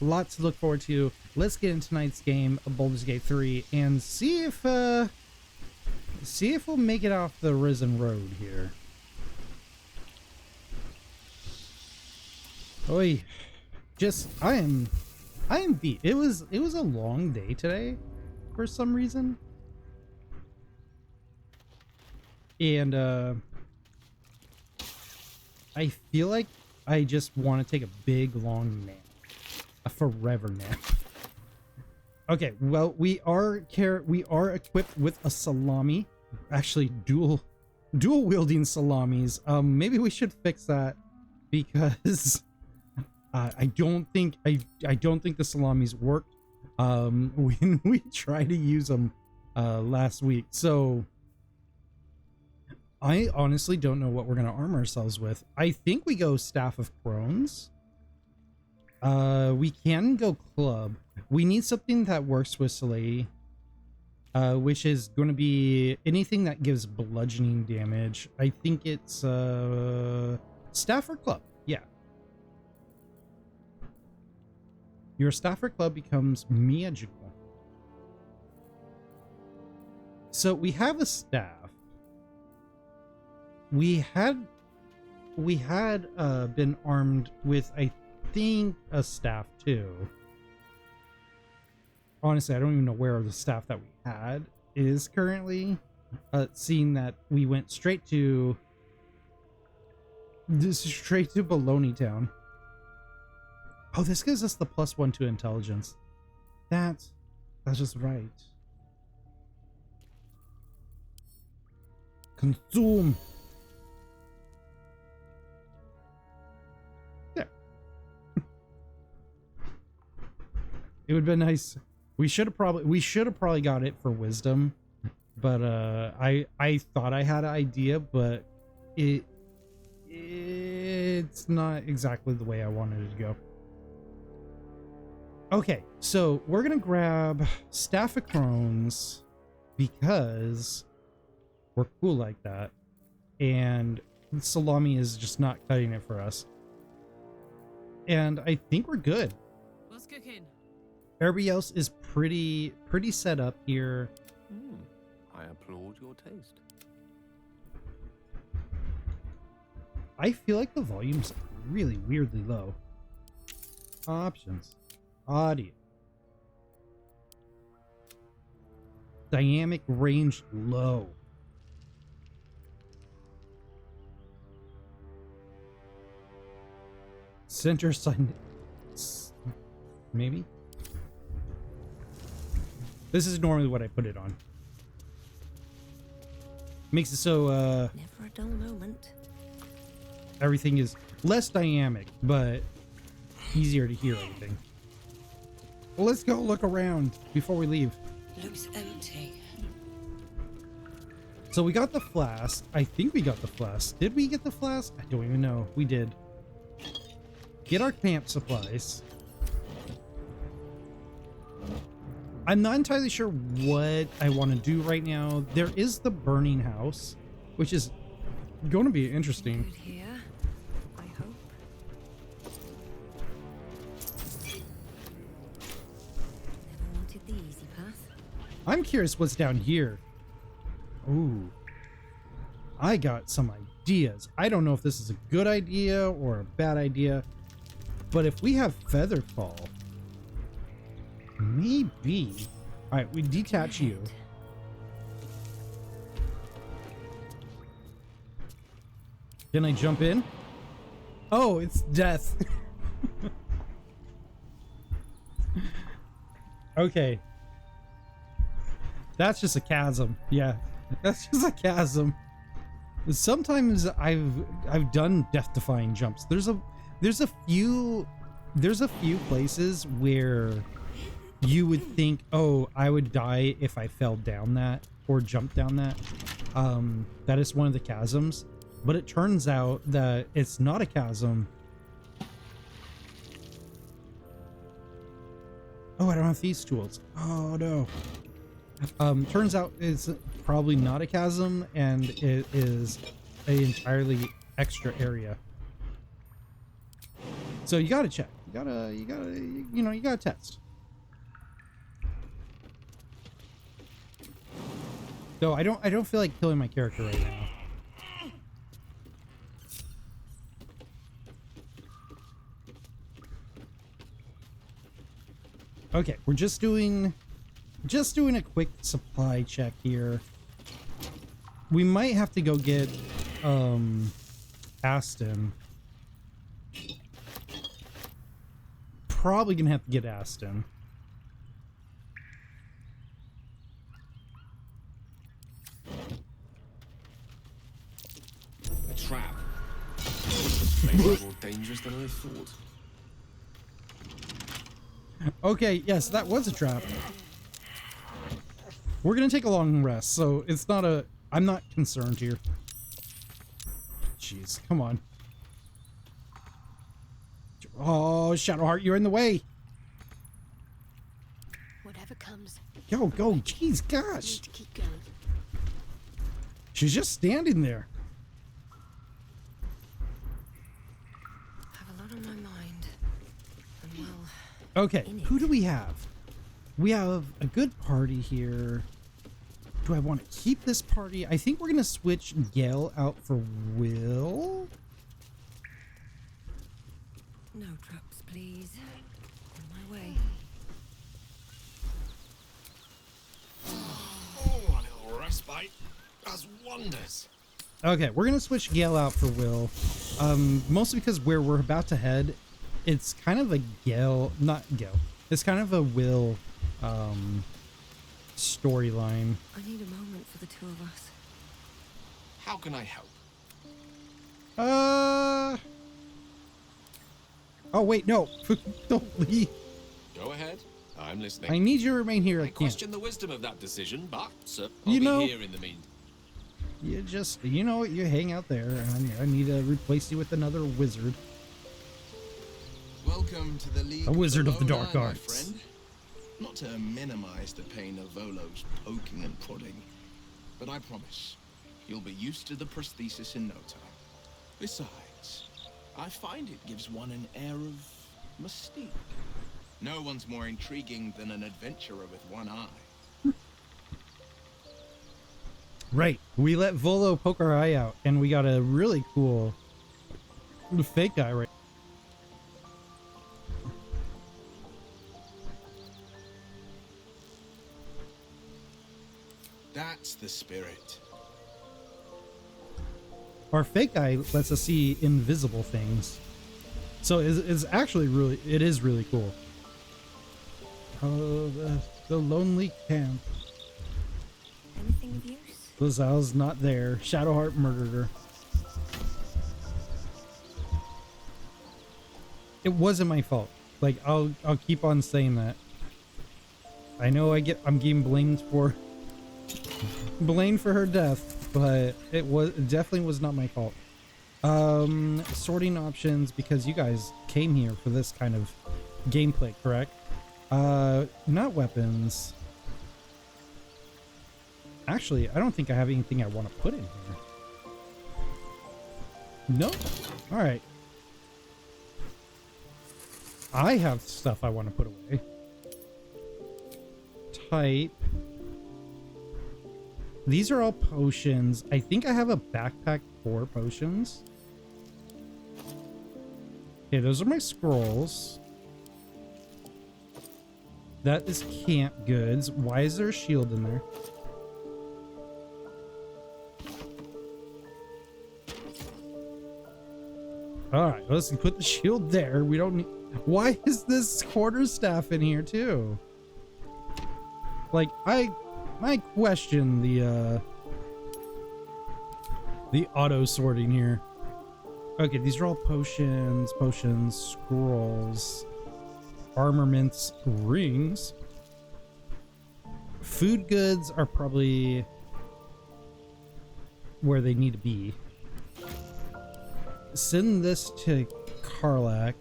Lots to look forward to. Let's get into tonight's game of Baldur's Gate 3 and see if we'll make it off the Risen Road here. Oi. Just I am beat. It was a long day today for some reason. And I feel like I just want to take a big long nap. A forever nap. Okay, well, we are equipped with a salami. Actually, dual wielding salamis. Maybe we should fix that because I don't think the salamis worked when we tried to use them last week. So I honestly don't know what we're gonna arm ourselves with. I think we go Staff of Crones. We can go club. We need something that works with Soleil, which is going to be anything that gives bludgeoning damage. I think it's staff or club. Yeah. Your staff or club becomes magical. So we have a staff. We had been armed with, I think, a staff too. Honestly, I don't even know where the staff that we had is currently, seeing that we went straight to Baloney Town. Oh, this gives us the +1 to intelligence. That's just right. Consume. It would have been nice. We should have probably got it for wisdom, but I thought I had an idea, but it's not exactly the way I wanted it to go. Okay, so we're gonna grab Staff of Crones because we're cool like that, and salami is just not cutting it for us. And I think we're good. What's cooking? Everybody else is pretty set up here. I applaud your taste. I feel like the volume's really weirdly low. Options. Audio. Dynamic range low. Center sign. Maybe? This is normally what I put it on. Makes it so Never a dull moment. everything is less dynamic, but easier to hear everything. Well, let's go look around before we leave. Looks empty. So we got the flask. I think we got the flask. Did we get the flask? I don't even know. We did. Get our camp supplies. I'm not entirely sure what I want to do right now. There is the burning house, which is going to be interesting. Good here, I hope. Never wanted the easy path. I'm curious what's down here. Ooh. I got some ideas. I don't know if this is a good idea or a bad idea, but if we have Featherfall, maybe. All right, we detach you. Can I jump in? Oh, it's death. Okay. That's just a chasm. Yeah, that's just a chasm. Sometimes I've done death-defying jumps. There's a few places where you would think, oh, I would die if I fell down that or jumped down that. That is one of the chasms, but it turns out that it's not a chasm. Oh, I don't have these tools. Oh no. Turns out it's probably not a chasm, and it is an entirely extra area. So you gotta check. You gotta test. Though I don't feel like killing my character right now. Okay, we're just doing a quick supply check here. We might have to go get Aston. Probably gonna have to get Aston. A trap. Maybe more dangerous than I thought. Okay, yes, that was a trap. We're gonna take a long rest, so it's not a... I'm not concerned here. Jeez, come on. Oh, Shadowheart, you're in the way. Whatever comes. Go, jeez, I gosh. need to keep going. She's just standing there. I have a lot on my mind. And well, Okay, who do we have? We have a good party here. Do I want to keep this party? I think we're going to switch Gale out for Will. no traps, please. On my way. Oh, a little respite does wonders. Okay, we're going to switch Gale out for Will. Mostly because where we're about to head, it's kind of a Gale, not Gale. It's kind of a Will storyline. I need a moment for the two of us. How can I help? Oh wait, no. Don't leave. Go ahead. I'm listening. I need you to remain here. I I can't. question the wisdom of that decision, but I'll You know- be here in the meantime. You just, you know what, you hang out there, and I need to replace you with another wizard. Welcome to the League A wizard of the Lowline, Dark my Arts. friend. Not to minimize the pain of Volo's poking and prodding, but I promise you'll be used to the prosthesis in no time. Besides, I find it gives one an air of mystique. No one's more intriguing than an adventurer with one eye. Right, we let Volo poke our eye out, and we got a really cool fake guy right. That's the spirit. Our fake guy lets us see invisible things. So it's actually really, it is really cool. Oh, the lonely camp. Anything of use? Lazelle's not there. Shadowheart murdered her. It wasn't my fault. Like, I'll keep on saying that. I know I'm getting blamed for her death, but it definitely was not my fault. Sorting options, because you guys came here for this kind of gameplay, correct? Not weapons. Actually, I don't think I have anything I want to put in here. Nope. All right. I have stuff I want to put away. Type. These are all potions. I think I have a backpack for potions. Okay, those are my scrolls. That is camp goods. Why is there a shield in there? Alright, let's put the shield there. We don't need... Why is this quarterstaff in here too? Like, I question the auto sorting here. Okay, these are all potions, scrolls, armaments, rings. Food goods are probably where they need to be. Send this to Karlak.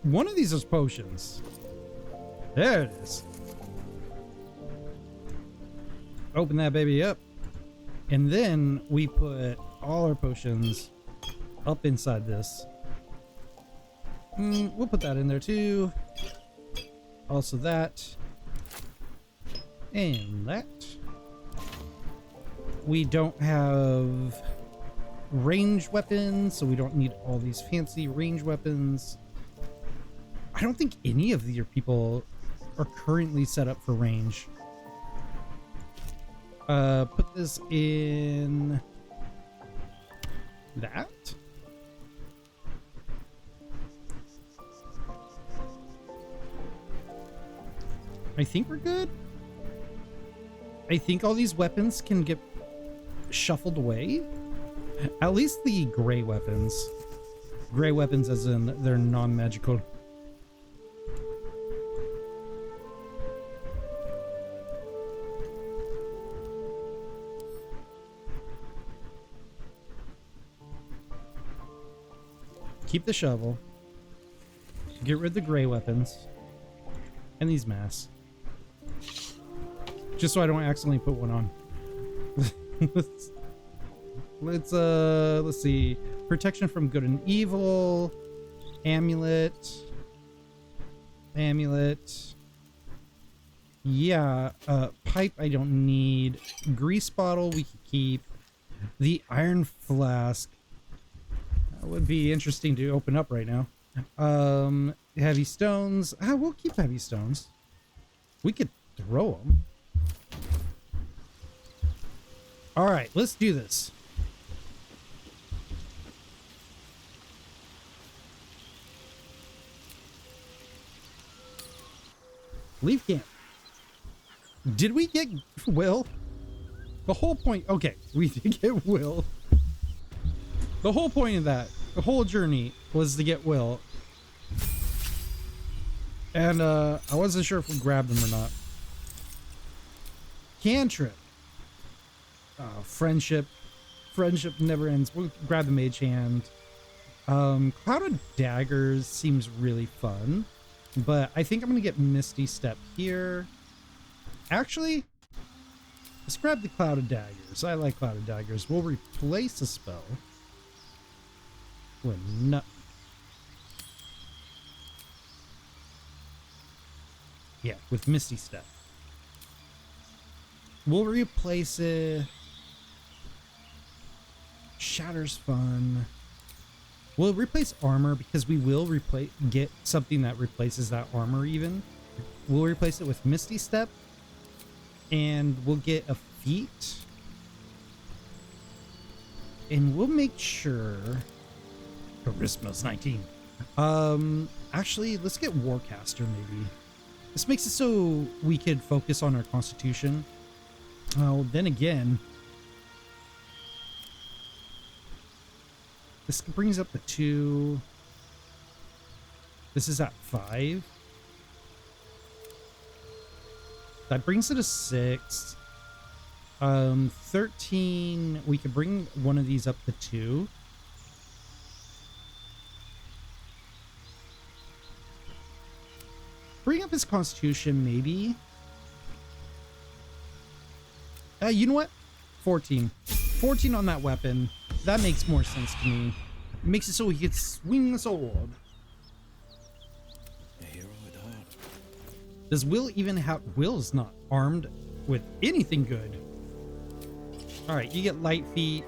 One of these is potions. There it is. Open that baby up. And then we put all our potions up inside this. We'll put that in there too. Also that. And that. We don't have range weapons, so we don't need all these fancy range weapons. I don't think any of your people are currently set up for range. Put this in that. I think we're good. I think all these weapons can get shuffled away. At least the gray weapons. Gray weapons as in they're non-magical. Keep the shovel. Get rid of the gray weapons. And these masks. Just so I don't accidentally put one on. Let's see. Protection from good and evil. Amulet. Yeah, pipe I don't need. Grease bottle we can keep. The iron flask. That would be interesting to open up right now. Heavy stones. We'll keep heavy stones. We could throw them. All right, let's do this. Leave camp. Did we get Will? The whole point. Okay, we did get Will. The whole point of that, the whole journey was to get Will. And I wasn't sure if we grabbed him or not. Cantrip. Friendship. Friendship never ends. We'll grab the mage hand. Cloud of Daggers seems really fun. But I think I'm going to get Misty Step here. Actually, let's grab the Cloud of Daggers. I like Cloud of Daggers. We'll replace a spell. With no. Yeah, with Misty Step. We'll replace it. Shatter's fun. We'll replace armor because we will get something that replaces that armor even. We'll replace it with Misty Step. And we'll get a feat. And we'll make sure... Charisma's 19. Actually, let's get Warcaster maybe. This makes it so we could focus on our constitution. Oh, then again... This brings up the 2. This is at 5. That brings it to 6. 13. We could bring one of these up to 2. Bring up his constitution, maybe. You know what? 14. 14 on that weapon. That makes more sense to me. It makes it so he could swing the sword. A hero at heart. Does Will even have... Will's not armed with anything good. Alright, you get light feet.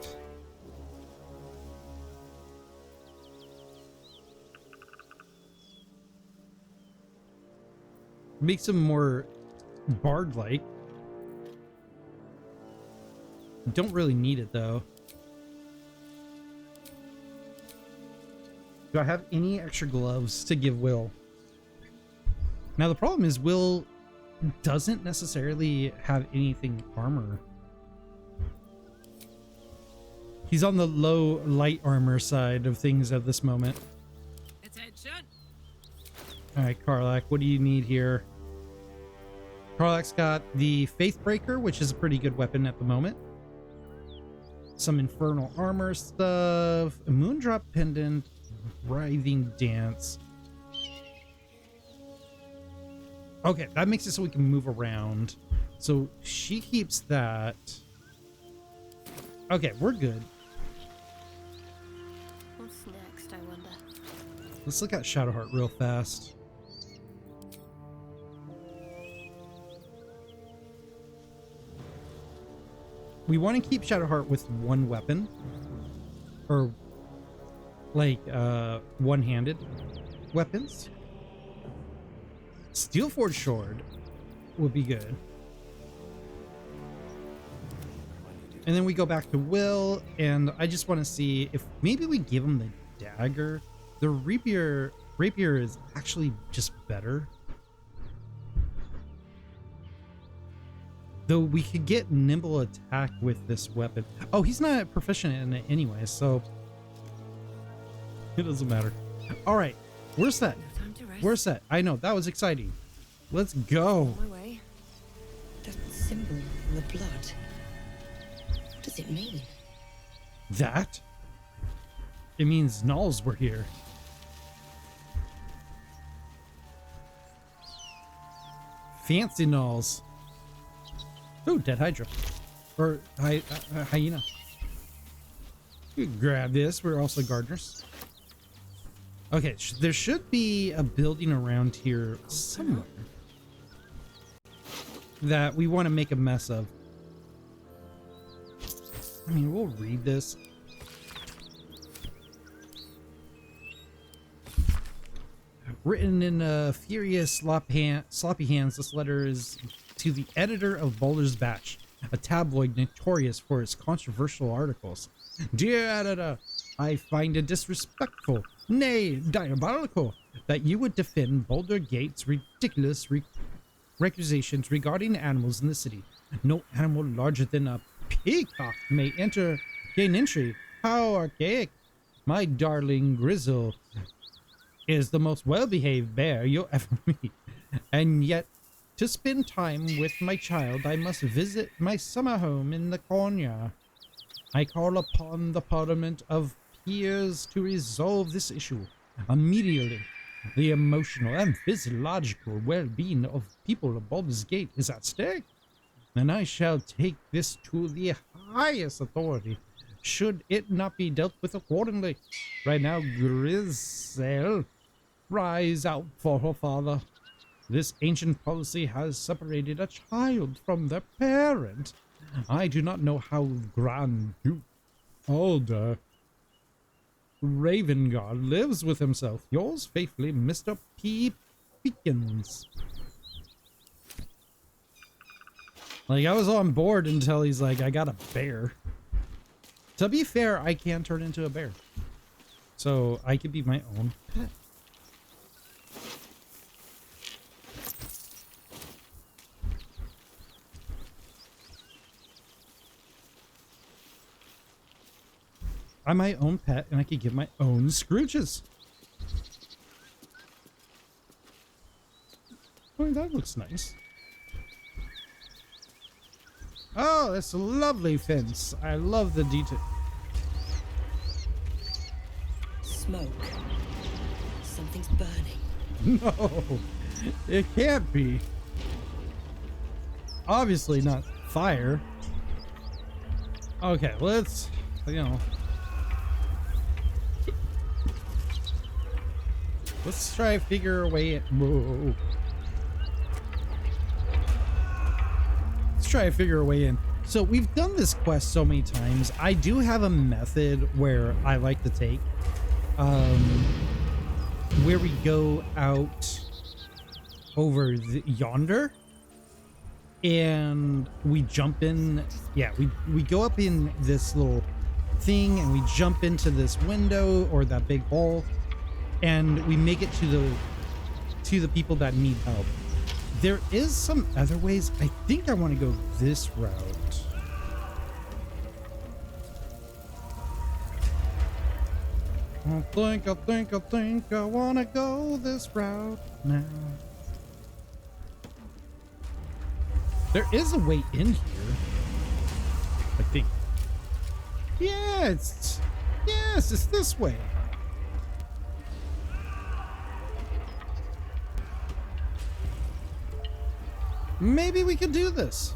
Makes him more bard-like. Don't really need it, though. Do I have any extra gloves to give Will? Now the problem is Will doesn't necessarily have anything armor. He's on the low light armor side of things at this moment. Attention. Alright, Karlak, what do you need here? Karlak's got the Faithbreaker, which is a pretty good weapon at the moment. Some infernal armor stuff. A Moondrop Pendant. Writhing Dance. Okay, that makes it so we can move around. So she keeps that. Okay, we're good. What's next, I wonder? Let's look at Shadowheart real fast. We want to keep Shadowheart with one weapon. Or, like, one-handed weapons. Steelforged Sword would be good. And then we go back to Will, and I just want to see if maybe we give him the dagger. The rapier is actually just better. Though we could get nimble attack with this weapon. Oh, he's not proficient in it anyway, so it doesn't matter. All right, we're set. No time to rest. We're set. I know, that was exciting. Let's go. On my way. That symbol in the blood. What does it mean? That? It means Gnolls were here. Fancy Gnolls. Ooh, dead Hydra. Or hyena. You can grab this. We're also gardeners. Okay, there should be a building around here somewhere that we want to make a mess of. I mean, we'll read this. Written in furious sloppy hands, this letter is to the editor of Baldur's Batch, a tabloid notorious for its controversial articles. Dear editor, I find it disrespectful, nay, diabolical, that you would defend Baldur Gate's ridiculous accusations regarding animals in the city. No animal larger than a peacock may gain entry. How archaic! My darling Grizzle is the most well-behaved bear you'll ever meet, and yet to spend time with my child, I must visit my summer home in the Cornya. I call upon the Parliament of Peers to resolve this issue immediately. The emotional and physiological well-being of people of Baldur's Gate is at stake, and I shall take this to the highest authority, should it not be dealt with accordingly. Right now, Grizel, rise out for her father. This ancient policy has separated a child from their parent. I do not know how Grand Duke Alder Ravengard lives with himself. Yours faithfully, Mr. P. Peekins. Like, I was on board until he's like, I got a bear. To be fair, I can turn into a bear. So I could be my own pet. I'm my own pet, and I could give my own Scrooges. Oh, that looks nice. Oh, that's a lovely fence. I love the detail. Smoke. Something's burning. No, it can't be. Obviously not fire. Okay, let's, let's try to figure a way. Whoa. Let's try to figure a way in. So we've done this quest so many times. I do have a method where I like to take, where we go out over yonder, and we jump in. Yeah, we go up in this little thing, and we jump into this window or that big hole, and we make it to the people that need help. There is some other ways. I think I want to go this route. I think I want to go this route now. There is a way in here, I think. Yeah, it's this way. Maybe we can do this.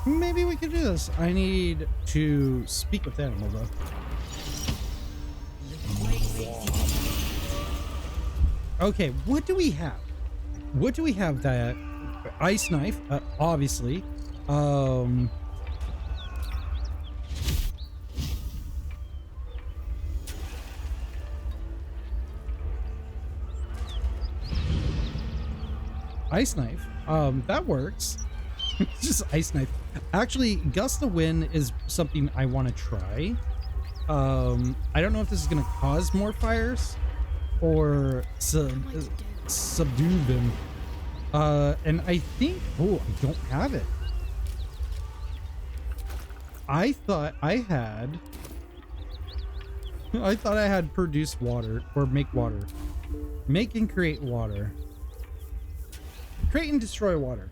Maybe we could do this. I need to speak with animal though. Okay, what do we have? What do we have? That ice knife, obviously. Ice knife. That works. Just ice knife. Actually, gust of wind is something I want to try. I don't know if this is going to cause more fires or subdue them. And I think, oh, I don't have it. I thought I had produce water or make water. Make and create water. Create and destroy water.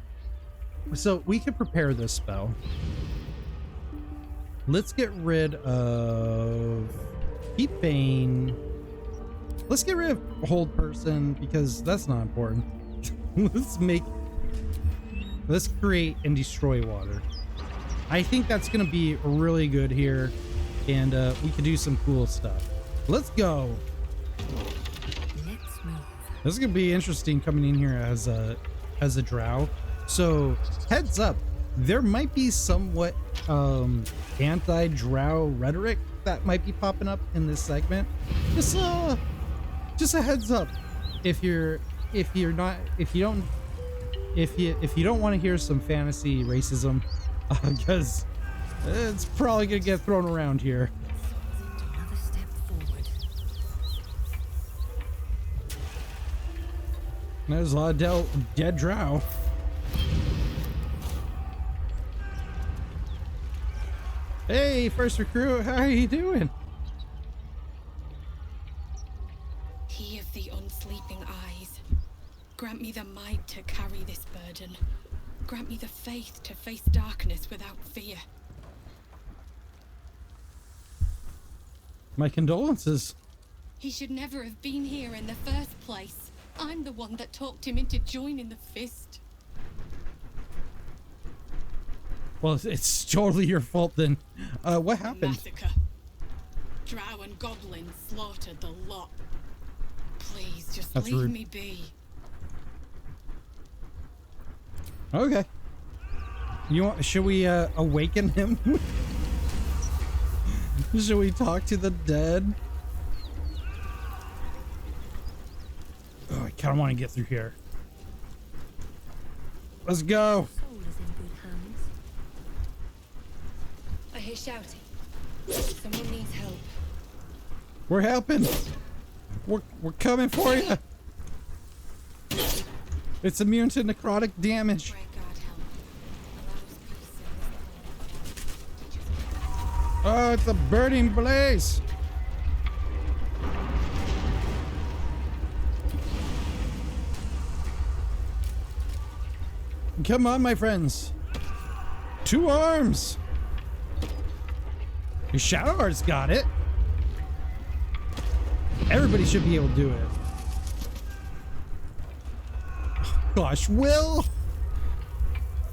So we could prepare this spell. Let's get rid of Keep Bane. Let's get rid of Hold Person because that's not important. Let's create and destroy water. I think that's gonna be really good here, and we could do some cool stuff. Let's go. Let's move. This is gonna be interesting coming in here as a drow. So heads up, there might be somewhat anti-drow rhetoric that might be popping up in this segment. Just a heads up. If you don't want to hear some fantasy racism, because it's probably gonna get thrown around here. Another step forward. There's a lot of dead drow. Hey, first recruit, how are you doing? He of the unsleeping eyes, grant me the might to carry this burden. Grant me the faith to face darkness without fear. My condolences. He should never have been here in the first place. I'm the one that talked him into joining the fist. Well, it's totally your fault then. What happened? Massacre. Drow and goblins slaughtered the lot. Please, just That's leave rude. me be. Okay. Should we awaken him? Should we talk to the dead? Oh, I kind of want to get through here. Let's go. Soul is in good hands. I hear shouting. Someone needs help. We're helping. We're coming for you. It's immune to necrotic damage. Pray God help. Allows peace in this world. Oh, it's a burning blaze. Come on, my friends. 2 arms. Your Shadow Heart's got it. Everybody should be able to do it. Oh, gosh, Will.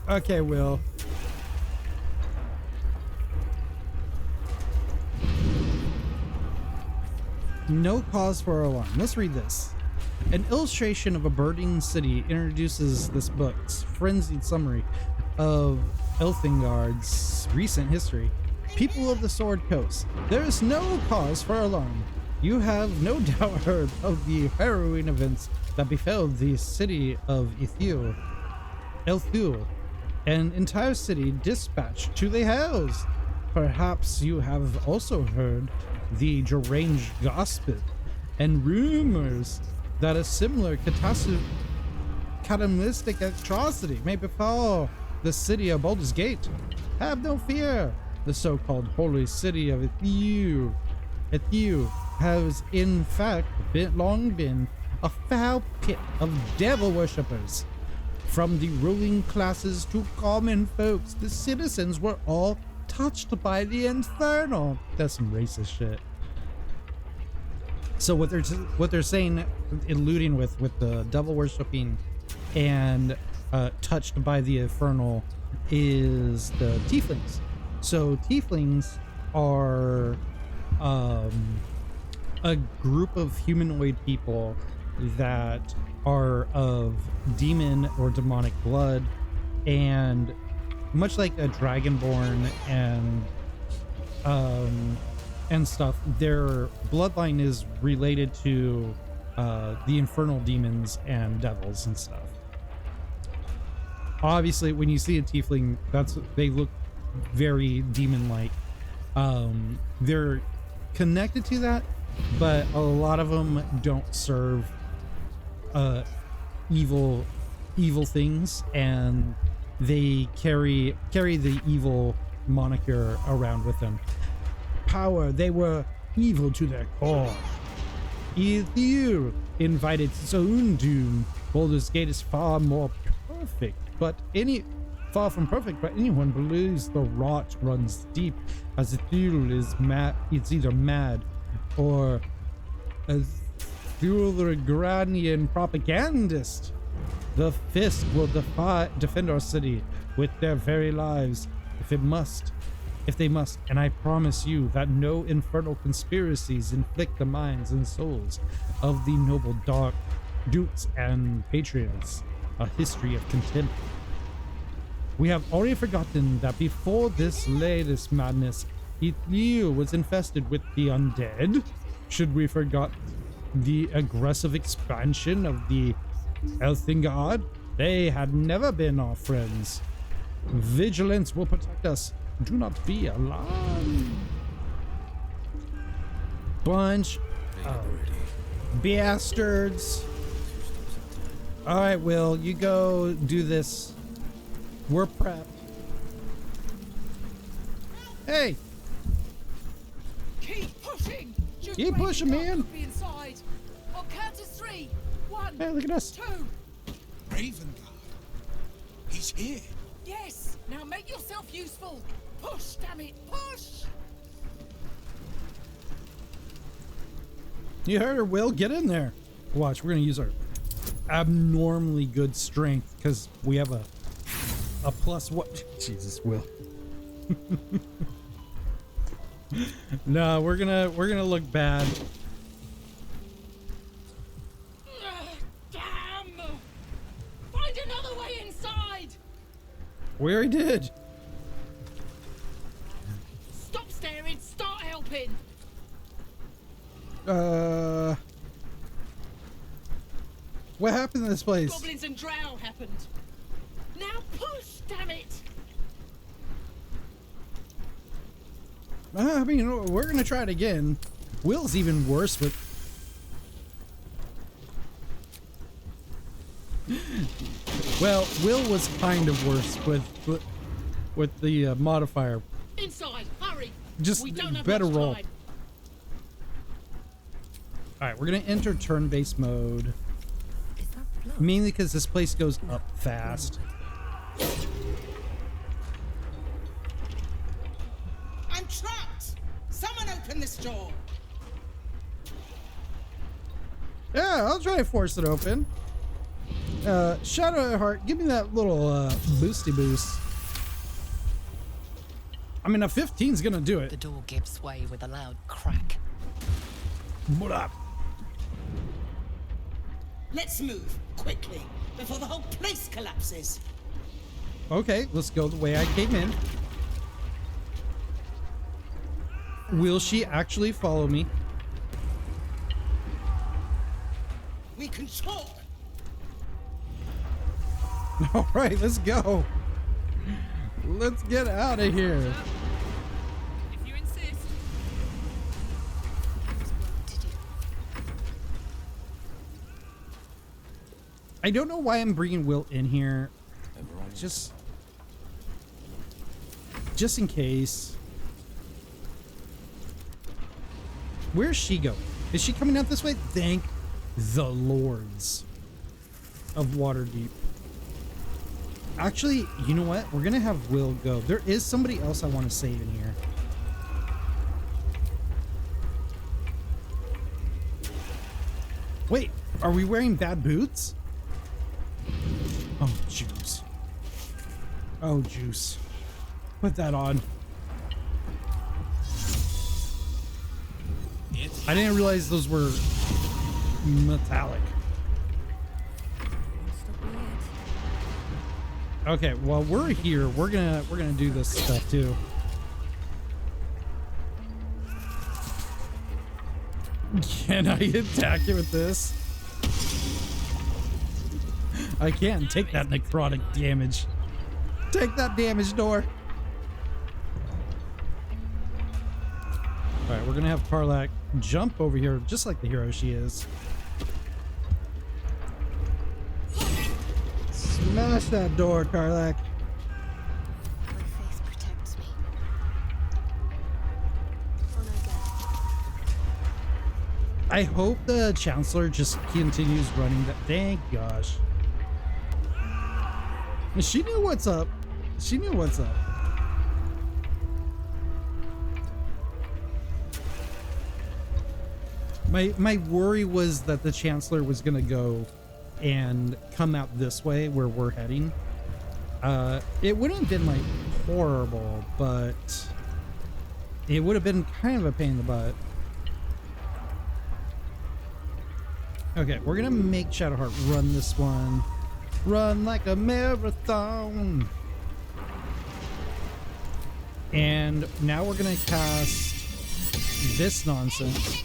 Okay, Will. No cause for alarm. Let's read this. An illustration of a burning city introduces this book's frenzied summary of Elfingard's recent history. People of the Sword Coast, there is no cause for alarm. You have no doubt heard of the harrowing events that befell the city of Elthul, an entire city dispatched to the hells. Perhaps you have also heard the deranged gossip and rumors that a similar cataclysmic atrocity may befall the city of Baldur's Gate. Have no fear. The so-called holy city of Ithu has in fact long been a foul pit of devil worshippers. From the ruling classes to common folks, the citizens were all touched by the infernal. That's some racist shit. So what they're saying, alluding with the devil worshipping and touched by the infernal is the tieflings. So tieflings are a group of humanoid people that are of demon or demonic blood, and much like a dragonborn and stuff, their bloodline is related to the infernal demons and devils and stuff. Obviously, when you see a tiefling, they look very demon-like. They're connected to that, but a lot of them don't serve evil things, and they carry the evil moniker around with them. Power, they were evil to their core. Either invited Sounddoom. Baldur's Gate is far from perfect, but anyone believes the rot runs deep, as Ithil is mad. It's either mad or a Thulgranian propagandist. The Fist will defend our city with their very lives if they must, and I promise you that no infernal conspiracies inflict the minds and souls of the noble dark dukes and patriots a history of contempt. We have already forgotten that before this latest madness, Ithil was infested with the undead. Should we forget the aggressive expansion of the Elthingard? They had never been our friends. Vigilance will protect us. Do not be alarmed. Bunch of bastards. All right, Will, you go do this. We're prepped. Hey. Keep pushing. Keep pushing, man. Be inside. I'll count to 3. 1. Hey, look at us. 2. Raven Guard. He's here. Yes. Now make yourself useful. Push, damn it, push. You heard her, Will. Get in there. Watch, we're gonna use our abnormally good strength because we have a plus what? Jesus, Will. No, we're gonna look bad. Damn! Find another way inside. We already did. Stop staring. Start helping. What happened in this place? Goblins and drow happened. Now push, damn it! I mean, we're gonna try it again. Will's even worse, but well, Will was kind of worse with the modifier. Inside, hurry! Just we don't have better much roll. time. All right, we're gonna enter turn-based mode. Mainly because this place goes up fast. I'm trapped! Someone open this door! Yeah, I'll try to force it open. Shadowheart, give me that little boosty boost. I mean, a 15's gonna do it. The door gives way with a loud crack. What up? Let's move, quickly, before the whole place collapses. Okay, let's go the way I came in. Will she actually follow me? We can talk! All right, let's go. Let's get out of here. If you insist. I don't know why I'm bringing Will in here. Just in case. Where's she going? Is she coming out this way? Thank the lords of Waterdeep. Actually, you know what? We're gonna have Will go. There is somebody else I want to save in here. Wait, are we wearing bad boots? Oh, juice. Oh, juice. Put that on. I didn't realize those were metallic. Okay, well, we're here. We're gonna do this stuff too. Can I attack it with this? I can. Take that necrotic damage. Take that damage, door. All right, we're gonna have Karlach jump over here just like the hero she is. Smash that door, Karlach. My faith protects me. On I go. I hope the Chancellor just continues running that. Thank gosh. She knew what's up. She knew what's up. My worry was that the Chancellor was gonna go and come out this way where we're heading. It wouldn't have been like horrible, but it would have been kind of a pain in the butt. Okay, we're gonna make Shadowheart run this one. Run like a marathon. And now we're gonna cast this nonsense.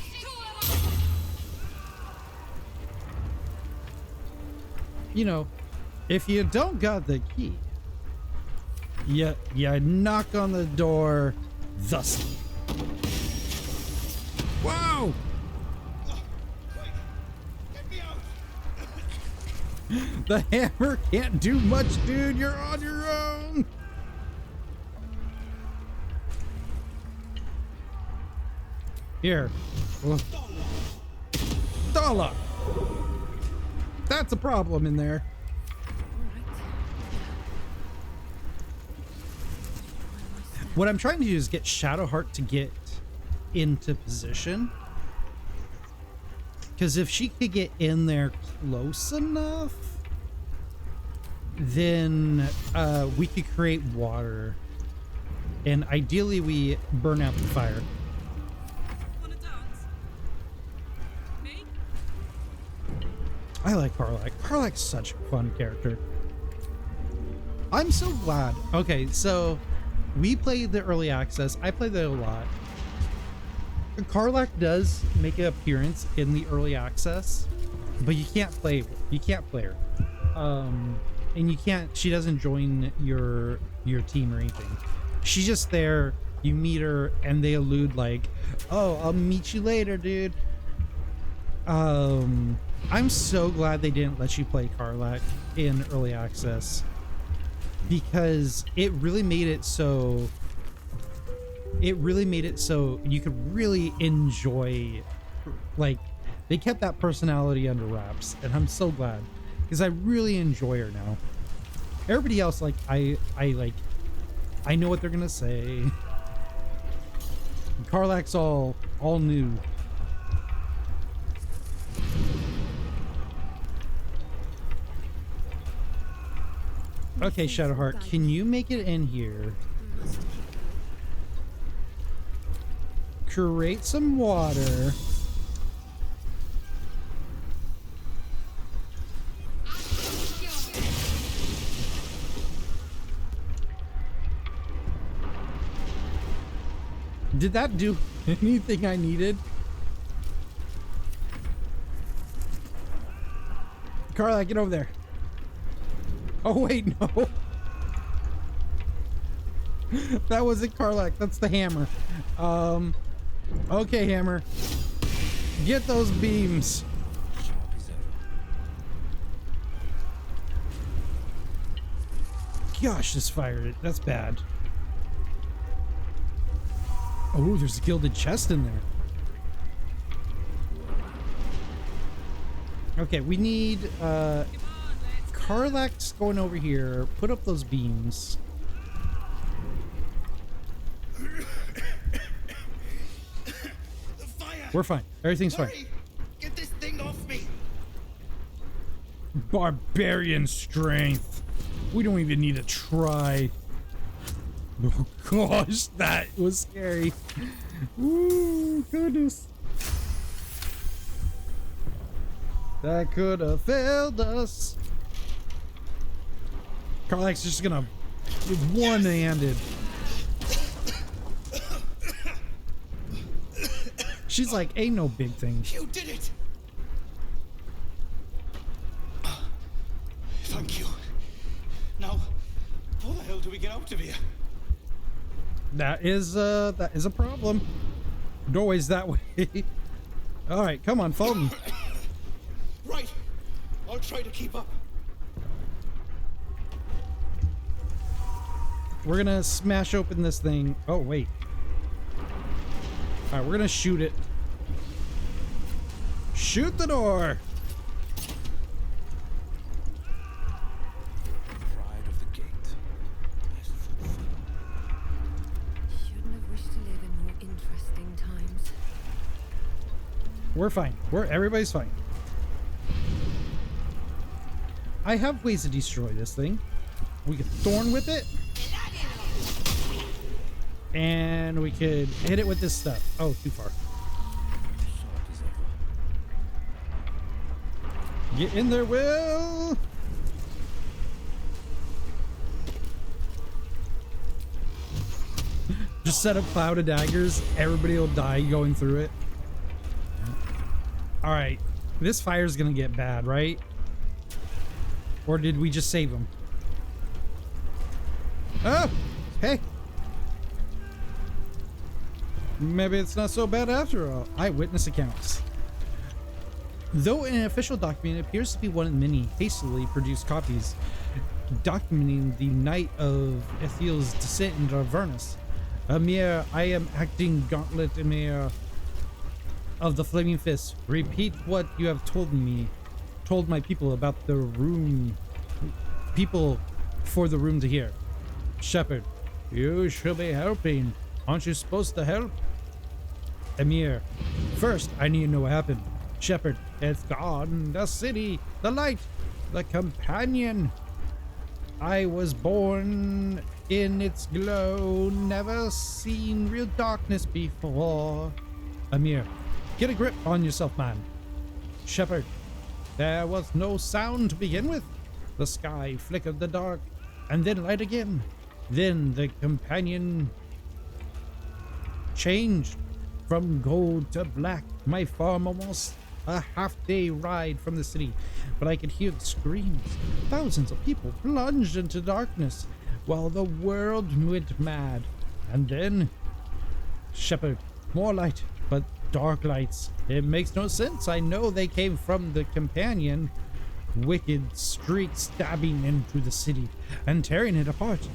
You know, if you don't got the key, you knock on the door thusly. Whoa! The hammer can't do much, dude. You're on your own. Here. Dollar. That's a problem in there. What I'm trying to do is get Shadowheart to get into position. Because if she could get in there close enough, then we could create water. And ideally we burn out the fire. Wanna dance? Me? I like Karlach. Karlach's such a fun character. I'm so glad. Okay, so we played the early access. I played that a lot. Karlach does make an appearance in the early access, but you can't play her. And you can't, she doesn't join your team or anything. She's just there, you meet her, and they allude like, oh, I'll meet you later, dude. I'm so glad they didn't let you play Karlach in early access, because it really made it so you could really enjoy, like, they kept that personality under wraps, and I'm so glad, because I really enjoy her now. Everybody else, like, I know what they're gonna say. Karlach's all new. Okay, Shadowheart, can you make it in here? Create some water. Did that do anything I needed? Karlach, get over there. Oh wait, no. That wasn't Karlach, that's the hammer. Okay, hammer. Get those beams. Gosh, this fired. That's bad. Oh, there's a gilded chest in there. Okay, we need Karlach's going over here. Put up those beams. We're fine. Everything's fine. Get this thing off me. Barbarian strength. We don't even need to try. Oh gosh, that was scary. Ooh, goodness. That could have failed us. Carlax's just gonna one-handed. She's like, ain't no big thing. You did it! Thank you. Now, how the hell do we get out of here? That is a problem. Doorway's that way. All right, come on, follow me. Right. I'll try to keep up. We're gonna smash open this thing. Oh, wait. All right, we're gonna shoot it. Shoot the door. Pride of the gate. Shouldn't have wished to live in more interesting times. We're fine. Everybody's fine. I have ways to destroy this thing. We could thorn whip it. And we could hit it with this stuff. Oh, too far. Get in there, Will! Just set a cloud of daggers. Everybody will die going through it. Alright. This fire's gonna get bad, right? Or did we just save him? Oh! Hey! Maybe it's not so bad after all. Eyewitness accounts. Though in an official document, it appears to be one of many hastily produced copies documenting the night of Ethiel's descent into Avernus. Amir, I am acting Gauntlet Emir of the Flaming Fist. Repeat what you have told my people about the room. People for the room to hear. Shepherd, you should be helping. Aren't you supposed to help? Emir, first I need to know what happened. Shepherd, it's gone. The city, the light, the companion. I was born in its glow, never seen real darkness before. Emir, get a grip on yourself, man. Shepherd, there was no sound to begin with. The sky flickered the dark, and then light again. Then the companion changed from gold to black. My farm almost a half-day ride from the city, but I could hear the screams. Thousands of people plunged into darkness while the world went mad. And then, Shepherd, more light, but dark lights. It makes no sense. I know they came from the companion. Wicked streaks stabbing into the city and tearing it apart.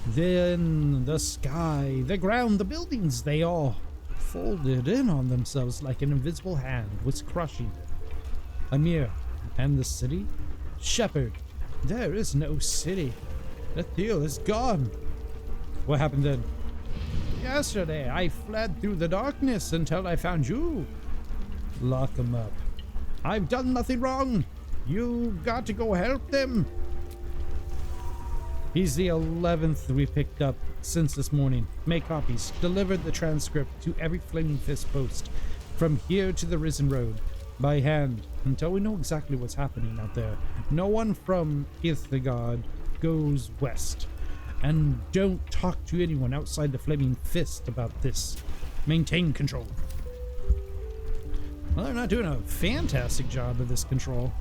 Then the sky, the ground, the buildings, they all folded in on themselves like an invisible hand was crushing them. Amir, and the city? Shepherd, there is no city. Ethiel is gone. What happened then? Yesterday, I fled through the darkness until I found you. Lock them up. I've done nothing wrong. You got to go help them. He's the 11th we picked up since this morning. Make copies. Delivered the transcript to every Flaming Fist post from here to the Risen Road by hand until we know exactly what's happening out there. No one from Ithagard goes west. And don't talk to anyone outside the Flaming Fist about this. Maintain control. Well, they're not doing a fantastic job of this control.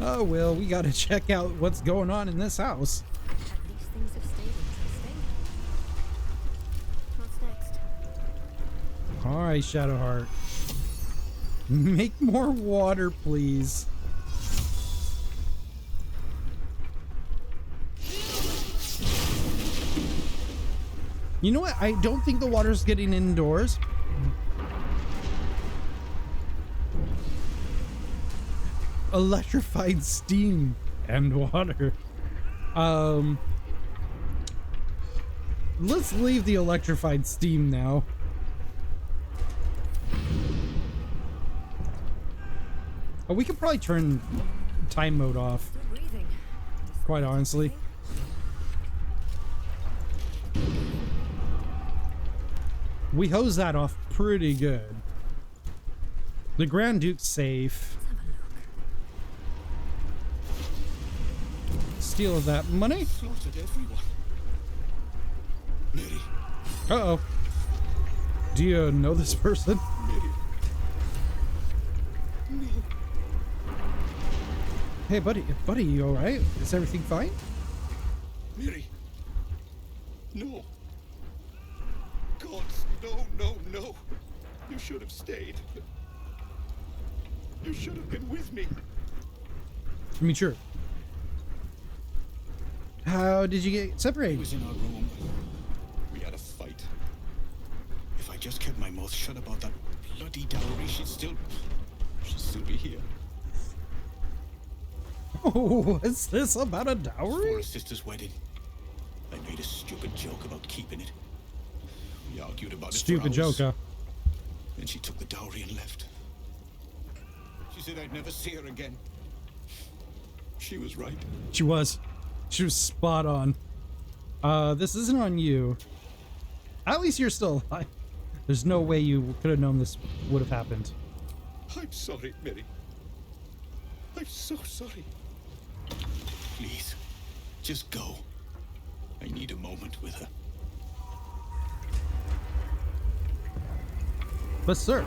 Oh, well, we gotta check out what's going on in this house. At least things have stayed interesting. What's next? Alright, Shadowheart. Make more water, please. You know what? I don't think the water's getting indoors. Electrified steam and water. Let's leave the electrified steam now. Oh, we could probably turn time mode off. breathing. Quite honestly. We hose that off pretty good. The Grand Duke's safe. Steal that money. Slaughtered everyone. Mary, Uh-oh. Do you know this person? Mary. No. Hey, buddy, you all right? Is everything fine? Mary. No. God, no. You should have stayed. You should have been with me. I mean, sure. How did you get He separated? was in our room. We had a fight. If I just kept my mouth shut about that bloody dowry, she'd still be here. Oh, is this about a For dowry? her sister's wedding, I made a stupid joke about keeping it. We argued about it Stupid for hours. joke, huh? Then she took the dowry and left. She said I'd never see her again. She was right. She was spot on. This isn't on you. At least you're still alive. There's no way you could have known this would have happened. I'm sorry, Mary. I'm so sorry. Please, just go. I need a moment with her. But sir,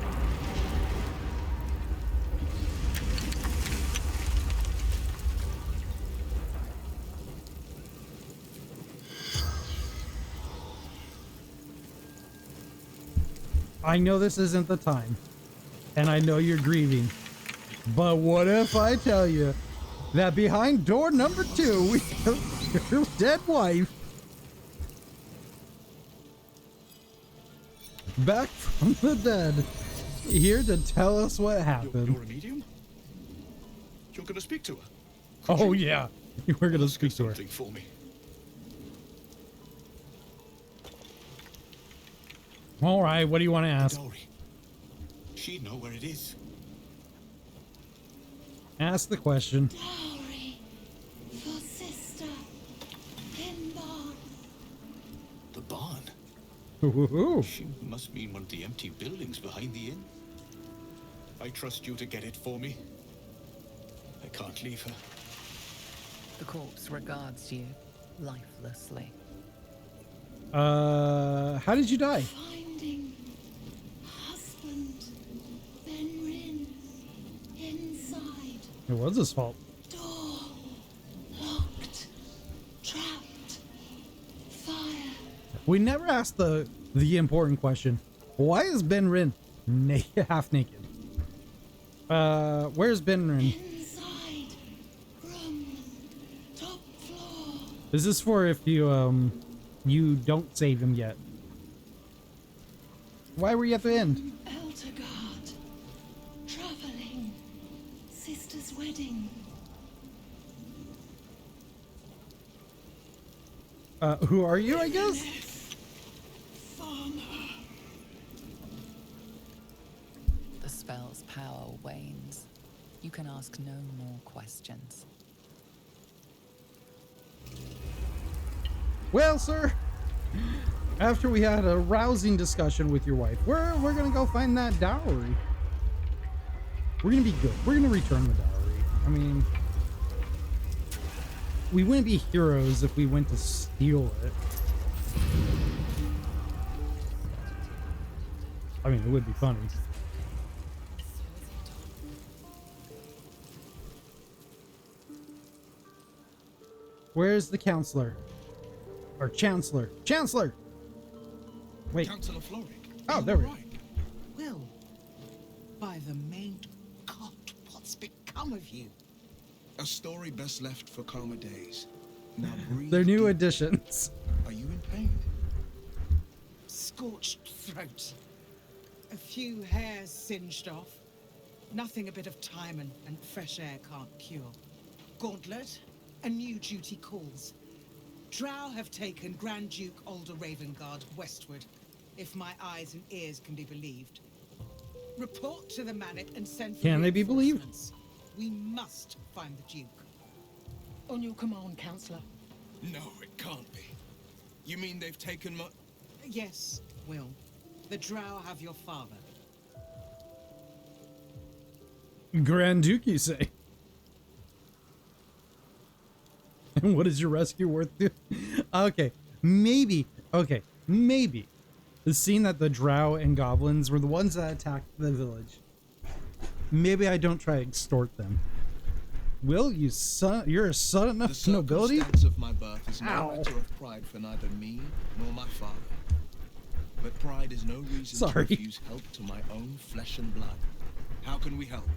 I know this isn't the time, and I know you're grieving, but what if I tell you that behind door number 2, we have your dead wife back from the dead, here to tell us what happened. You're a medium? You're gonna speak to her? Oh yeah, you were gonna Ask speak to her. something for me. All right, what do you want to ask? Dowry. She'd know where it is. Ask the question. Dowry for sister in barn. The barn? Ooh. She must mean one of the empty buildings behind the inn. I trust you to get it for me. I can't leave her. The corpse regards you lifelessly. How did you die? Finding husband Ben Rin inside. It was his fault. Door locked. Trapped. Fire. We never asked the important question. Why is Ben Rin half naked? Where's Ben Rin? Inside. Room. Top floor. Is this for if you you don't save him yet? Why were you at the end? Eltergard. Traveling. Sister's wedding. Who are you, I guess? Farmer. The spell's power wanes. You can ask no more questions. Well, sir, after we had a rousing discussion with your wife, we're gonna go find that dowry. We're gonna be good. We're gonna return the dowry. I mean, we wouldn't be heroes if we went to steal it. I mean, it would be funny. Where's the counselor? Or chancellor? Chancellor! Wait. Councillor Floric. Oh, there we go. Right. Well, by the main God, what's become of you? A story best left for calmer days. Now breathe. They're new deep. additions. Are you in pain? Scorched throat. A few hairs singed off. Nothing a bit of time and fresh air can't cure. Gauntlet, a new duty calls. Drow have taken Grand Duke Alder Ravengard westward, if my eyes and ears can be believed. Report to the Manet and send for Can they be believed? reinforcements. We must find the Duke. On your command, Counselor. No, it can't be. You mean they've taken my... Yes, Will. The Drow have your father. Grand Duke, you say? And what is your rescue worth? Okay, maybe. Okay, maybe. The scene that the Drow and goblins were the ones that attacked the village. Maybe I don't try to extort them. Will, you're a son of nobility? The circumstance of my birth is no Ow. matter of pride for neither me nor my father. But pride is no reason Sorry. to refuse help to my own flesh and blood. How can we help?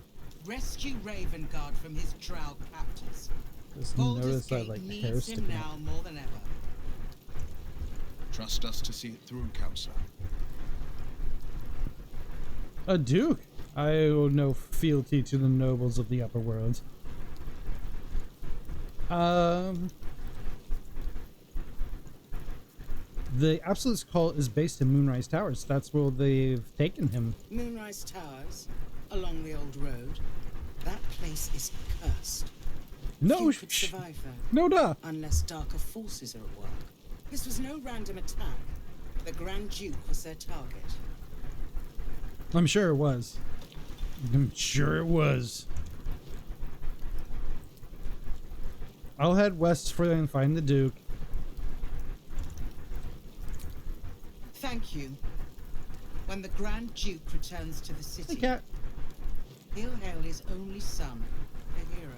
Rescue Ravengard from his Drow captors. Just Baldur's notice that Gate like hair needs him sticking now out. more than ever. Trust us to see it through, Counselor. A duke? I owe no fealty to the nobles of the upper worlds. The Absolute's cult is based in Moonrise Towers. That's where they've taken him. Moonrise Towers, along the old road. That place is cursed. No, Few could survive there, no, duh. unless darker forces are at work. This was no random attack. The Grand Duke was their target. I'm sure it was. I'm sure it was. I'll head west for and find the Duke. Thank you. When the Grand Duke returns to the Hey, city, cat. he'll hail his only son, a hero.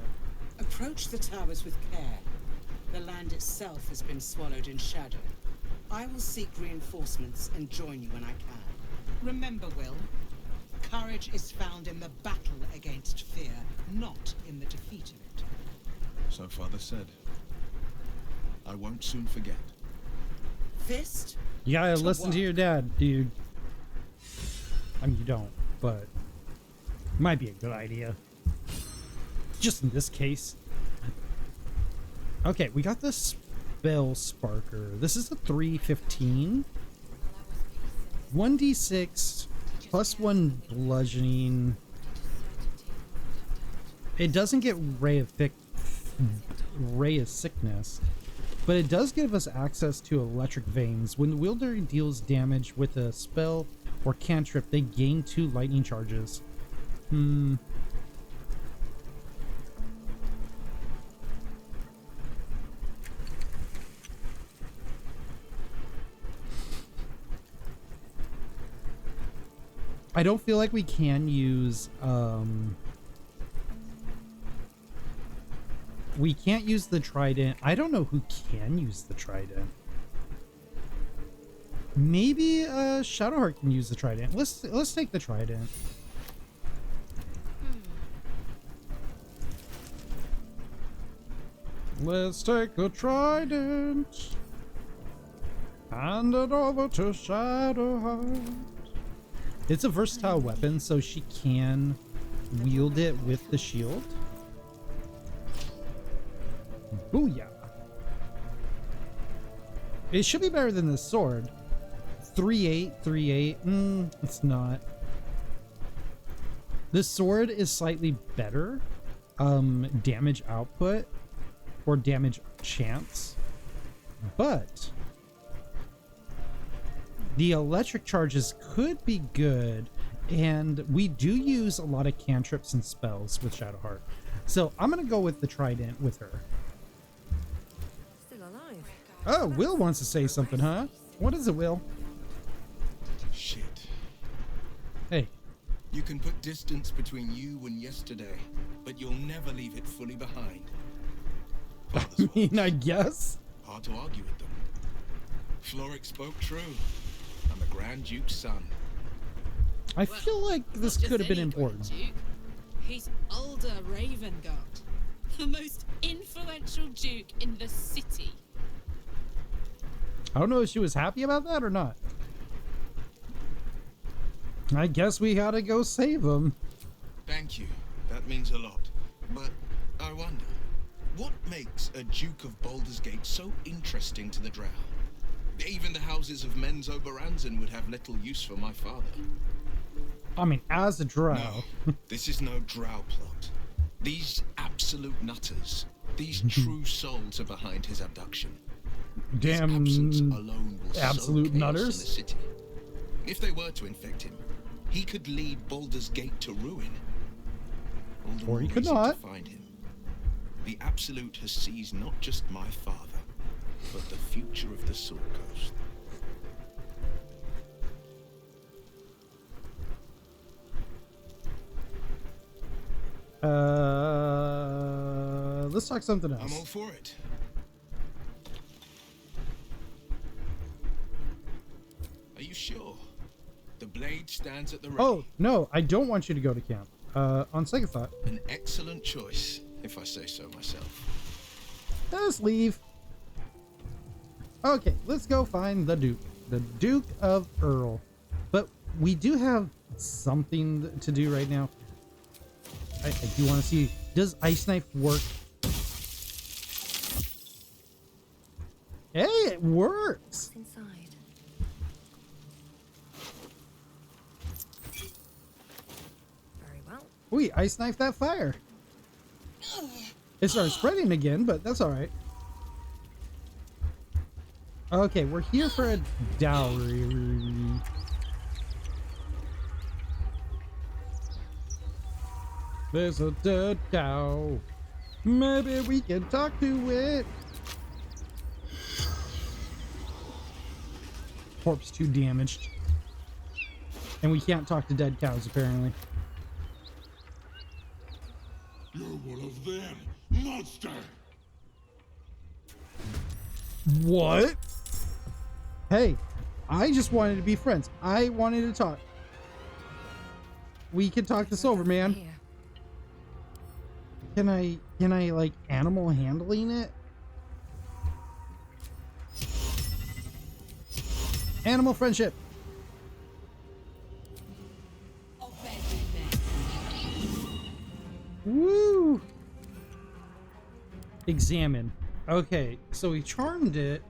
Approach the towers with care. The land itself has been swallowed in shadow. I will seek reinforcements and join you when I can. Remember, Will, courage is found in the battle against fear, not in the defeat of it. So Father said. I won't soon forget. Fist? You gotta To listen to what? your dad, dude. I mean, you don't, but might be a good idea. Just in this case. Okay, we got this spell sparker. This is a 315. 1d6 plus 1 bludgeoning. It doesn't get ray of sickness, but it does give us access to electric veins. When the wielder deals damage with a spell or cantrip, they gain 2 lightning charges. I don't feel like we can use we can't use the trident. I don't know who can use the trident. Maybe Shadowheart can use the trident. Let's take the trident. Let's take the trident. Hand it over to Shadowheart. It's a versatile weapon, so she can wield it with the shield. Booyah. It should be better than the sword. 3-8, 3-8. It's not. The sword is slightly better. Damage output or damage chance. But the electric charges could be good, and we do use a lot of cantrips and spells with Shadowheart. So I'm gonna go with the trident with her. Still alive. Oh, Will wants to say something, huh? What is it, Will? Shit. Hey, You can put distance between you and yesterday, but you'll never leave it fully behind. Father's I mean, words. I guess. Hard to argue with them. Floric spoke true. I'm a Grand Duke's son. I feel like this could have been important. Duke. He's older Ravengard, the most influential duke in the city. I don't know if she was happy about that or not. I guess we gotta go save him. Thank you. That means a lot. But I wonder, what makes a Duke of Baldur's Gate so interesting to the Drow? Even the houses of Menzo Baranzan would have little use for my father. I mean, as a drow. No, this is no Drow plot. These absolute nutters, These true souls are behind his abduction. Damn His absence alone will absolute sow chaos in the nutters. city. If they were to infect him, he could lead Baldur's Gate to ruin. All the Or he more could reason not. to find him. The Absolute has seized not just my father, but the future of the Sword Coast. Let's talk something I'm all else. for it. Are you sure? The blade stands at the ready. Oh, no, I don't want you to go to camp. On second thought, An excellent choice, if I say so myself. just leave. Okay, let's go find the Duke. The Duke of Earl. But we do have something to do right now. I do want to see, does Ice Knife work? Hey, it works! What's inside? Very well. We Ice Knife that fire. It started spreading again, but that's alright. Okay, we're here for a dowry. There's a dead cow. Maybe we can talk to it. Corpse too damaged. And we can't talk to dead cows, apparently. You're one of them, monster! What? Hey, I just wanted to be friends. I wanted to talk. We can talk this over, man. Here. Can I like animal handling it? Animal friendship. Woo! Examine. Okay, so we charmed it.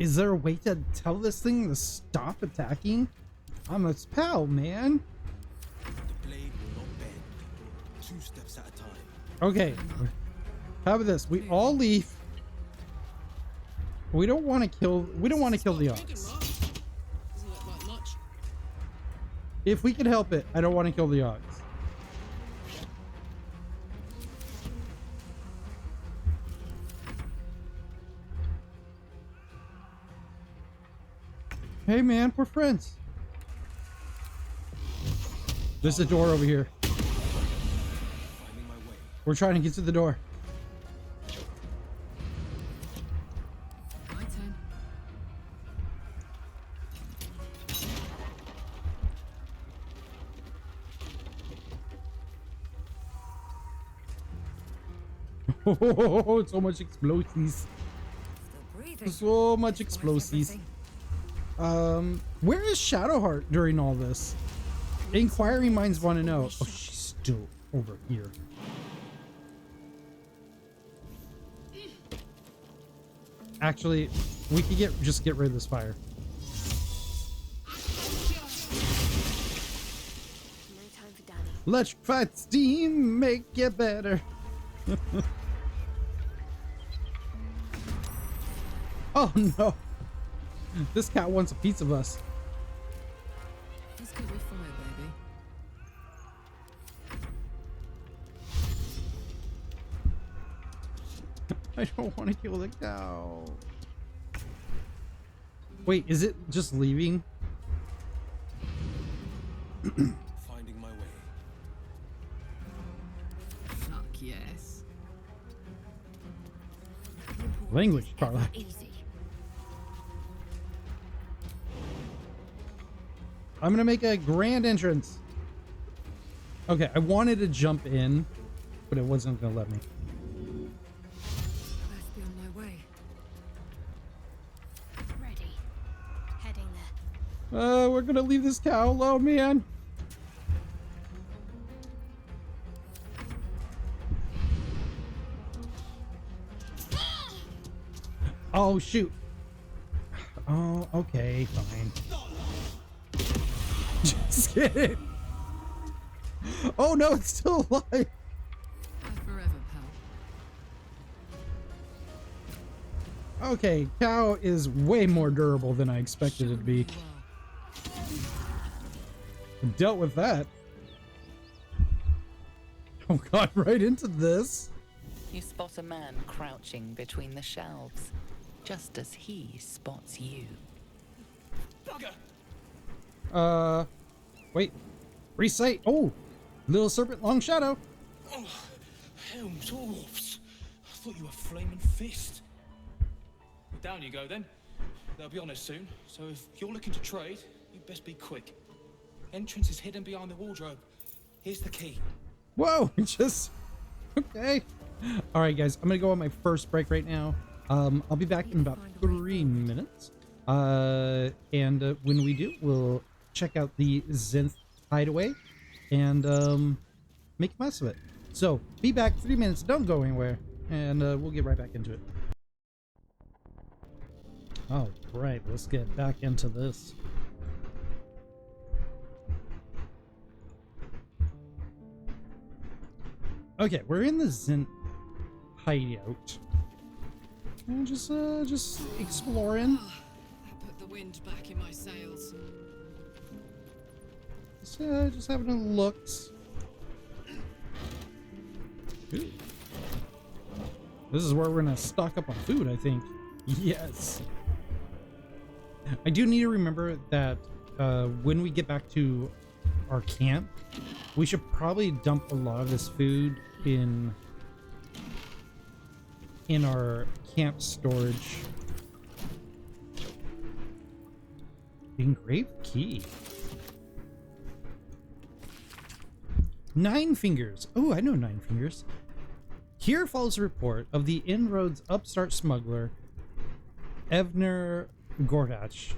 Is there a way to tell this thing to stop attacking? I'm its pal, man. The blade will not bend. 2 steps at a time. Okay. How about this? We all leave. We don't want to kill the ox. Doesn't look like much. If we can help it, I don't want to kill the ox. Hey man, we're friends. There's a door over here. Finding my way. We're trying to get to the door. My turn. Oh, so much explosives. Still breathing. So much Worth explosives. everything. Where is Shadowheart during all this? Inquiring minds want to know. Oh, she's still over here. Actually, we could just get rid of this fire. No time for Danny. Electrified steam make you better. Oh no. This cat wants a piece of us. Let's go with fire, baby. I don't want to kill the cow. Wait, is it just leaving? Finding my way. Fuck yes. Language, Carla. Easy. I'm gonna make a grand entrance. Okay, I wanted to jump in, but it wasn't gonna let me. Let's be on my way. Ready. Heading there. We're gonna leave this cow alone, man. Oh shoot. Oh, okay, fine. Just kidding. Oh no, it's still alive. Live forever, pal. Okay, cow is way more durable than I expected it to be. Dealt with that. Oh god, right into this. You spot a man crouching between the shelves, just as he spots you. Wait. Recite. Oh, little serpent, long shadow. Oh, helms, dwarfs. I thought you were flaming fist. Well, down you go then. They'll be on us soon, so if you're looking to trade, you'd best be quick. Entrance is hidden behind the wardrobe. Here's the key. Whoa, just okay. All right, guys, I'm gonna go on my first break right now. I'll be back in about 3 minutes. And when we do, we'll check out the Zenith hideaway and make a mess of it. So be back 3 minutes. Don't go anywhere, and we'll get right back into it. All right, let's get back into this. Okay, we're in the Zenith hideout. And just exploring. I put the wind back in my sails. Just having a looks. Ooh. This is where we're gonna stock up on food, I think. Yes. I do need to remember that when we get back to our camp, we should probably dump a lot of this food in our camp storage. Engraved key. 9 Fingers. Oh, I know 9 Fingers. Here follows a report of the inroads upstart smuggler Evner Gordach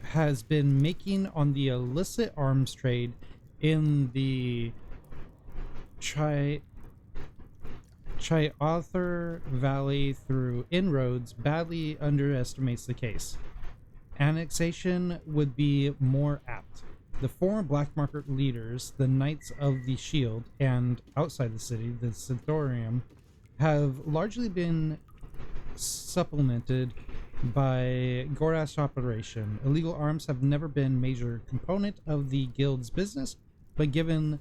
has been making on the illicit arms trade in the Chiarthur Valley through inroads badly underestimates the case. Annexation would be more apt. The former black market leaders, the Knights of the Shield, and outside the city, the Centaurium, have largely been supplemented by Gorath's operation. Illegal arms have never been a major component of the guild's business, but given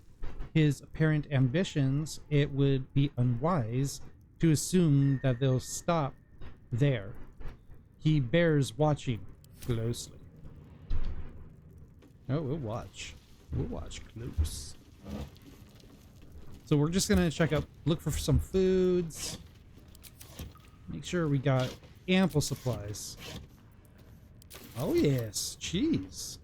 his apparent ambitions, it would be unwise to assume that they'll stop there. He bears watching closely. Oh, we'll watch. We'll watch close. So we're just gonna check out, look for some foods. Make sure we got ample supplies. Oh yes, cheese.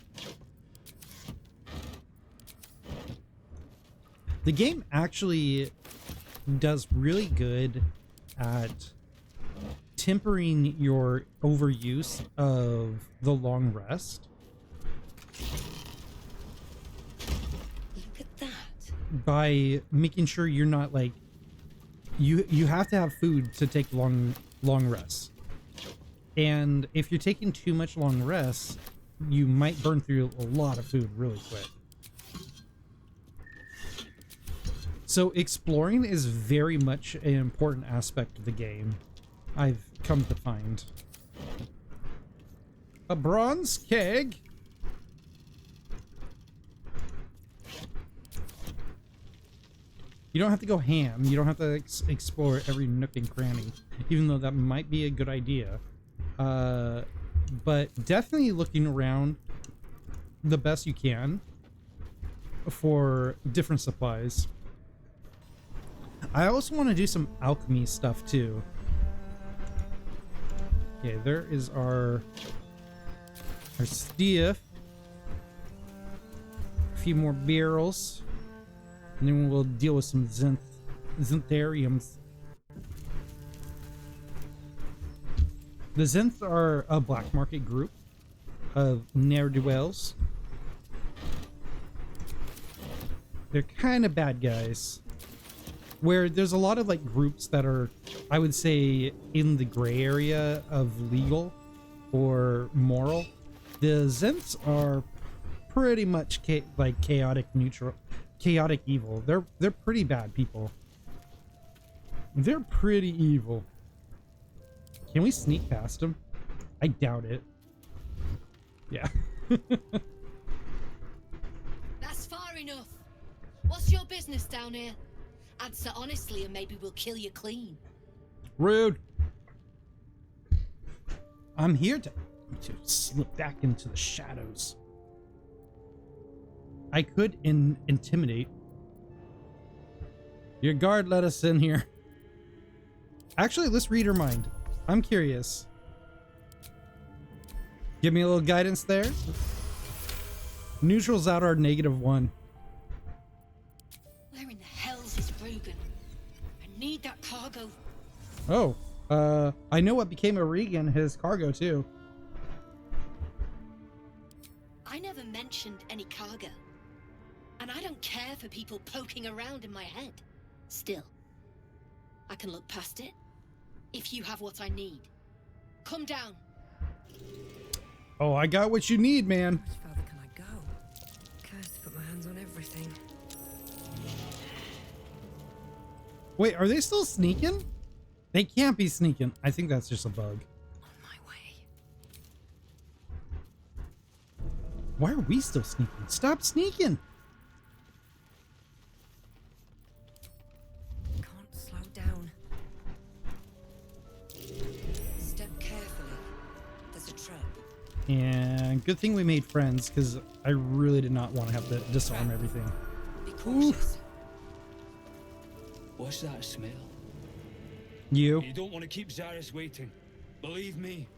The game actually does really good at tempering your overuse of the long rest. Look at that. By making sure you're not like you have to have food to take long rests. And if you're taking too much long rests, you might burn through a lot of food really quick. So exploring is very much an important aspect of the game, I've come to find. A bronze keg? You don't have to go ham. You don't have to explore every nook and cranny, even though that might be a good idea. But definitely looking around the best you can for different supplies. I also want to do some alchemy stuff too. Okay, there is our stuff. A few more barrels. And then we'll deal with some Zenithariums. The Zeniths are a black market group of ne'er-do-wells. They're kind of bad guys. Where there's a lot of like groups that are, I would say, in the gray area of legal or moral. The Zeniths are pretty much like chaotic evil. They're pretty bad people. They're pretty evil. Can we sneak past him? I doubt it. Yeah. That's far enough. What's your business down here? Answer honestly and maybe we'll kill you clean. Rude. I'm here to slip back into the shadows. I could intimidate. Your guard let us in here. Actually, let's read her mind. I'm curious. Give me a little guidance there. Neutrals out our -1. Where in the hell's is Rugen? I need that cargo. Oh, I know what became of Regan, his cargo too. I never mentioned any cargo. And I don't care for people poking around in my head. Still, I can look past it if you have what I need. Come down. Oh, I got what you need, man. How much further can I go? Cursed to put my hands on everything. Wait, are they still sneaking? They can't be sneaking. I think that's just a bug. On my way. Why are we still sneaking? Stop sneaking. Can't slow down. Step carefully. There's a trap. And good thing we made friends, because I really did not want to have to disarm everything. Be cautious. What's that smell? You? You don't want to keep Zaris waiting. Believe me.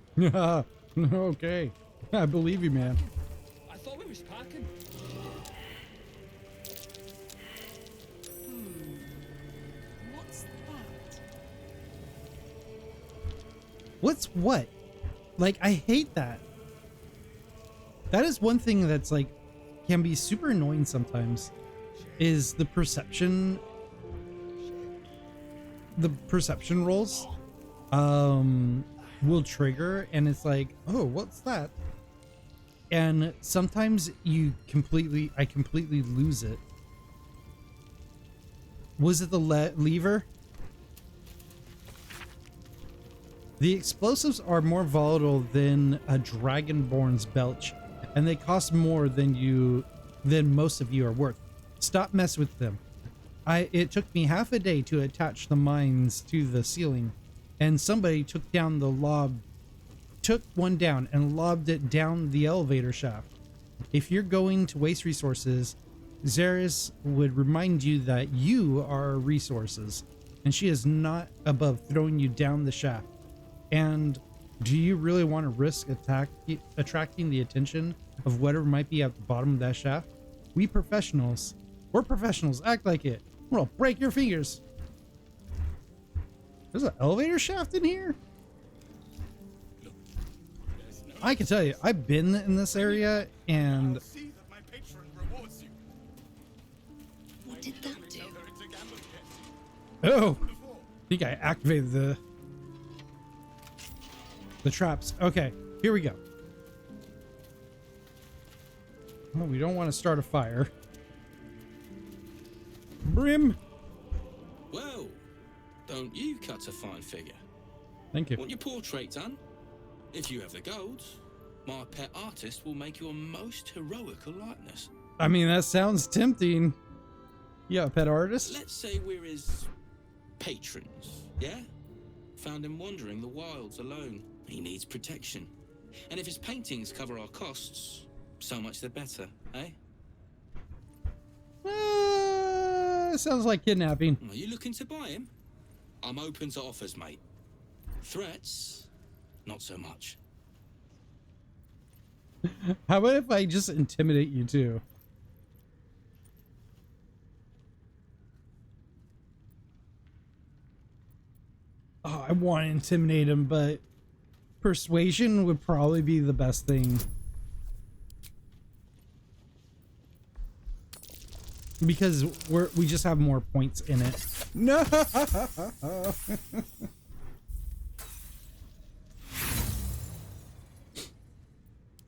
Okay. I believe you, man. I thought we was packing. What's that? What's what? Like, I hate that. That is one thing that's like can be super annoying sometimes, is the perception rolls will trigger, and it's like, oh, what's that? And sometimes I completely lose it. Was it the lever? The explosives are more volatile than a dragonborn's belch, and they cost more than most of you are worth. Stop messing with them. It took me half a day to attach the mines to the ceiling, and somebody took one down and lobbed it down the elevator shaft. If you're going to waste resources, Zaris would remind you that you are resources, and she is not above throwing you down the shaft. And do you really want to risk attracting the attention of whatever might be at the bottom of that shaft? We're professionals. Act like it. We'll break your fingers. There's an elevator shaft in here? I can tell you, I've been in this area, and What did that do? oh, I think I activated the traps. Okay, here we go. Oh, we don't want to start a fire. Brim. Well, don't you cut a fine figure? Thank you. Want your portrait done? If you have the gold, my pet artist will make you a most heroical likeness. I mean, that sounds tempting. Yeah, a pet artist? Let's say we're his patrons, yeah? Found him wandering the wilds alone. He needs protection. And if his paintings cover our costs, so much the better, eh? Sounds like kidnapping. Are you looking to buy him? I'm open to offers, mate. Threats? Not so much. How about if I just intimidate you too? Oh, I want to intimidate him, but persuasion would probably be the best thing. Because we just have more points in it. No.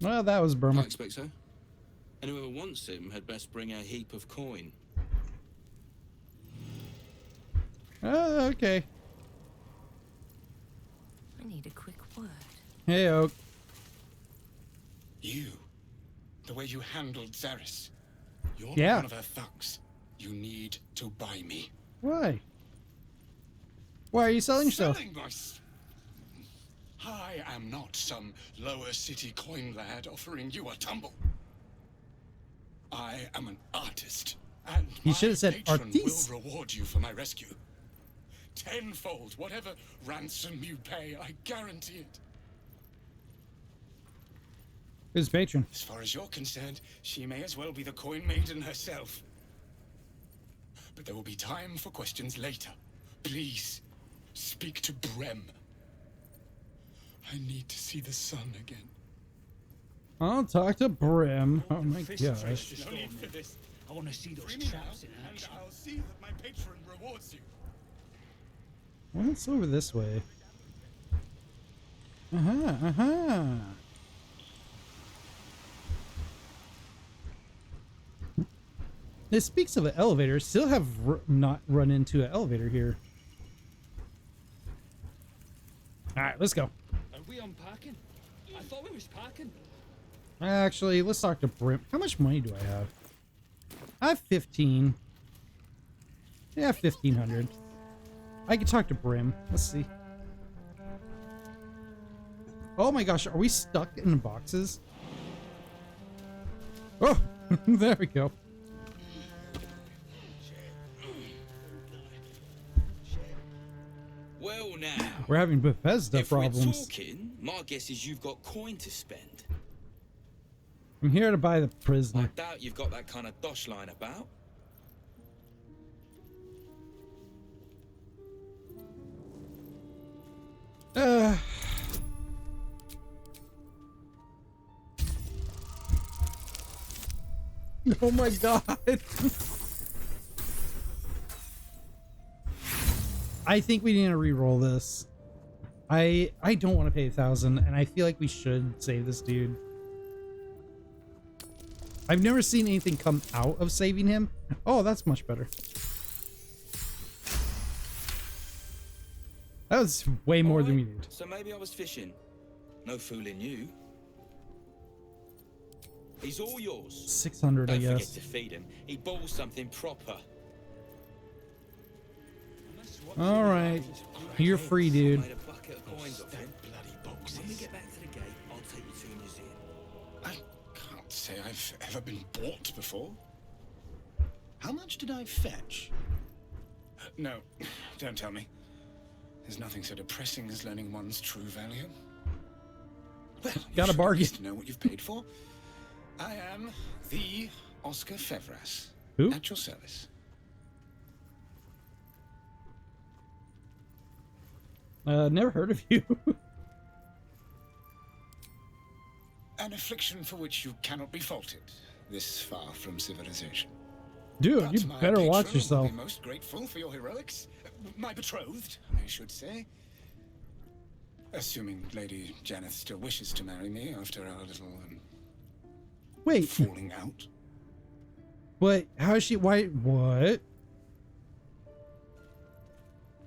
Well, that was Burma. I expect so. And whoever wants him had best bring a heap of coin. Oh, okay. I need a quick word. Hey, Oak. You, the way you handled Zaris. You're Yeah. one of her thugs. You need to buy me. Why? Why are you selling yourself? Selling I am not some lower city coin lad offering you a tumble. I am an artist, and You should have said patron artiste. will reward you for my rescue. Tenfold, whatever ransom you pay, I guarantee it. Who's patron? As far as you're concerned, she may as well be the coin maiden herself. But there will be time for questions later. Please, speak to Brem. I need to see the sun again. I'll talk to Brim. Oh my Fist gosh. race No need for this. I want to see those Free me traps now, in and action. I'll see that my patron rewards you. What's over this way? Uh-huh. This speaks of an elevator. Still have not run into an elevator here. Alright, let's go. Are we unpacking? I thought we was packing. Actually, let's talk to Brim. How much money do I have? I have 15. Yeah, 1,500. I can talk to Brim. Let's see. Oh my gosh, are we stuck in boxes? Oh, there we go. Well now, We're having Bethesda if we're problems. talking, my guess is you've got coin to spend. I'm here to buy the I prisoner. doubt you've got that kind of dosh line about. Oh my god. I think we need to re-roll this. I don't want to pay 1,000, and I feel like we should save this dude. I've never seen anything come out of saving him. Oh, that's much better. That was way more than we needed. So maybe I was fishing. No fooling you. He's all yours. 600, I Don't forget guess. to feed him. He balls something proper. All right, you're free, I dude. made a bucket of coins off him. Bloody boxes. When we get back to the gate, I'll take you to a museum. I can't say I've ever been bought before. How much did I fetch? No, don't tell me. There's nothing so depressing as learning one's true value. Well, you Got a should at bargain. least know what you've paid for. I am the Oscar Fevras. Who? At your service. Never heard of you. An affliction for which you cannot be faulted, this far from civilization. Dude, But you my better watch patron yourself. will be most grateful for your heroics. My betrothed, I should say. Assuming Lady Janeth still wishes to marry me after our little Wait, falling out. but how is she? Why? What?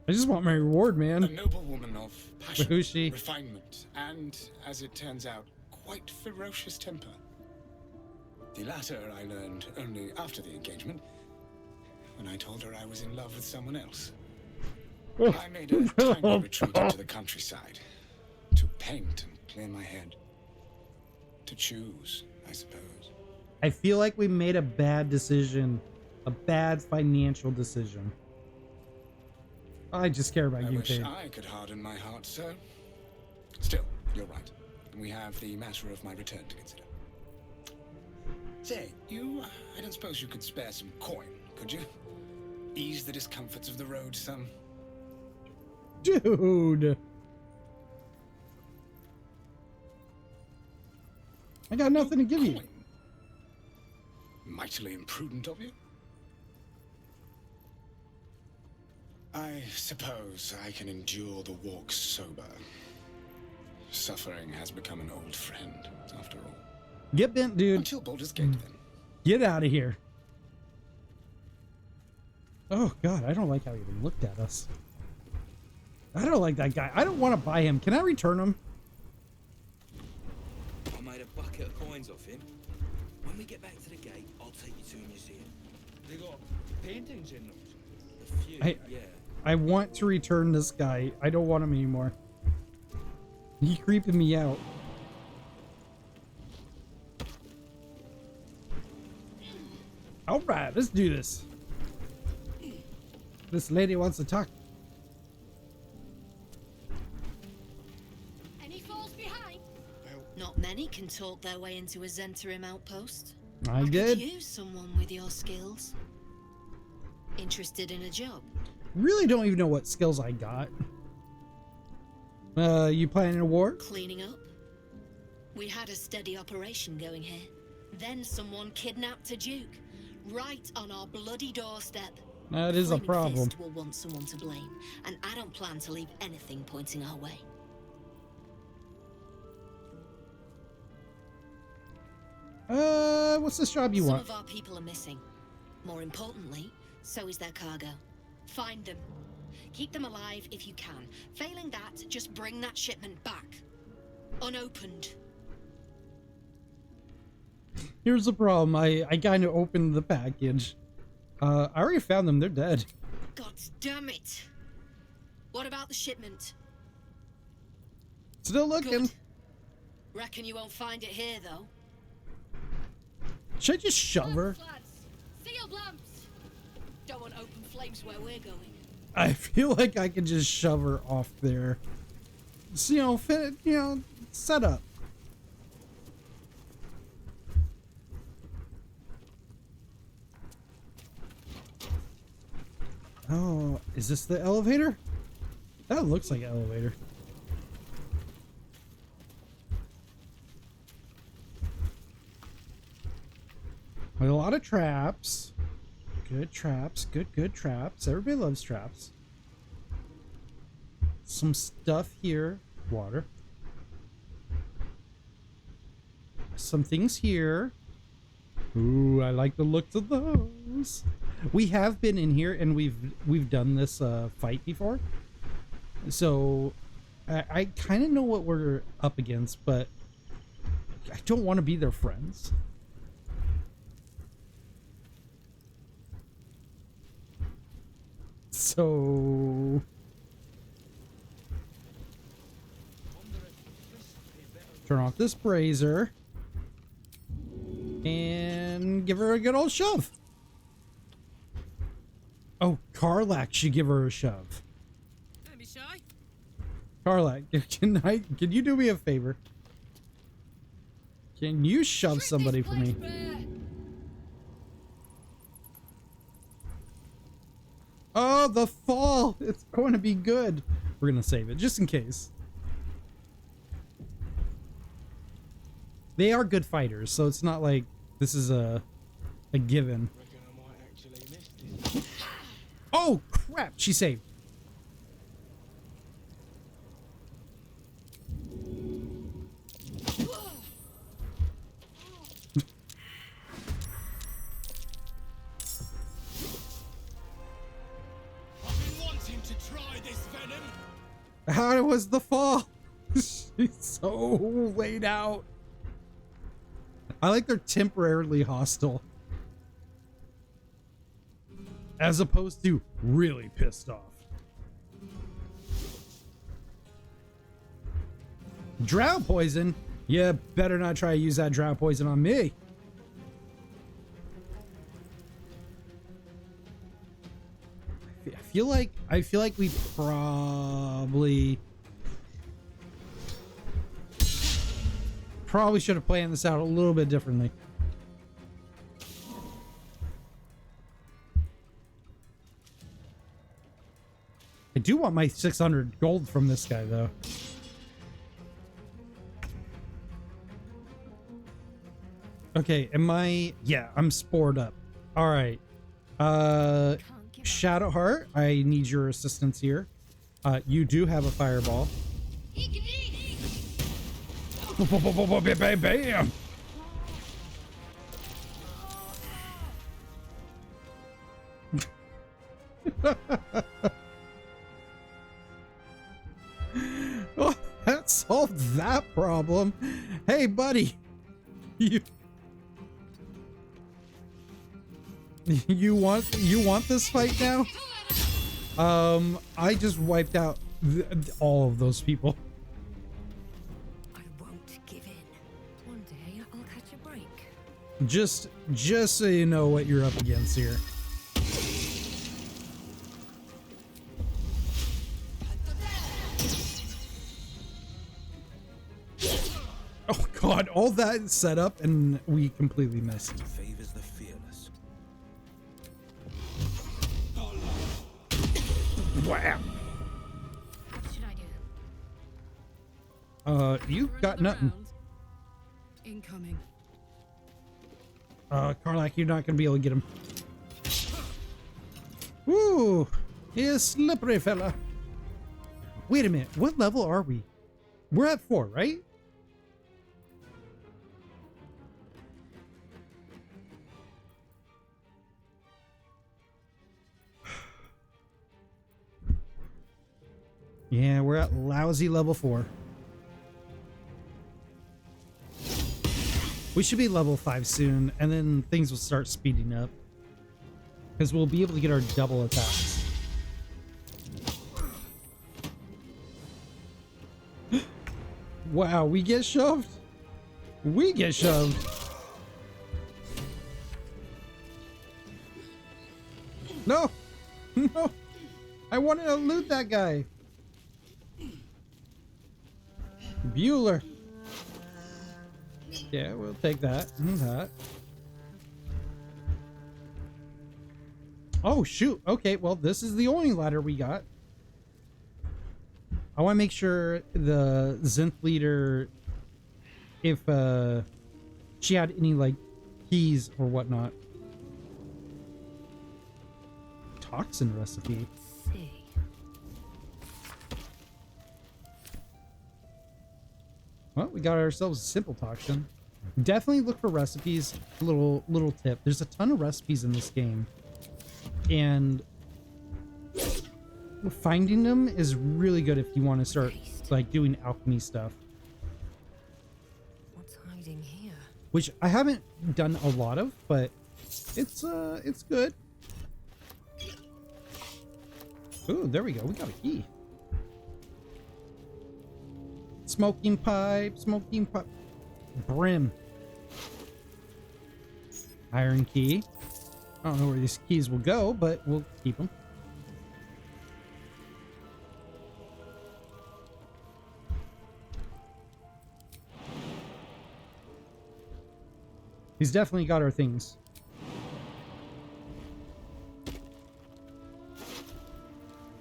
I just want my reward, A man. noble woman of passion, who's she? refinement, and, as it turns out, quite ferocious temper. The latter I learned only after the engagement, when I told her I was in love with someone else. I made a tiny retreat into the countryside, to paint and clear my head. To choose, I suppose. I feel like we made a bad decision, a bad financial decision. I just care about I getting wish paid. I could harden my heart, sir. Still, you're right. We have the matter of my return to consider. Say, I don't suppose you could spare some coin, could you? Ease the discomforts of the road some. Dude, I got nothing to give you. Coin? Mightily imprudent of you. I suppose I can endure the walk sober. Suffering has become an old friend, after all. Get bent, dude. Until Baldur's Gate, then. Get out of here. Oh god, I don't like how he looked at us. I don't like that guy. I don't want to buy him. Can I return him? I made a bucket of coins off him. When we get back to the gate, I'll take you to a museum. They got paintings in them. A few, yeah. I want to return this guy. I don't want him anymore. He's creeping me out. All right, let's do this. This lady wants to talk. Any falls behind? Not many can talk their way into a Zentarim outpost. I could did. use someone with your skills. Interested in a job? Really don't even know what skills I got. You planning a war? Cleaning up. We had a steady operation going here. Then someone kidnapped a duke. Right on our bloody doorstep. That is a Flaming problem. Fist will want someone to blame, and I don't plan to leave anything pointing our way. What's this job you want? Some of our people are missing. More importantly, so is their cargo. Find them. Keep them alive if you can. Failing that, just bring that shipment back. Unopened. Here's the problem. I kind of opened the package. I already found them. They're dead. God damn it. What about the shipment? Still looking. Good. Reckon you won't find it here, though. Should I just shove her? Seal lamps. Don't want open flames where we're going. I feel like I could just shove her off there. So, set up. Oh, is this the elevator? That looks like an elevator. With a lot of traps. Good traps. Good traps. Everybody loves traps. Some stuff here. Water. Some things here. Ooh, I like the looks of those. We have been in here and we've done this fight before. So I kind of know what we're up against, but I don't want to be their friends. So turn off this brazier and give her a good old shove. Oh, Karlak should give her a shove. Don't be shy. Karlak, can you do me a favor? Can you shove somebody for me? Oh, the fall! It's going to be good. We're gonna save it just in case. They are good fighters, so it's not like this is a given. Oh crap! She saved. How was the fall? She's so laid out. I like they're temporarily hostile. As opposed to really pissed off. Drow poison? Yeah, better not try to use that drow poison on me. I feel like we probably should have planned this out a little bit differently. I do want my 600 gold from this guy though. Okay, yeah, I'm spored up. All right. Shadowheart, I need your assistance here. You do have a fireball. Bam! solved that problem. Hey, buddy. You want this fight now? I just wiped out all of those people. I won't give in. One day I'll catch a break. Just so you know what you're up against here. Oh god, all that set up and we completely missed. Favors the fearless. Wow. What should I do? You got nothing. Incoming. Karlach, you're not gonna be able to get him. Woo! He's a slippery fella. Wait a minute, what level are we? We're at 4, right? Yeah, we're at lousy level 4. We should be level 5 soon, and then things will start speeding up. Because we'll be able to get our double attacks. Wow, we get shoved? We get shoved. No! No! I wanted to loot that guy. Bueller. Yeah, we'll take that and that. Oh, shoot. Okay, well, this is the only ladder we got. I want to make sure the Zenth leader, if she had any, like, keys or whatnot. Toxin recipe. Well, we got ourselves a simple toxin. Definitely look for recipes. Little tip. There's a ton of recipes in this game. And finding them is really good if you want to start like doing alchemy stuff. What's hiding here? Which I haven't done a lot of, but it's good. Ooh, there we go. We got a key. Smoking pipe, brim. Iron key. I don't know where these keys will go, but we'll keep them. He's definitely got our things.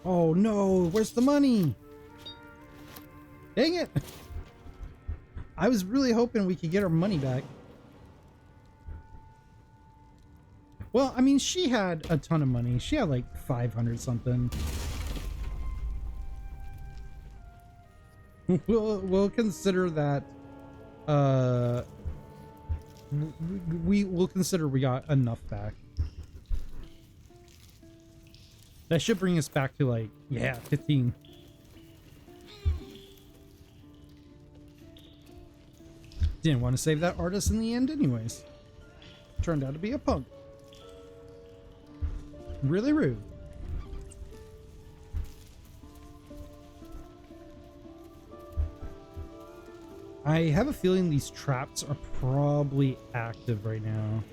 Oh no, where's the money? Dang it! I was really hoping we could get our money back. Well, I mean, she had a ton of money. She had like 500 something. We'll consider that. We'll consider we got enough back. That should bring us back to like 15. Didn't want to save that artist in the end anyways. Turned out to be a punk. Really rude. I have a feeling these traps are probably active right now.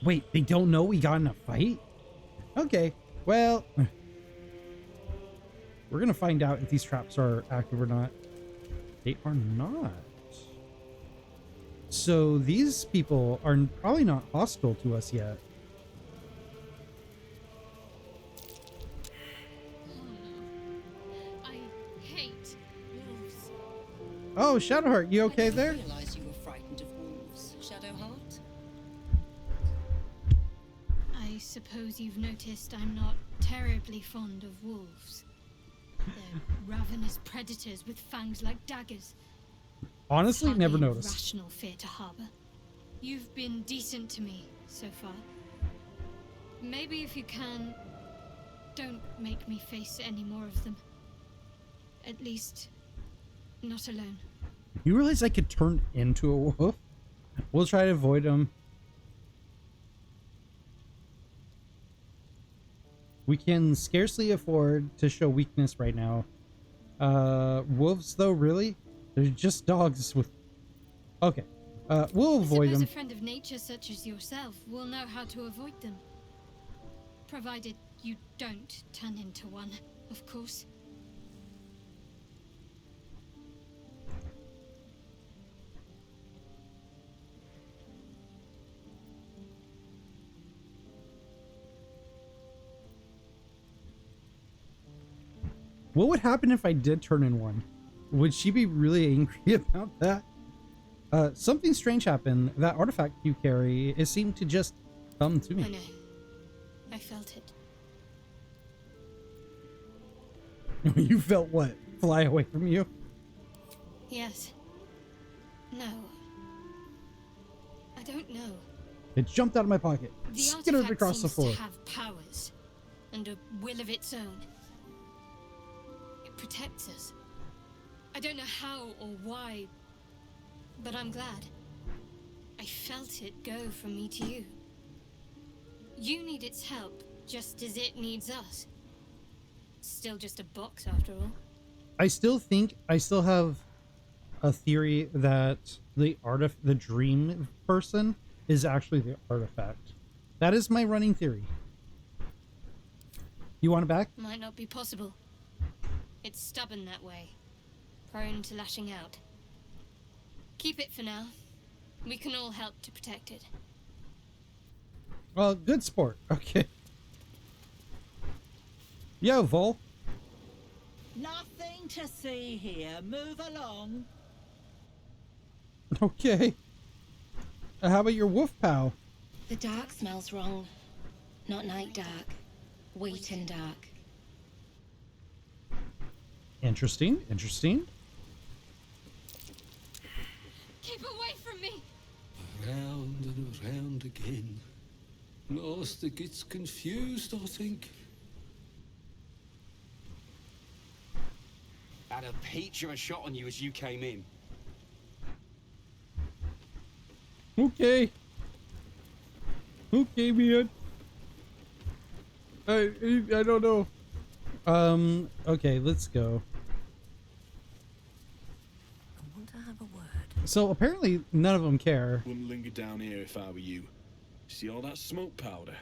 Wait, they don't know we got in a fight? Okay, well, we're gonna find out if these traps are active or not. They are not. So these people are probably not hostile to us yet. I hate wolves. Oh, Shadowheart, you okay there? I realized you were frightened of wolves, Shadowheart. I suppose you've noticed I'm not terribly fond of wolves. They're ravenous predators with fangs like daggers. Honestly, Hardly never an noticed. Rational fear to harbor. You've been decent to me so far. Maybe if you can, don't make me face any more of them. At least, not alone. You realize I could turn into a wolf? We'll try to avoid them. We can scarcely afford to show weakness right now. Wolves, though, really? They're just dogs with... Okay. We'll avoid them. A friend of nature such as yourself will know how to avoid them. Provided you don't turn into one, of course. What would happen if I did turn in one? Would she be really angry about that? Something strange happened. That artifact you carry, it seemed to just come to me. I know. I felt it. You felt what? Fly away from you? Yes. No. I don't know. It jumped out of my pocket. The Skittered artifact across the seems floor. to have powers and a will of its own. It protects us. I don't know how or why, but I'm glad. I felt it go from me to you. You need its help, just as it needs us. Still just a box after all. I still have a theory that the dream person is actually the artifact. That is my running theory. You want it back? Might not be possible. It's stubborn that way. Prone to lashing out. Keep it for now. We can all help to protect it. Well, good sport. Okay. Yo, Vol. Nothing to see here. Move along. Okay. How about your wolf pal? The dark smells wrong. Not night dark. Wheaten dark. Interesting. Interesting. Keep away from me! Round and around again. Master gets confused, I think. Had a peach of a shot on you as you came in. Okay. Okay, man. I don't know. Okay, let's go. I want to have a word. So apparently none of them care. Wouldn't linger down here if I were you. See all that smoke powder?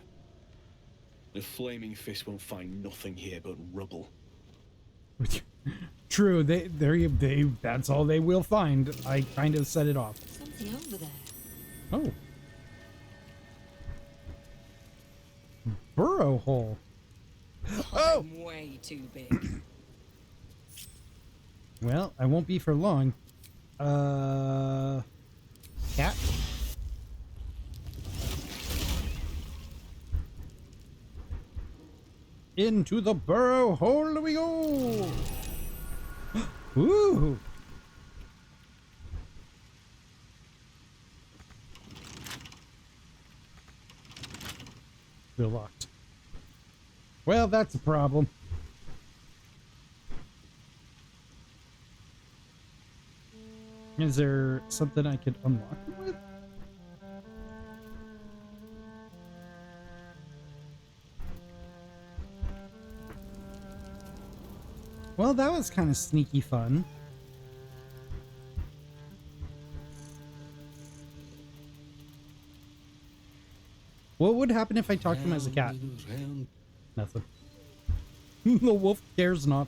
The flaming fist won't find nothing here but rubble. True, they that's all they will find. I kind of set it off. Something over there. Oh. Burrow hole. Oh! I'm way too big. Well, I won't be for long. Cat? Into the burrow hole we go! Ooh! We're locked. Well, that's a problem. Is there something I could unlock it with? Well, that was kind of sneaky fun. What would happen if I talked to him as a cat? Nothing. The wolf cares not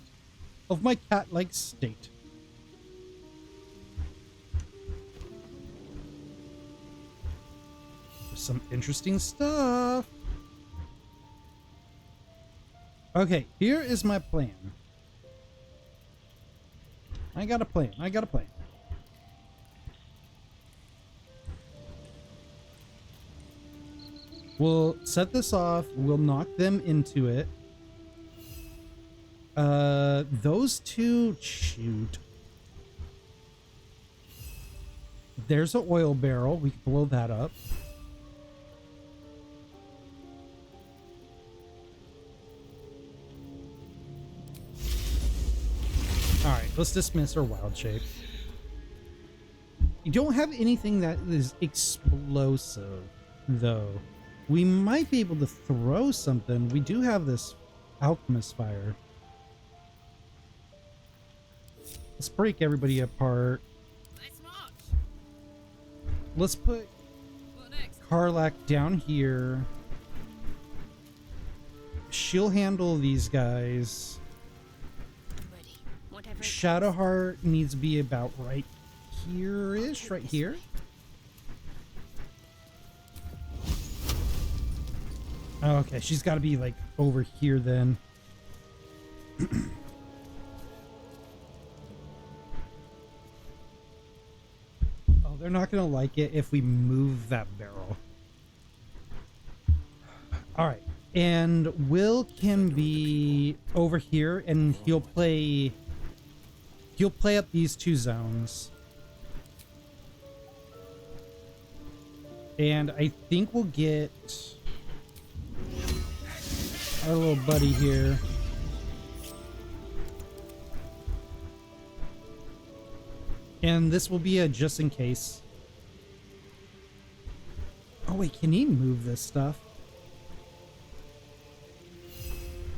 of my cat-like state. There's some interesting stuff. Okay, here is my plan. I got a plan. We'll set this off. We'll knock them into it. Those two, shoot. There's an oil barrel. We can blow that up. All Let's dismiss our wild shape. You don't have anything that is explosive, though. We might be able to throw something. We do have this alchemist fire. Let's break everybody apart. Let's put Karlach down here. She'll handle these guys. Shadowheart needs to be about right here-ish, right here. Okay, she's got to be like over here then. Oh, they're not gonna like it if we move that barrel. All right, and Will can be over here, and he'll play up these two zones. And I think we'll get our little buddy here. And this will be a just in case. Oh wait, can he move this stuff?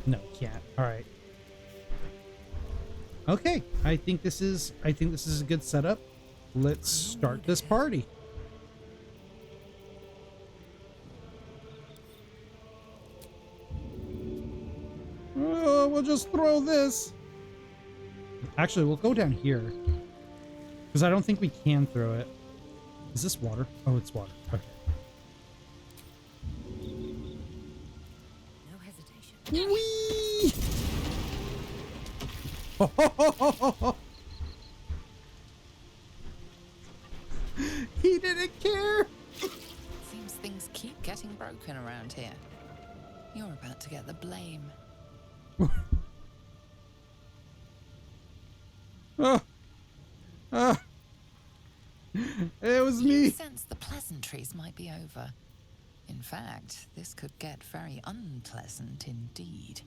No, he can't. All right. Okay, I think this is a good setup. Let's start this party. Oh, we'll just throw this. Actually, we'll go down here. Because I don't think we can throw it. Is this water? Oh, it's water. Okay. No hesitation. Whee! He didn't care. Seems things keep getting broken around here. You're about to get the blame. It was me. You sense the pleasantries might be over. In fact, this could get very unpleasant indeed.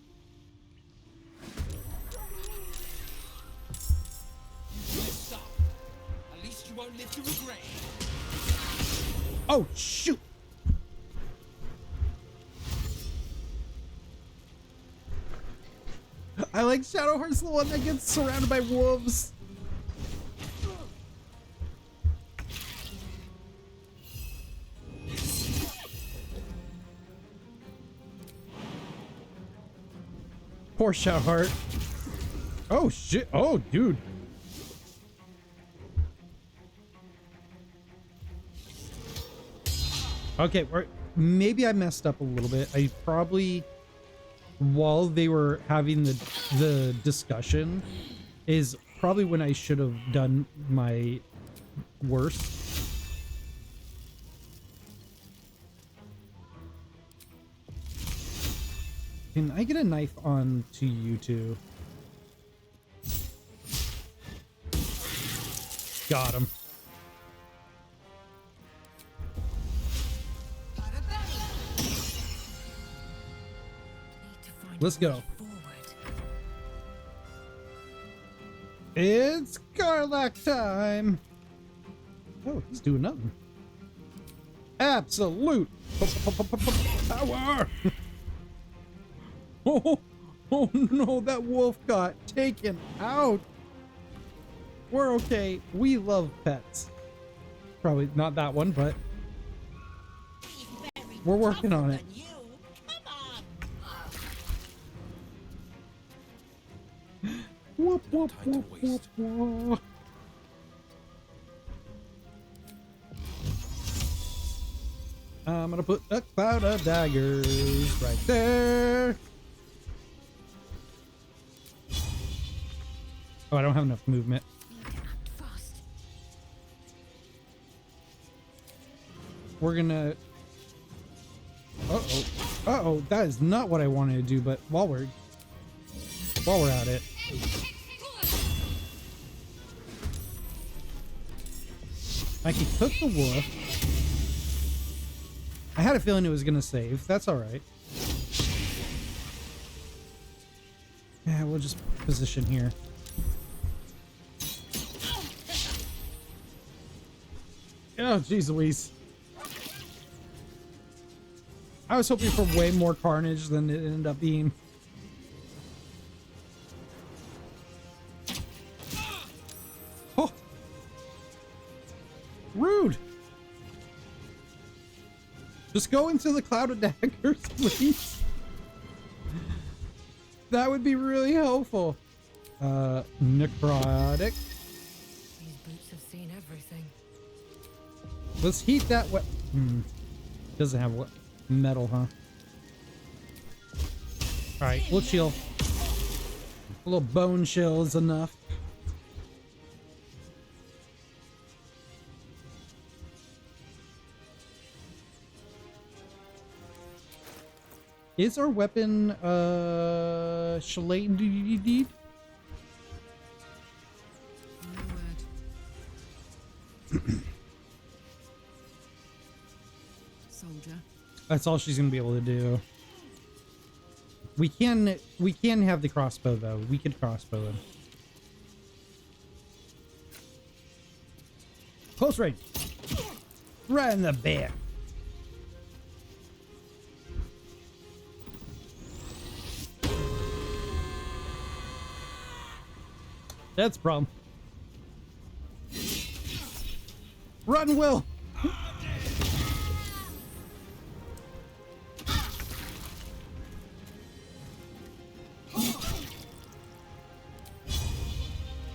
Stop. At least you won't live to regret. Oh shoot. I like Shadowheart's the one that gets surrounded by wolves. Poor Shadowheart. Oh shit. Oh dude. Okay, maybe I messed up a little bit. I probably, while they were having the discussion, is probably when I should have done my worst. Can I get a knife on to you two? Got him. Let's go. It's Karlach time. Oh, he's doing nothing. Absolute power. Oh no, that wolf got taken out. We're okay. We love pets. Probably not that one, but we're working on it. Whoop, whoop, whoop, whoop, whoop. I'm gonna put a cloud of daggers right there. Oh, I don't have enough movement. We're gonna... Uh-oh. Uh-oh, that is not what I wanted to do, but while we're at it. I can cook the wolf. I had a feeling it was gonna save. That's alright. Yeah, we'll just position here. Oh, jeez Louise. I was hoping for way more carnage than it ended up being. Oh. Rude. Just go into the cloud of daggers, please. That would be really helpful. Necrotic. These boots have seen everything. Let's heat that doesn't have what metal, huh? Alright, we'll chill. A little bone chill is enough. Is our weapon shalated? Soldier. That's all she's gonna be able to do. We can have the crossbow though. We could crossbow him. Close range. Right in the back. That's a problem. Run, Will!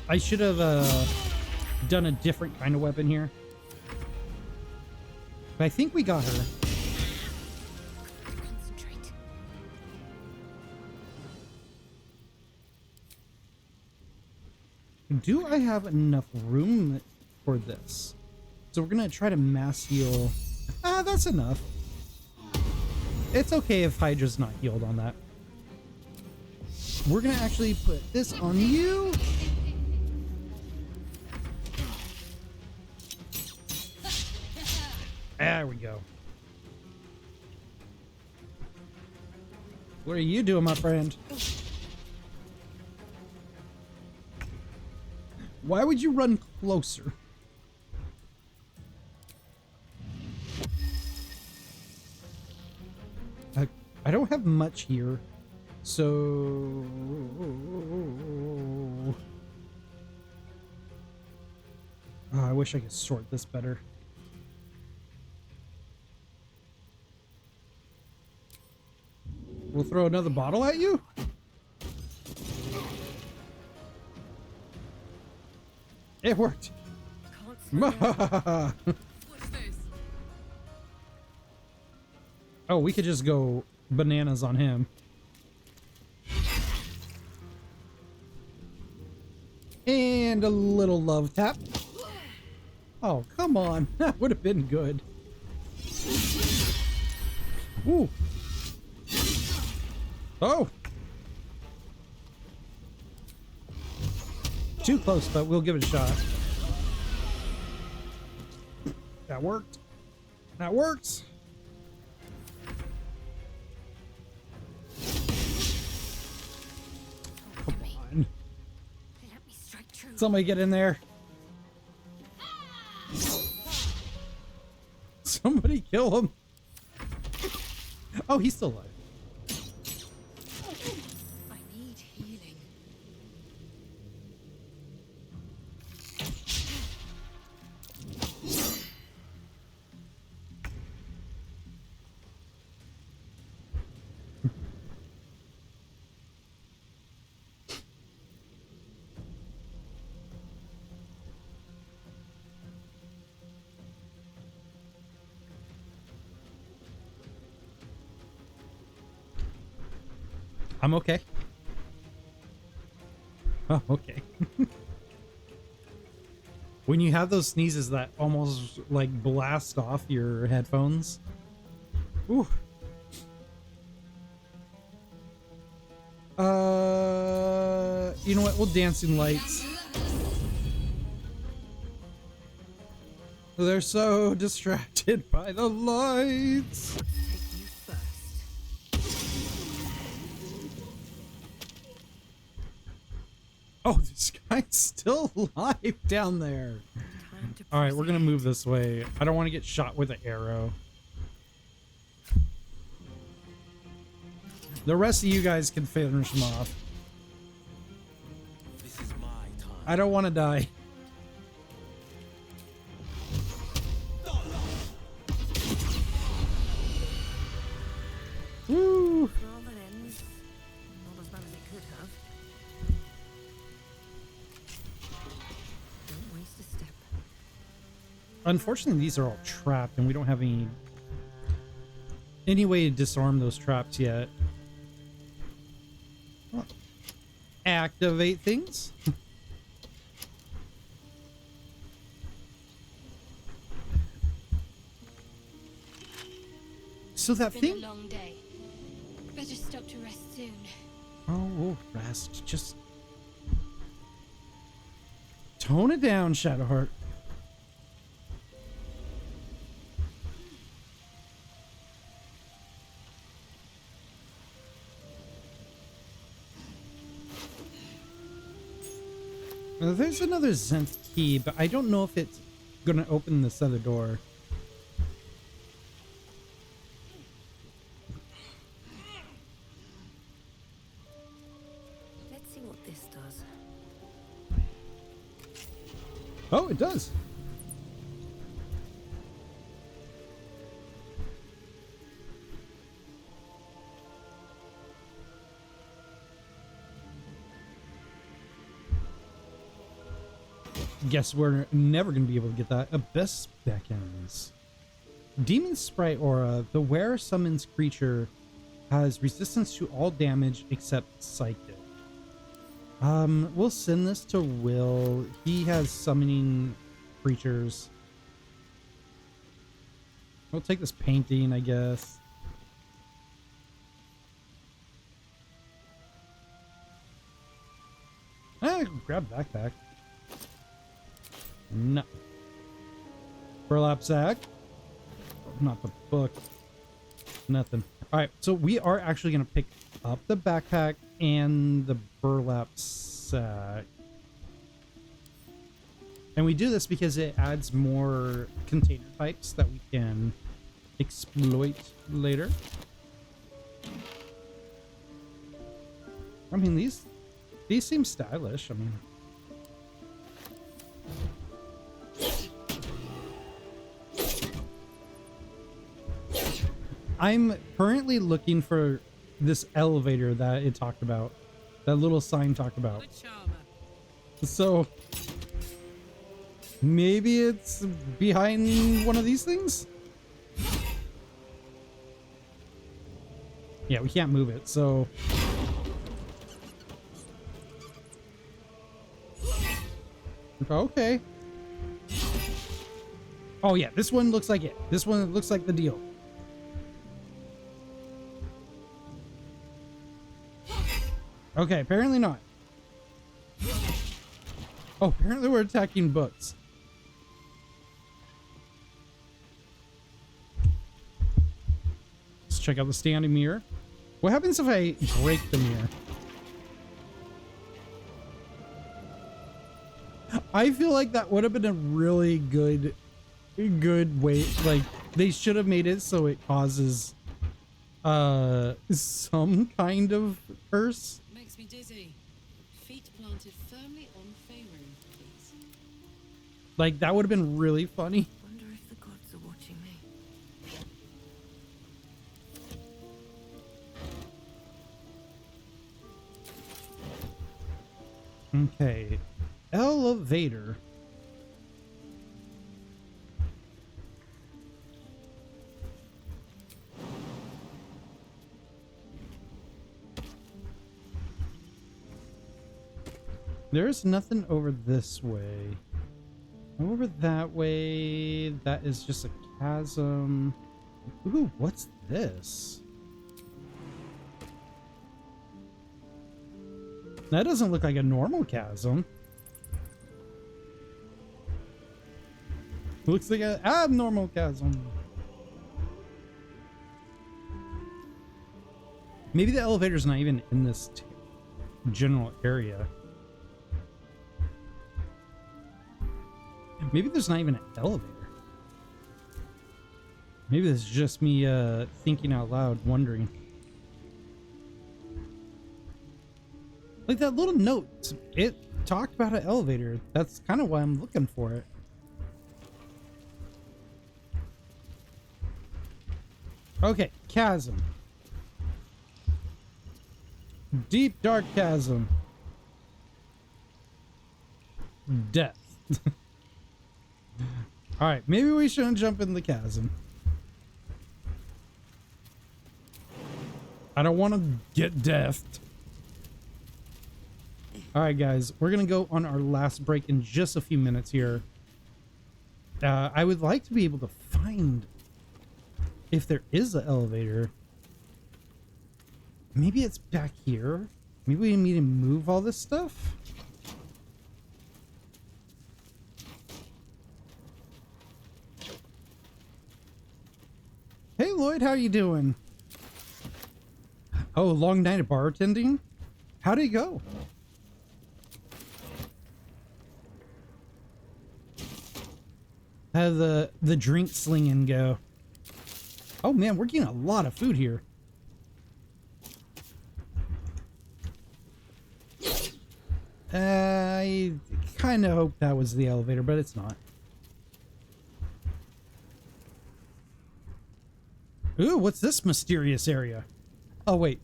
I should have done a different kind of weapon here. But I think we got her. Concentrate. Do I have enough room for this? So we're gonna try to mass heal. Ah, that's enough. It's okay if Hydra's not healed on that. We're gonna actually put this on you. There we go. What are you doing, my friend? Why would you run closer? I don't have much here, so oh, I wish I could sort this better. We'll throw another bottle at you? It worked. Oh, we could just go bananas on him. And a little love tap. Oh, come on. That would have been good. Ooh. Oh. Too close, but we'll give it a shot. That worked. That works. Come on. Let me strike true. Somebody get in there. Somebody kill him. Oh, he's still alive. I need healing. I'm okay. Oh, okay. When you have those sneezes that almost like blast off your headphones. Ooh. You know what? We'll dancing lights. They're so distracted by the lights. Oh, this guy's still alive down there. All right, we're gonna move this way. I don't want to get shot with an arrow. The rest of you guys can finish them off. This is my time. I don't want to die. Woo! Well, that ends. Not as bad as it could have. Don't waste a step. Unfortunately, these are all trapped, and we don't have any way to disarm those traps yet. Well, activate things. So that It's thing. been a long day. Better stop to rest soon. Oh, we'll rest. Just tone it down, Shadowheart. There's another Zenth key, but I don't know if it's gonna open this other door. Let's see what this does. Oh, it does. Guess we're never going to be able to get that. Abyss beckons. Demon Sprite Aura. The wearer summons creature has resistance to all damage except psychic. We'll send this to Will. He has summoning creatures. We'll take this painting, I guess. Grab backpack. No. Burlap sack. Not the book. Nothing. All right, so we are actually going to pick up the backpack and the burlap sack. And we do this because it adds more container types that we can exploit later. I mean, these seem stylish. I mean, I'm currently looking for this elevator that it talked about. That little sign talked about. So maybe it's behind one of these things? Yeah, we can't move it, so okay. Oh yeah, this one looks like it. This one looks like the deal. Okay, apparently not. Oh, apparently we're attacking books. Let's check out the standing mirror. What happens if I break the mirror? I feel like that would have been a really good way. Like, they should have made it so it causes some kind of curse. Makes me dizzy. Feet planted firmly on Faerun, please. Like, that would have been really funny. Wonder if the gods are watching me. Okay. Elevator. There's nothing over this way. Over that way, that is just a chasm. Ooh, what's this? That doesn't look like a normal chasm. Looks like an abnormal chasm. Maybe the elevator's not even in this general area. Maybe there's not even an elevator. Maybe this is just me thinking out loud, wondering. Like that little note, it talked about an elevator. That's kind of why I'm looking for it. Okay, chasm. Deep dark chasm. Death. Alright, maybe we shouldn't jump in the chasm. I don't want to get deathed. Alright guys, we're gonna go on our last break in just a few minutes here. I would like to be able to find if there is an elevator. Maybe it's back here. Maybe we need to move all this stuff. Hey Lloyd, how you doing? Oh, long night of bartending? How'd it go? How did the drink slinging go? Oh man, we're getting a lot of food here. I kind of hope that was the elevator, but it's not. Ooh, what's this mysterious area? Oh, wait.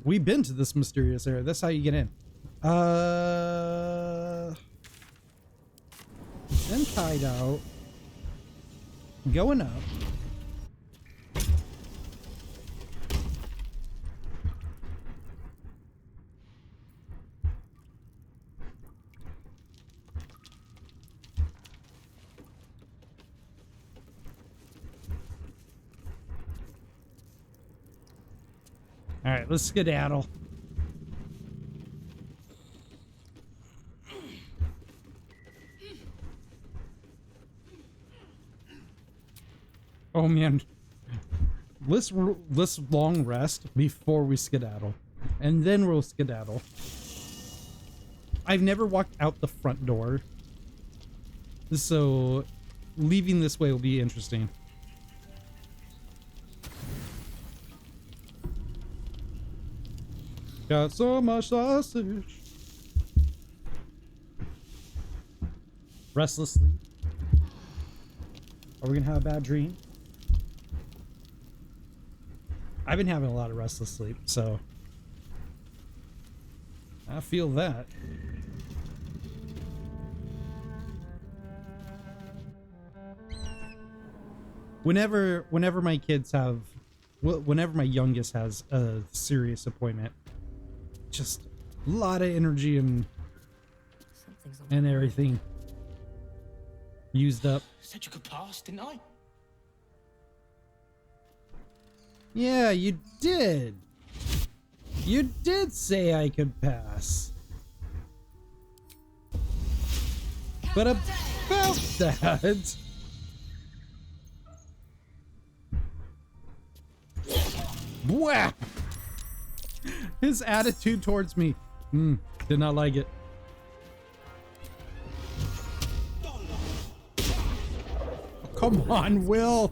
We've been to this mysterious area. That's how you get in. Then tied out. Going up. All right, let's skedaddle. Oh man, let's long rest before we skedaddle, and then we'll skedaddle. I've never walked out the front door, so leaving this way will be interesting. Got so much sausage. Restless sleep. Are we gonna have a bad dream? I've been having a lot of restless sleep, so I feel that. Whenever my kids have, whenever my youngest has a serious appointment, just a lot of energy and everything used up. Said you could pass, didn't I? Yeah, you did. You did say I could pass. But about that... Whap! His attitude towards me. Did not like it. Come on, Will.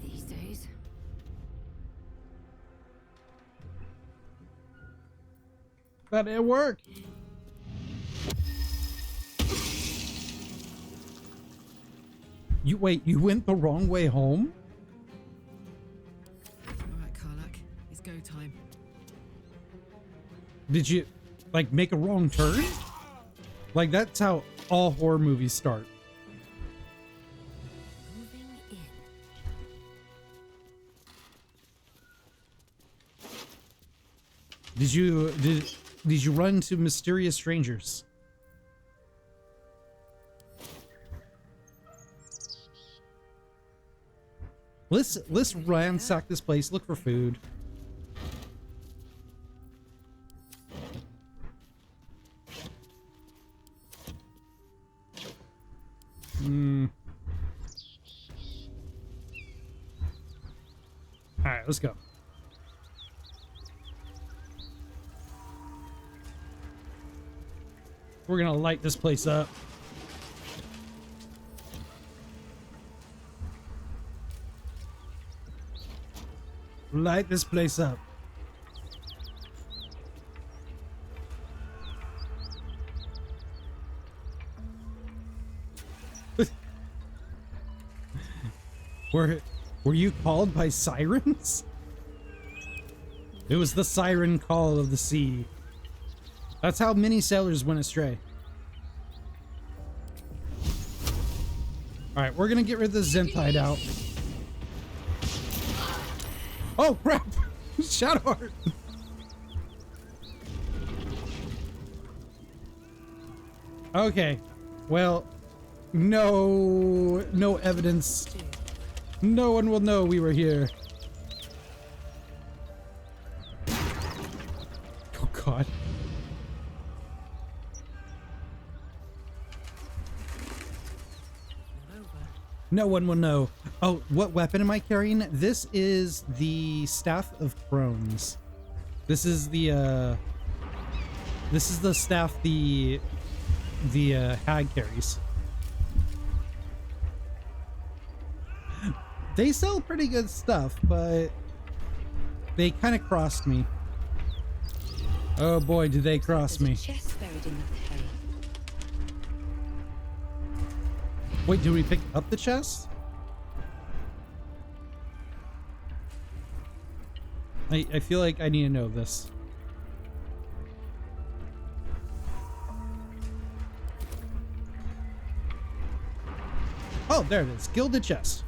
That didn't work. You wait, you went the wrong way home? Alright, Karlak, it's go time. Did you, like, make a wrong turn? Like, that's how all horror movies start. Did you run into mysterious strangers? Let's ransack this place, look for food. All right, let's go. We're gonna light this place up. Light this place up. Were you called by sirens? It was the siren call of the sea. That's how many sailors went astray. Alright, we're gonna get rid of the Zentide out. Oh crap! Shadowheart! Okay. Well, no evidence. No one will know we were here. Oh god. No one will know. Oh, what weapon am I carrying? This is the Staff of Crones. This is the staff the hag carries. They sell pretty good stuff, but they kind of crossed me. Oh boy, did they cross me. Chest buried in the hay. Wait, did we pick up the chest? I feel like I need to know this. Oh, there it is. Gilded chest.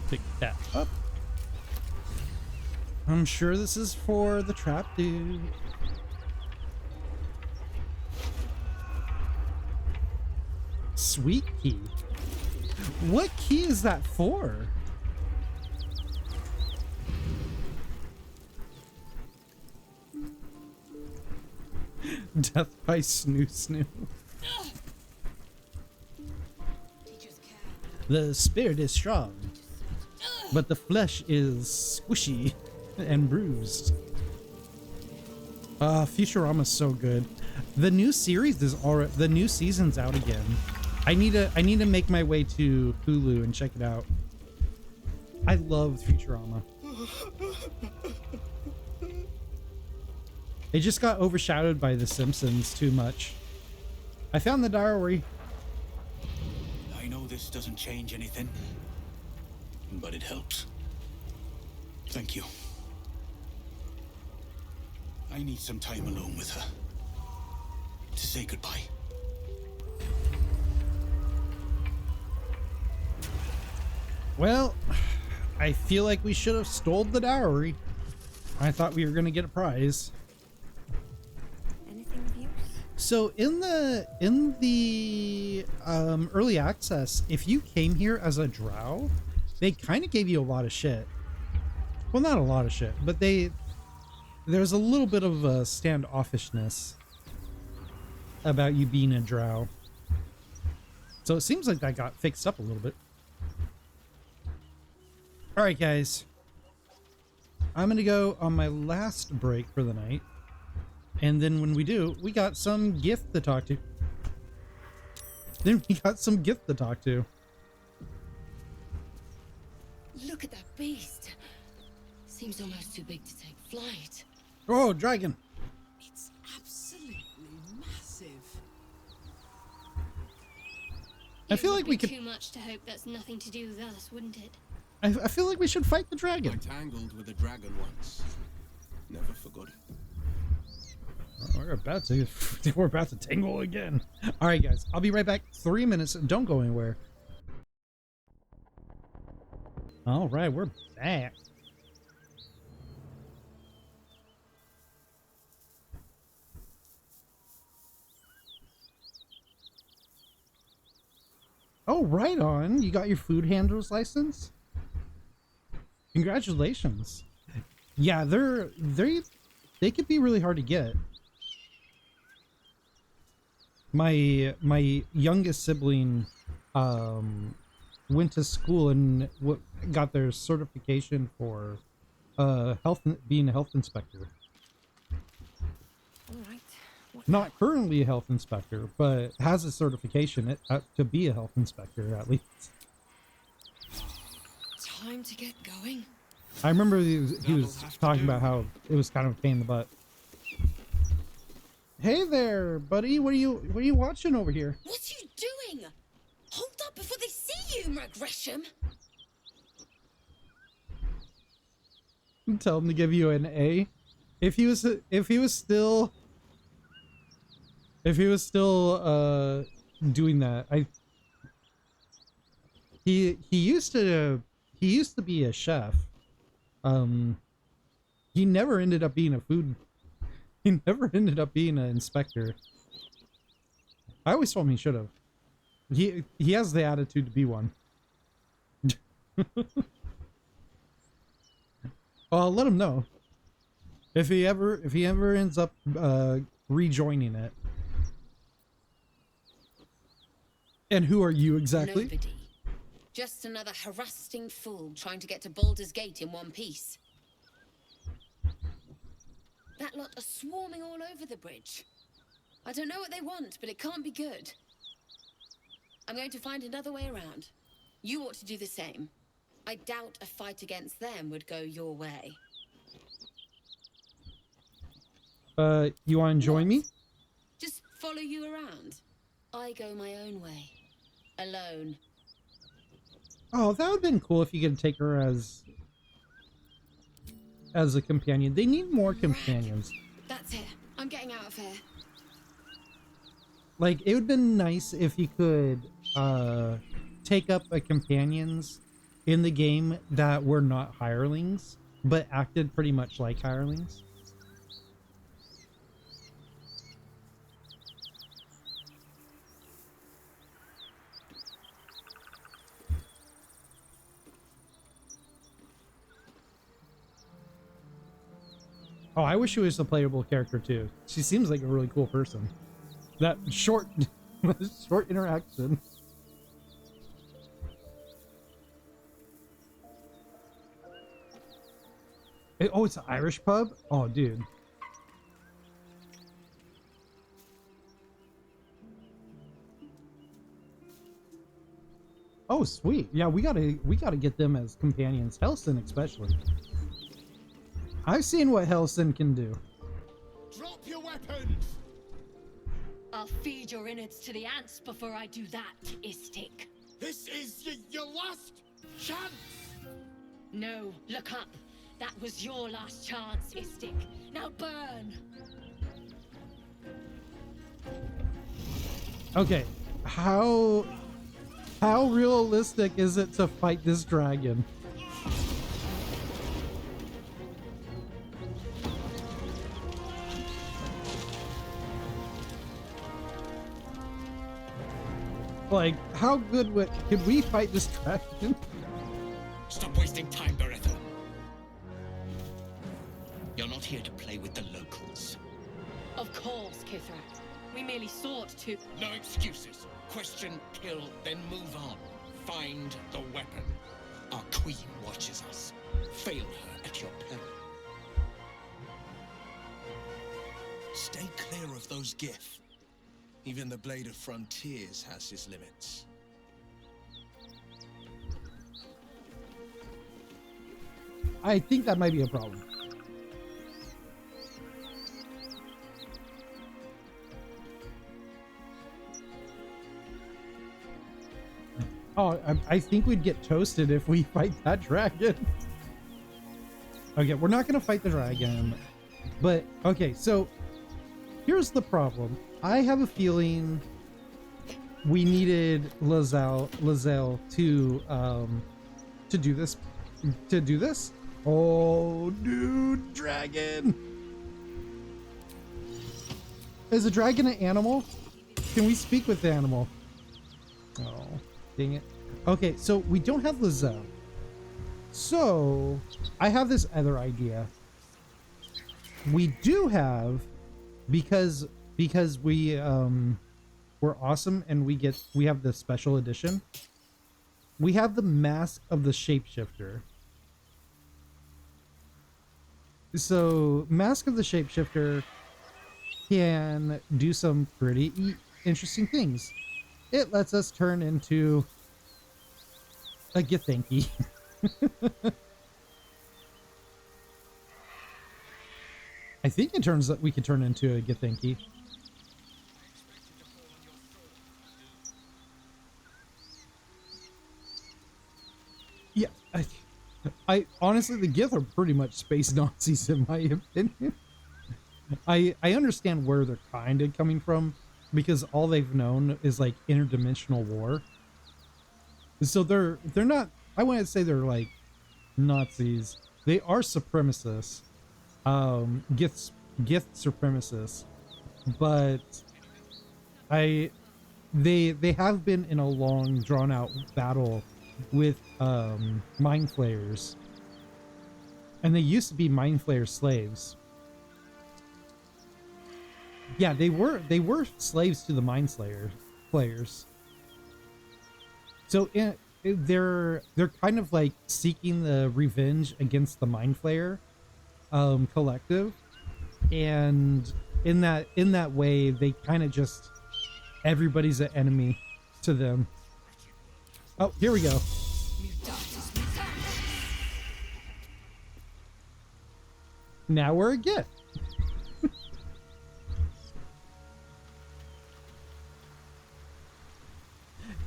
Pick that up. I'm sure this is for the trap dude. Sweet key. What key is that for? Death by snoo snoo. The spirit is strong, but the flesh is squishy and bruised. Futurama's so good. The new series is already, the new season's out again. I need to make my way to Hulu and check it out. I love Futurama. It just got overshadowed by The Simpsons too much. I found the diary. I know this doesn't change anything, but it helps. Thank you. I need some time alone with her to say goodbye. Well, I feel like we should have stole the dowry. I thought we were going to get a prize. Anything of use? So in the early access, if you came here as a drow, they kind of gave you a lot of shit. Well, not a lot of shit, but there's a little bit of a standoffishness about you being a drow. So it seems like that got fixed up a little bit. All right, guys. I'm going to go on my last break for the night. And then when we do, we got some gift to talk to. Look at that beast. Seems almost too big to take flight. Oh, dragon. It's absolutely massive. I feel like It would we be could... too much to hope that's nothing to do with us, wouldn't it? I feel like we should fight the dragon. I tangled with a dragon once. Never forgot it. We're about to tangle again. All right, guys. I'll be right back. 3 minutes. Don't go anywhere. All right, we're back. Oh, right on. You got your food handler's license? Congratulations. Yeah, they could be really hard to get. My youngest sibling went to school and got their certification for being a health inspector. All right. Not currently a health inspector, but has a certification to be a health inspector at least. Time to get going. I remember he was talking about how it was kind of a pain in the butt. Hey there, buddy. What are you watching over here? What are you doing? Hold up before they see you, Gresham. Tell him to give you an A. If he was still doing that, he used to be a chef. He never ended up being he never ended up being an inspector. I always told him he should have. He has the attitude to be one. I'll let him know if he ever ends up rejoining it. And who are you exactly? Nobody. Just another harassing fool trying to get to Baldur's Gate in one piece. That lot are swarming all over the bridge. I don't know what they want, but it can't be good. I'm going to find another way around. You ought to do the same. I doubt a fight against them would go your way. You want to join me? Just follow you around. I go my own way. Alone. Oh, that would have been cool if you could take her as a companion. They need more companions. That's it. I'm getting out of here. Like, it would have been nice if you could take up a companions in the game that were not hirelings, but acted pretty much like hirelings. Oh, I wish she was a playable character too. She seems like a really cool person. That short interaction. Oh, it's an Irish pub? Oh, dude. Oh, sweet. Yeah, we gotta get them as companions. Helston especially. I've seen what Helston can do. Drop your weapons! I'll feed your innards to the ants before I do that, Istik. This is your last chance! No, look up. That was your last chance, Istik. Now burn! Okay, how realistic is it to fight this dragon? Like, how good could we fight this dragon? Stop wasting time, Beretta. You're not here to play with the locals. Of course, Kithrak. We merely sought to... No excuses. Question, kill, then move on. Find the weapon. Our queen watches us. Fail her at your peril. Stay clear of those gif. Even the Blade of Frontiers has his limits. I think that might be a problem. Oh, I think we'd get toasted if we fight that dragon. Okay, we're not going to fight the dragon. But, okay, so here's the problem. I have a feeling we needed Lae'zel to do this. To do this? Oh, dude, dragon! Is a dragon an animal? Can we speak with the animal? Oh, dang it. Okay, so we don't have Lae'zel. So, I have this other idea. We do have, because we we're awesome and we have the special edition. We have the Mask of the Shapeshifter. So, Mask of the Shapeshifter can do some pretty interesting things. It lets us turn into a Githyanki. I think we can turn into a Githyanki. Yeah, I honestly, the Gith are pretty much space Nazis in my opinion. I understand where they're kind of coming from, because all they've known is like interdimensional war. So they're not, I wouldn't say they're like Nazis. They are supremacists. Gith supremacists. But they have been in a long drawn out battle with mind flayers. And they used to be mind flayer slaves. Yeah, they were slaves to the mind flayers. So they're kind of like seeking the revenge against the mind flayer collective, and in that way they kind of just, everybody's an enemy to them. Oh, here we go. Now we're a Gith.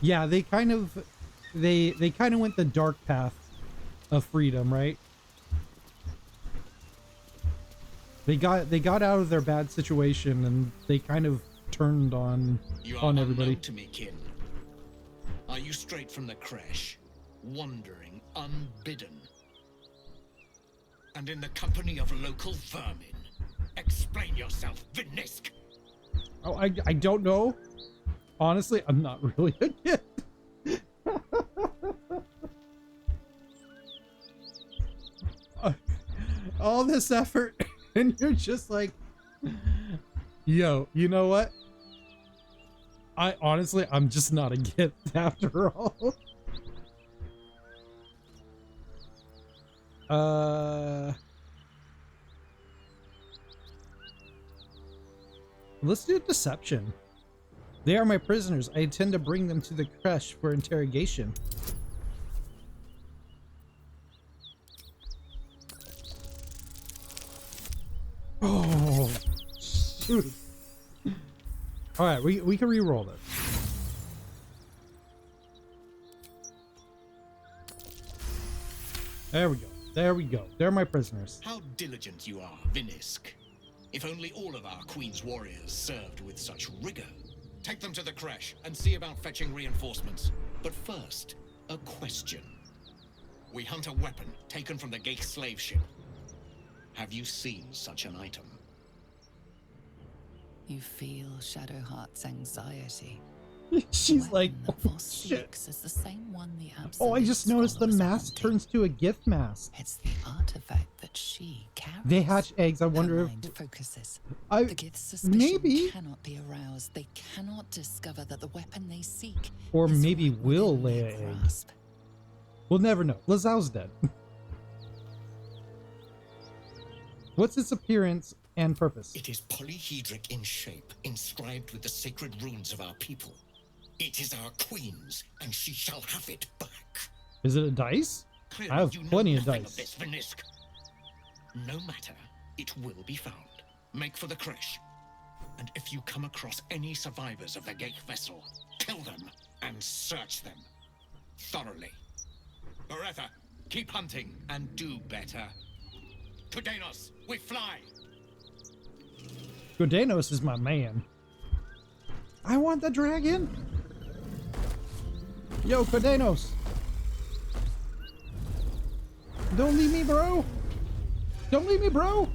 Yeah, they kind of went the dark path of freedom, right? They got out of their bad situation and they kind of turned on everybody. To me, kin. Are you straight from the crash, wandering unbidden, and in the company of local vermin? Explain yourself, Vinisk. Oh, I don't know. Honestly, I'm not really a Gith. All this effort, and you're just like, yo, you know what? I'm just not a Gith after all. Let's do deception. They are my prisoners. I intend to bring them to the creche for interrogation. Oh, shoot. All right, we can re-roll this. There we go. There we go. They're my prisoners. How diligent you are, Vinisk. If only all of our Queen's warriors served with such rigor. Take them to the creche and see about fetching reinforcements. But first, a question. We hunt a weapon taken from the Geich slave ship. Have you seen such an item? You feel Shadowheart's anxiety. She's like, oh, shit. Is the same one the Oh, I just noticed the mask turns to a Gith mask. It's the artifact that she carries. They hatch eggs. I wonder if focuses. The Gith's suspicion maybe cannot be aroused. They cannot discover that the weapon they seek, or is maybe right will within lay their an egg. grasp. We'll never know. Lazao's dead. What's its appearance and purpose? It is polyhedric in shape, inscribed with the sacred runes of our people. It is our queen's, and she shall have it back. Is it a dice? Clearly, I have you know plenty of nothing dice. This, Vinisk. No matter, it will be found. Make for the creche. And if you come across any survivors of the Geich vessel, kill them and search them thoroughly. Oretha, keep hunting and do better. Kudenos, we fly! Kudenos is my man. I want the dragon. Yo, Kudenos. Don't leave me, bro. Don't leave me, bro.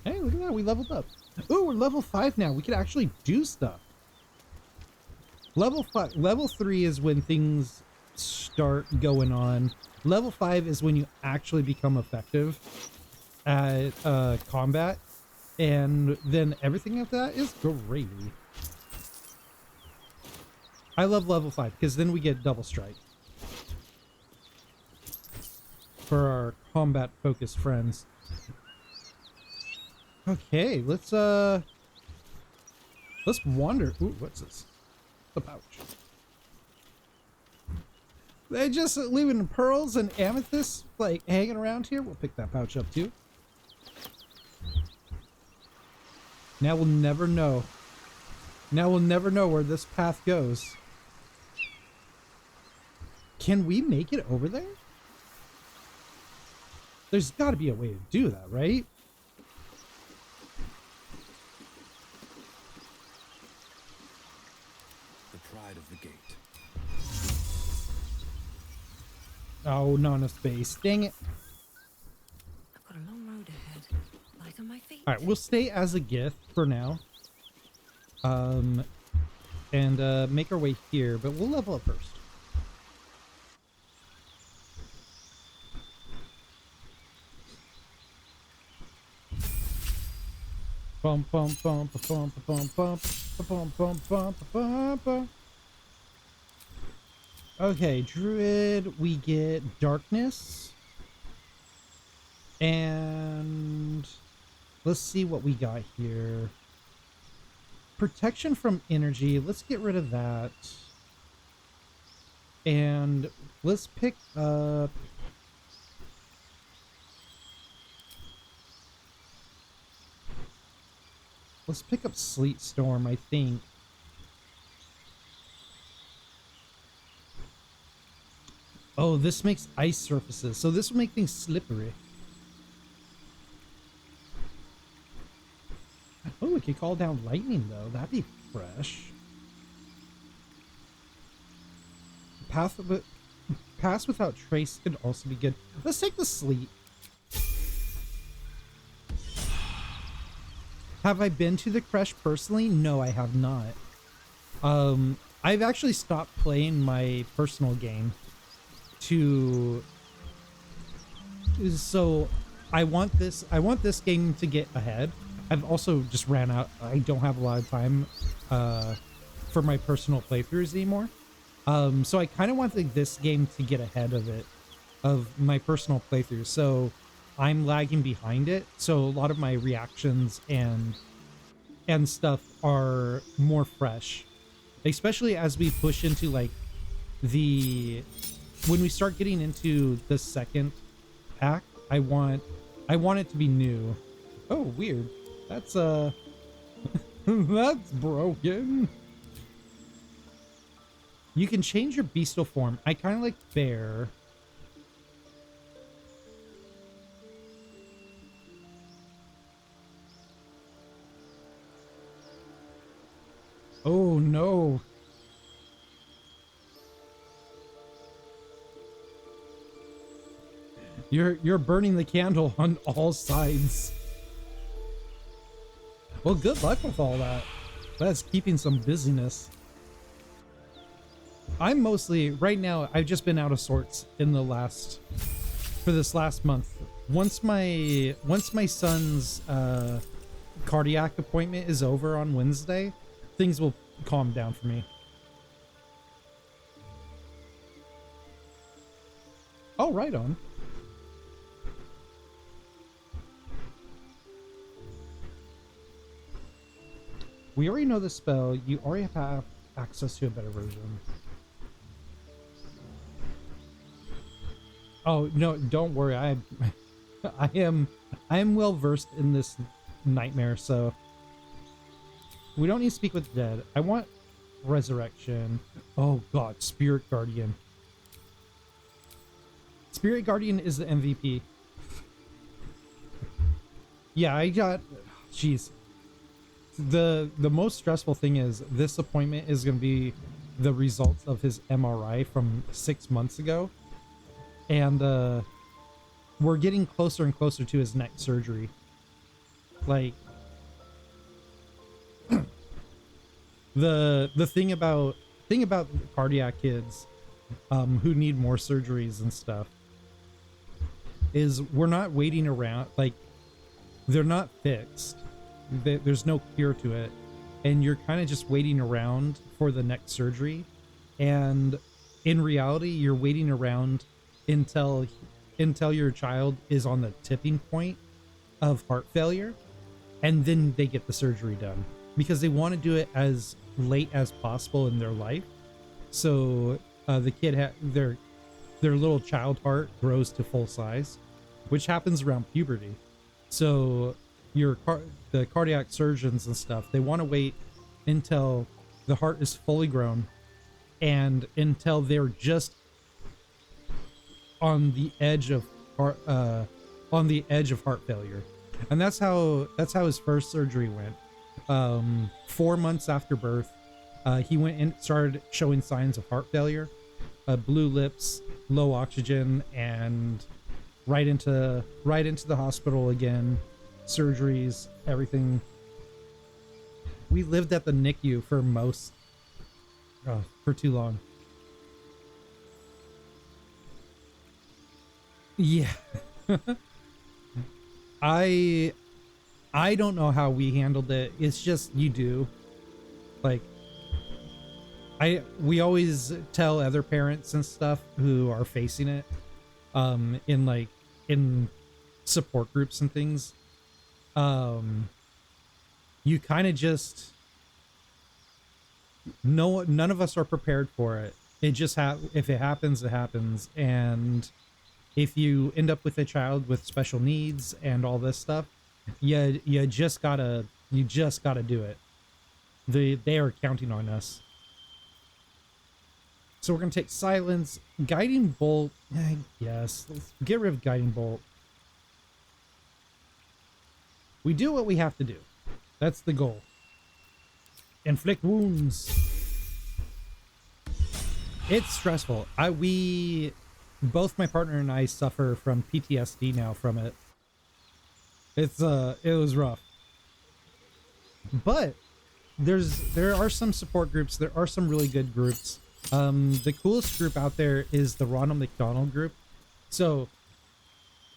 Hey, look at that. We leveled up. Ooh, we're level 5 now. We can actually do stuff. Level 3 is when things start going on. Level 5 is when you actually become effective at combat, and then everything after that is gravy. I love level 5 because then we get double strike for our combat focused friends. Okay, let's wander. Ooh, what's this? The pouch. They just leaving pearls and amethysts like hanging around here. We'll pick that pouch up too. Now we'll never know. Now we'll never know where this path goes. Can we make it over there? There's got to be a way to do that, right? The pride of the gate. Oh, not enough space. Dang it. I've got a long road ahead. Light on my feet. All right, we'll stay as a gift for now. And make our way here, but we'll level up first. Bum bum bum bum bum bum bum bum bum bum bum. Okay, Druid, we get darkness. And let's see what we got here. Protection from energy, let's get rid of that. And let's pick up Sleet Storm, I think. Oh, this makes ice surfaces, so this will make things slippery. Oh, we could call down lightning though. That'd be fresh. Pass without trace could also be good. Let's take the sleet. Have I been to the Creche personally? No, I have not. I've actually stopped playing my personal game so I want this game to get ahead. I've also just ran out. I don't have a lot of time for my personal playthroughs anymore. So I kind of want this game to get ahead of my personal playthrough. So I'm lagging behind it. So a lot of my reactions and stuff are more fresh, especially as we push into like when we start getting into the second pack. I want it to be new. Oh, weird. That's that's broken. You can change your bestial form. I kind of like bear. Oh no. You're burning the candle on all sides. Well, good luck with all that. That's keeping some busyness. I'm mostly right now, I've just been out of sorts for this last month. Once my son's cardiac appointment is over on Wednesday, things will calm down for me. Oh, right on. We already know the spell. You already have access to a better version. Oh no, don't worry. I am well versed in this nightmare, so we don't need to speak with the dead. I want resurrection. Oh god, Spirit Guardian. Spirit Guardian is the MVP. Yeah, I got. Jeez. The most stressful thing is this appointment is going to be the results of his MRI from 6 months ago, and we're getting closer and closer to his next surgery. Like the thing about cardiac kids who need more surgeries and stuff is we're not waiting around. Like, they're not fixed. There's no cure to it, and you're kind of just waiting around for the next surgery. And in reality, you're waiting around until your child is on the tipping point of heart failure, and then they get the surgery done because they want to do it as late as possible in their life, so the kid their little child heart grows to full size, which happens around puberty. So the cardiac surgeons and stuff, they want to wait until the heart is fully grown and until they're just on the edge of heart failure. And that's how his first surgery went. 4 months after birth, he went and started showing signs of heart failure, blue lips, low oxygen, and right into the hospital again, surgeries, everything. We lived at the NICU for too long. Yeah. I don't know how we handled it. It's just, you do. Like, we always tell other parents and stuff who are facing it, in support groups and things. You kind of just, none of us are prepared for it. It just if it happens, it happens. And if you end up with a child with special needs and all this stuff, you just gotta do it. They are counting on us. So we're gonna take silence, guiding bolt. Yes, let's get rid of guiding bolt. We do what we have to do. That's the goal. Inflict wounds. It's stressful. Both my partner and I suffer from PTSD now from it. It was rough. But there are some support groups. There are some really good groups. The coolest group out there is the Ronald McDonald group. So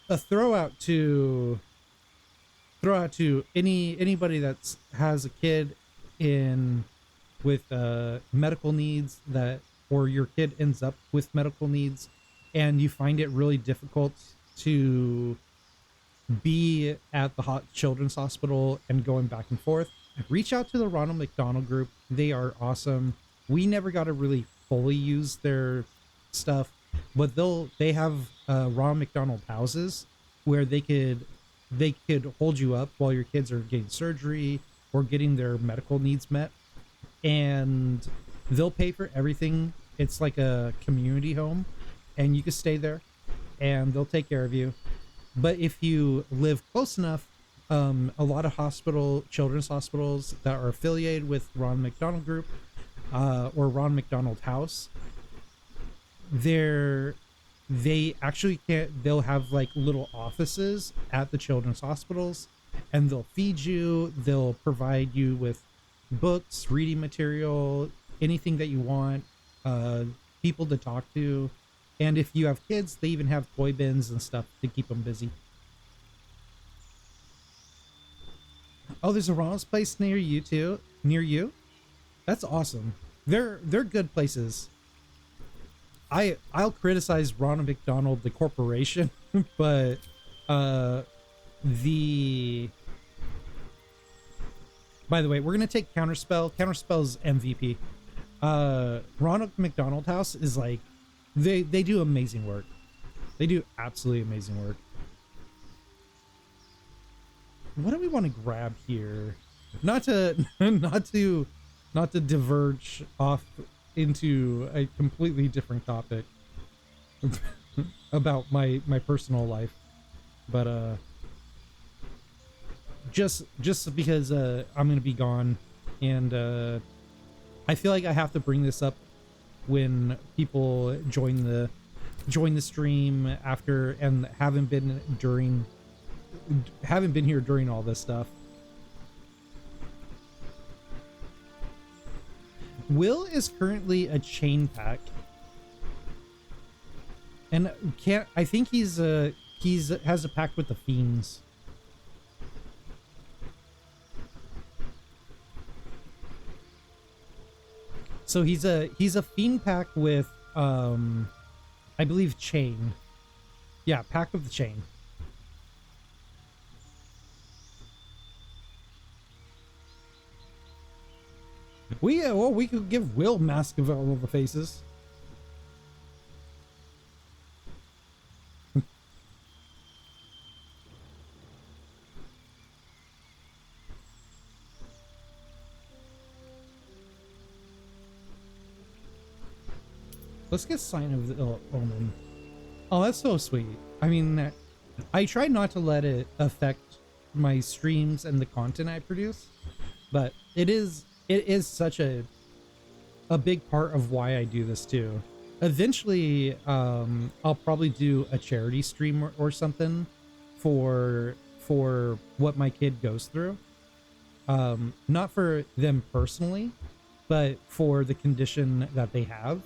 a throw out to anybody that has a kid with medical needs, or your kid ends up with medical needs and you find it really difficult to be at the children's hospital and going back and forth, reach out to the Ronald McDonald group. They are awesome. We never got to really fully use their stuff, but they have Ronald McDonald houses where they could hold you up while your kids are getting surgery or getting their medical needs met, and they'll pay for everything. It's like a community home, and you can stay there and they'll take care of you. But if you live close enough, a lot of children's hospitals that are affiliated with Ron McDonald Group or Ron McDonald House, they'll have like little offices at the children's hospitals, and they'll feed you, they'll provide you with books, reading material, anything that you want, people to talk to. And if you have kids, they even have toy bins and stuff to keep them busy. Oh, there's a Ronald's place near you too? Near you? That's awesome. They're good places. I'll criticize Ronald McDonald, the corporation, but by the way, we're gonna take Counterspell. Counterspell's MVP. Ronald McDonald House is like, they do amazing work. They do absolutely amazing work. What do we want to grab here? Not to diverge off into a completely different topic about my personal life, but just because I'm gonna be gone, and I feel like I have to bring this up when people join the stream after and haven't been here during all this stuff. Will is currently a chain pack, and I think he's has a pact with the fiends. So he's a fiend pack with I believe chain. Yeah, pack of the chain. We could give Will Mask of all the faces. Let's get Sign of the Omen. Oh, that's so sweet. I mean, I try not to let it affect my streams and the content I produce, but it is such a big part of why I do this too. Eventually, I'll probably do a charity stream or something for what my kid goes through. Not for them personally, but for the condition that they have.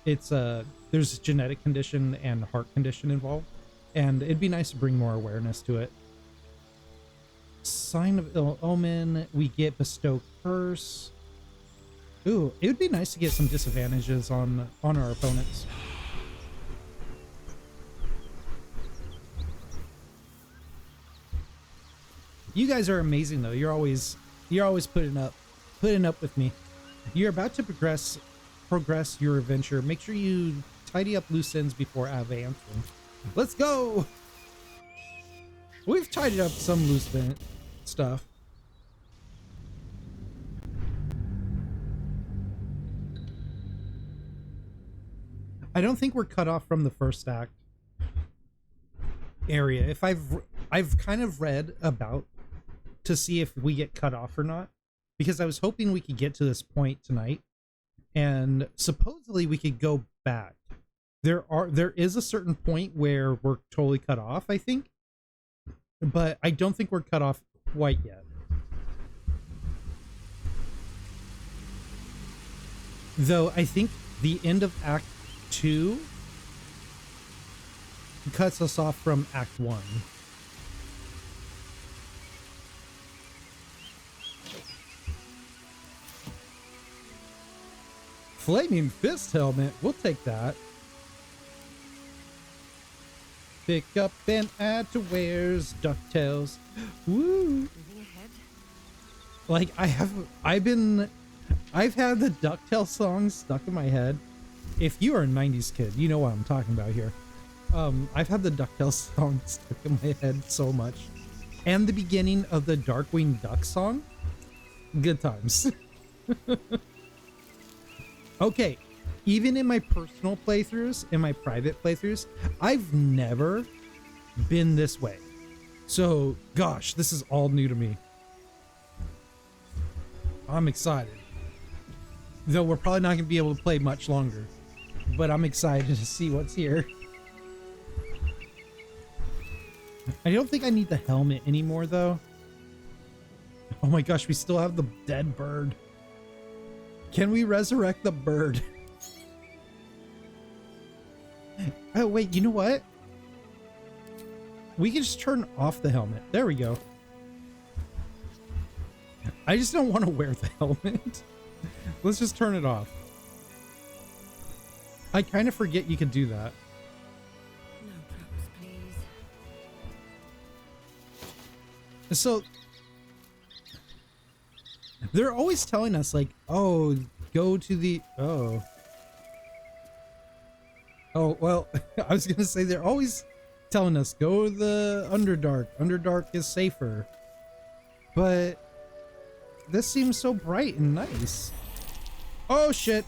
It's there's genetic condition and heart condition involved, and it'd be nice to bring more awareness to it. Sign of Ill Omen, we get Bestow Curse. Ooh, it would be nice to get some disadvantages on our opponents. You guys are amazing though. You're always putting up with me. You're about to progress your adventure. Make sure you tidy up loose ends before advancing. Let's go. We've tidied up some loose stuff. I don't think we're cut off from the first act area. If I've kind of read about to see if we get cut off or not, because I was hoping we could get to this point tonight, and supposedly we could go back. There is a certain point where we're totally cut off, I think, but I don't think we're cut off quite yet. Though I think the end of Act 2 cuts us off from Act 1. Flaming Fist helmet, we'll take that. Pick up and add to wares, DuckTales. Woo! Like I've had the DuckTales songs stuck in my head. If you are a 90s kid, you know what I'm talking about here. I've had the DuckTales song stuck in my head so much. And the beginning of the Darkwing Duck song. Good times. Okay, even in my personal playthroughs, in my private playthroughs, I've never been this way. So, gosh, this is all new to me. I'm excited. Though we're probably not going to be able to play much longer. But I'm excited to see what's here. I don't think I need the helmet anymore, though. Oh my gosh, we still have the dead bird. Can we resurrect the bird? Oh, wait, you know what? We can just turn off the helmet. There we go. I just don't want to wear the helmet. Let's just turn it off. I kind of forget you can do that. No problems, please. So they're always telling us like, oh, go to the oh well, I was gonna say they're always telling us go to the Underdark. Underdark is safer, but this seems so bright and nice. Oh shit.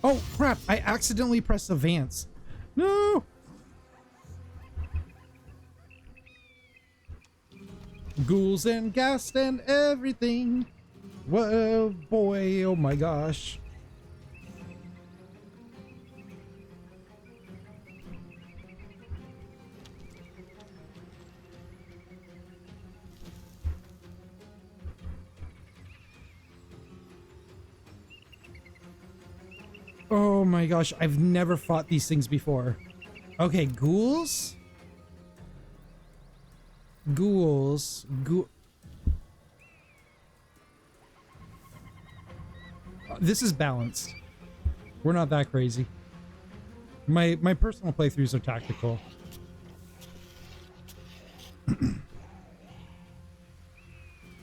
Oh crap, I accidentally pressed advance. No. Ghouls and ghast and everything. Whoa, boy, oh my gosh. Oh my gosh, I've never fought these things before. Okay, ghouls? Ghouls. This is balanced. We're not that crazy. My personal playthroughs are tactical.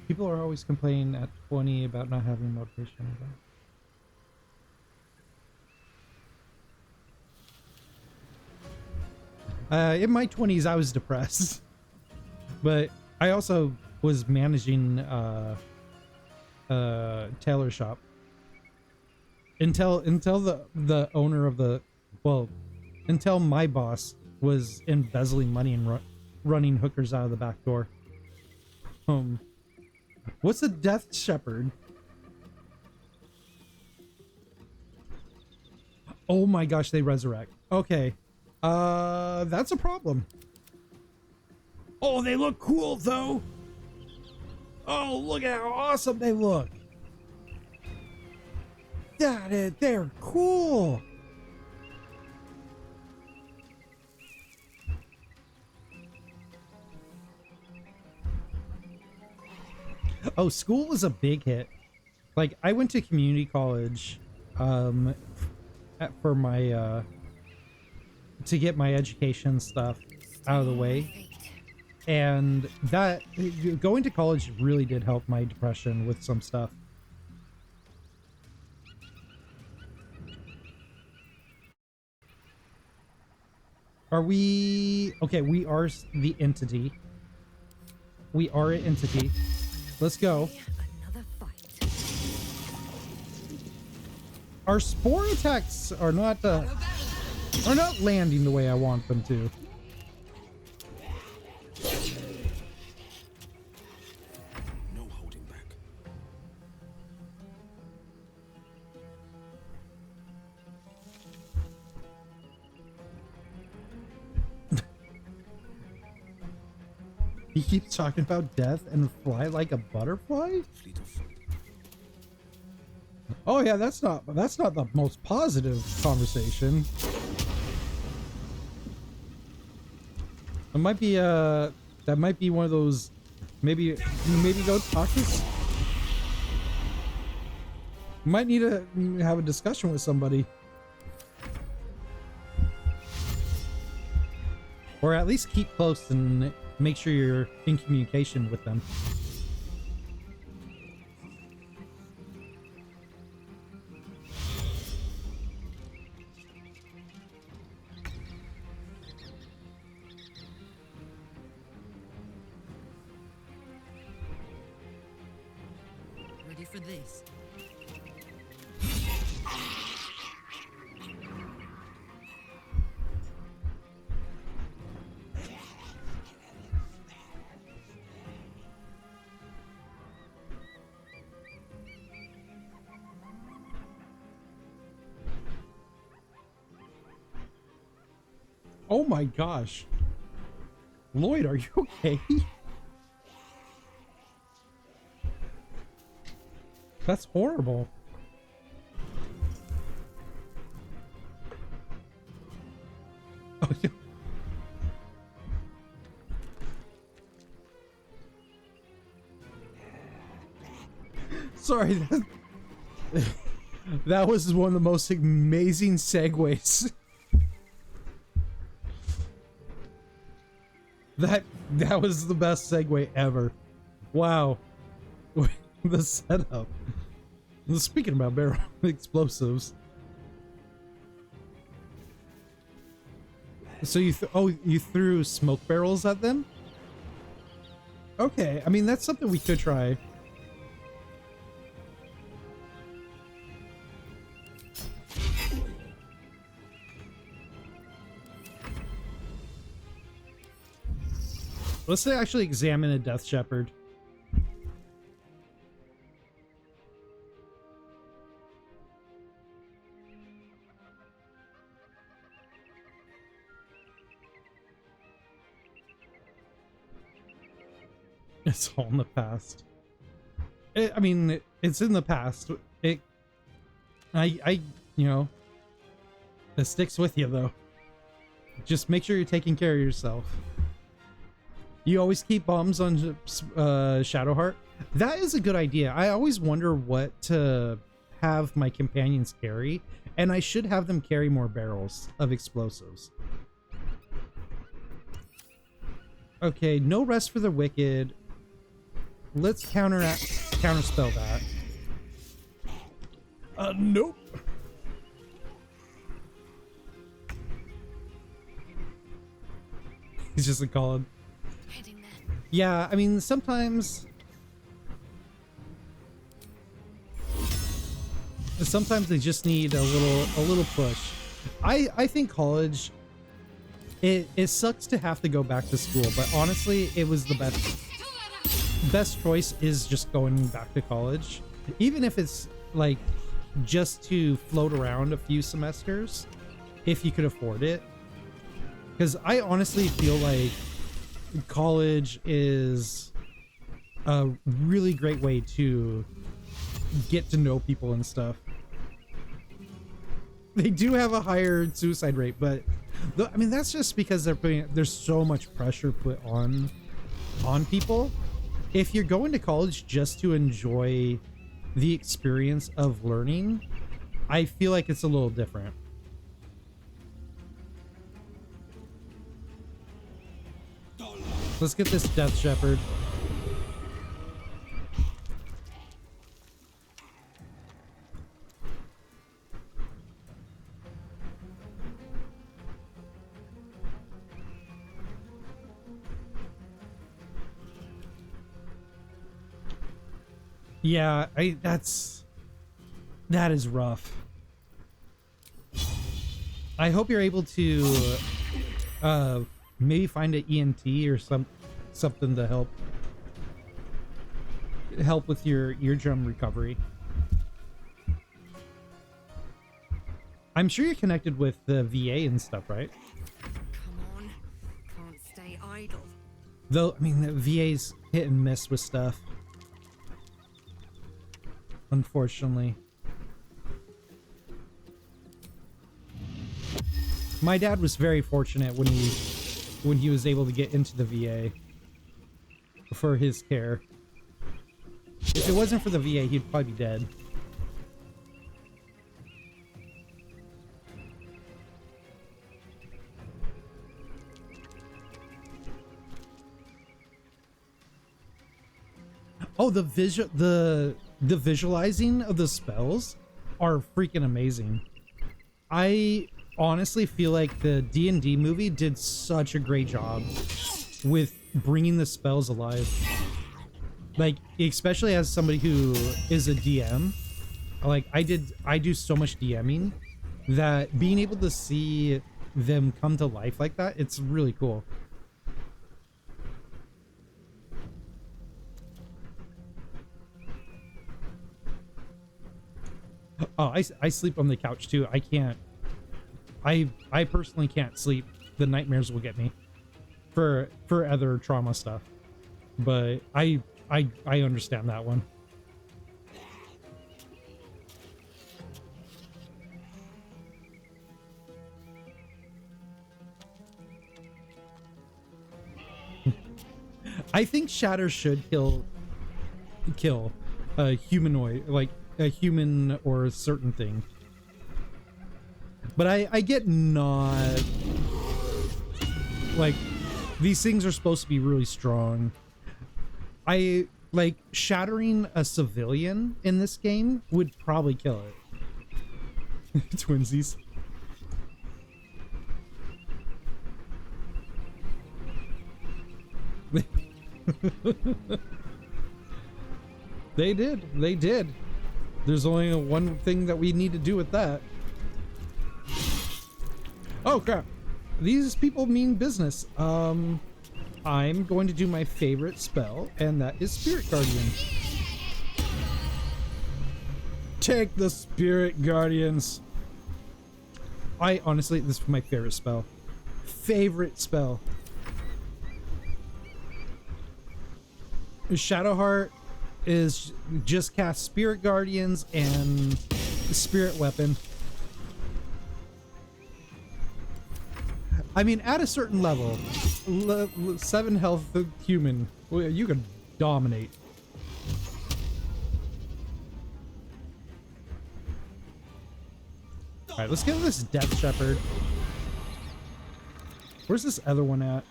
People are always complaining at 20 about not having motivation. In my 20s, I was depressed. But I also was managing tailor shop until the owner of the, well, until my boss was embezzling money and running hookers out of the back door. What's a death shepherd? Oh my gosh, they resurrect. Okay. That's a problem. Oh, they look cool though. Oh, look at how awesome they look. They're cool. Oh, school was a big hit. Like, I went to community college for my to get my education stuff out of the way, and that going to college really did help my depression with some stuff. Are we okay? We are the entity. We are an entity. Let's go. Our spore attacks are not landing the way I want them to. No holding back. He keeps talking about death and fly like a butterfly. Oh yeah, that's not the most positive conversation. It might be that might be one of those. Maybe go talk to. Might need to have a discussion with somebody, or at least keep close and make sure you're in communication with them. Ready for this? Oh my gosh. Lloyd, are you okay? That's horrible. Oh, yeah. Sorry, that was one of the most amazing segues. That was the best segue ever. Wow. The setup. Speaking about barrel explosives. So you threw smoke barrels at them? Okay, I mean that's something we could try. Let's actually examine a Death Shepherd. It's all in the past. I mean, it's in the past. You know, it sticks with you though. Just make sure you're taking care of yourself. You always keep bombs on Shadowheart. That is a good idea. I always wonder what to have my companions carry, and I should have them carry more barrels of explosives. Okay, no rest for the wicked. Let's counterspell that. Nope. He's just a call. Yeah, I mean, sometimes they just need a little push. I think college, it sucks to have to go back to school, but honestly, it was the best choice is just going back to college, even if it's like just to float around a few semesters, if you could afford it. Because I honestly feel like college is a really great way to get to know people and stuff. They do have a higher suicide rate, but I mean, that's just because there's so much pressure put on people. If you're going to college just to enjoy the experience of learning, I feel like it's a little different. Let's get this Death Shepherd. Yeah, that is rough. I hope you're able to maybe find an ENT or something to help with your eardrum recovery. I'm sure you're connected with the VA and stuff, right? Come on, can't stay idle. Though, I mean, the VA's hit and miss with stuff. Unfortunately. My dad was very fortunate when he was able to get into the VA for his care. If it wasn't for the VA, he'd probably be dead. Oh, the visualizing of the spells are freaking amazing. I honestly feel like the D&D movie did such a great job with bringing the spells alive. Like, especially as somebody who is a DM, like I do so much DMing that being able to see them come to life like that, it's really cool. Oh, I sleep on the couch too. I can't. I personally can't sleep. The nightmares will get me for other trauma stuff. But I understand that one. I think Shatter should kill a humanoid, like a human or a certain thing. But I get not, like, these things are supposed to be really strong. I like shattering a civilian in this game would probably kill it. Twinsies. They did. There's only one thing that we need to do with that. Oh crap. These people mean business. I'm going to do my favorite spell, and that is Spirit Guardian. Take the Spirit Guardians. I honestly, this is my favorite spell. Favorite spell. Shadowheart is just cast Spirit Guardians and Spirit Weapon. I mean, at a certain level, 7 health human, you can dominate. Alright, let's get this Death Shepherd. Where's this other one at?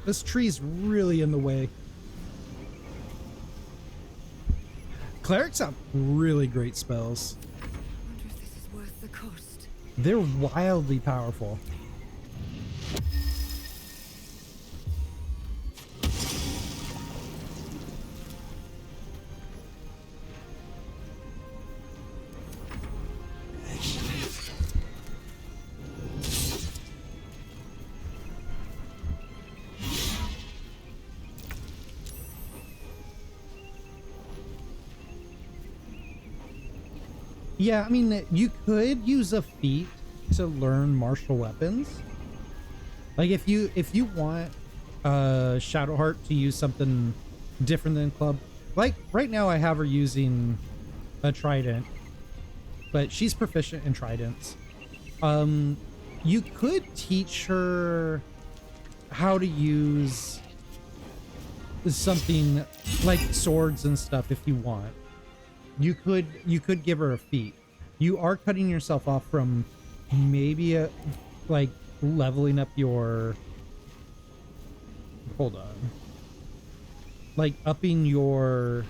This tree's really in the way. Clerics have really great spells. I wonder if this is worth the cost. They're wildly powerful. Yeah, I mean, you could use a feat to learn martial weapons. Like if you want Shadowheart to use something different than club. Like right now I have her using a trident, but she's proficient in tridents. You could teach her how to use something like swords and stuff if you want. You could give her a feat. You are cutting yourself off from maybe like leveling up your, hold on, like upping your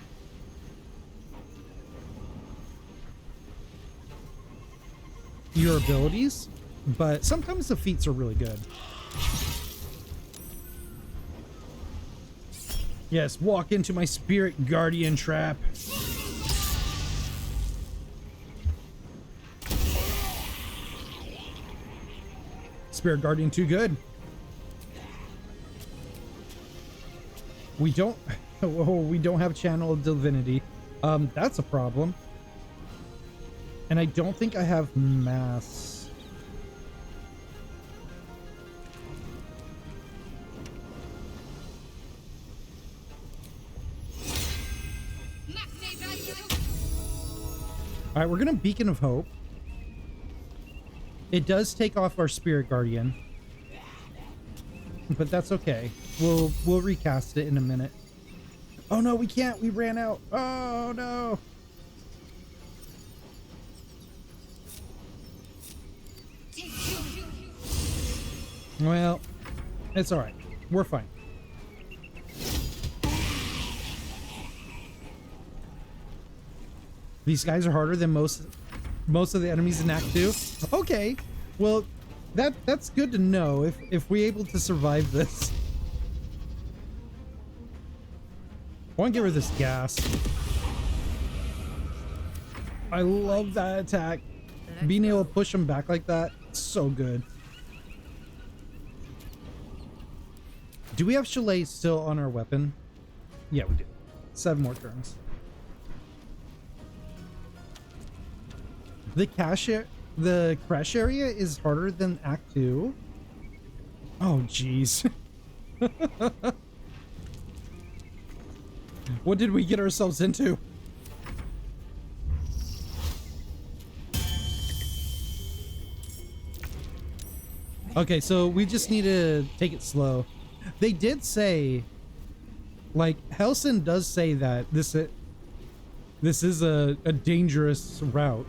abilities, but sometimes the feats are really good. Yes, walk into my spirit guardian trap. Spirit guardian too good. We don't we don't have channel divinity. That's a problem. And I don't think I have mass. All right, we're gonna Beacon of Hope. It does take off our Spirit Guardian, but that's okay. We'll recast it in a minute. Oh no, we can't. We ran out. Oh no. Well, it's all right. We're fine. These guys are harder than most of the enemies in Act 2. Okay, well, that's good to know. If we're able to survive this, I want to give her this gas. I love that attack. Being able to push them back like that, so good. Do we have Chalet still on our weapon? Yeah, we do. 7 more turns. The crash area is harder than Act 2. Oh, jeez. What did we get ourselves into? Okay, so we just need to take it slow. They did say, like, Helson does say that this is a dangerous route.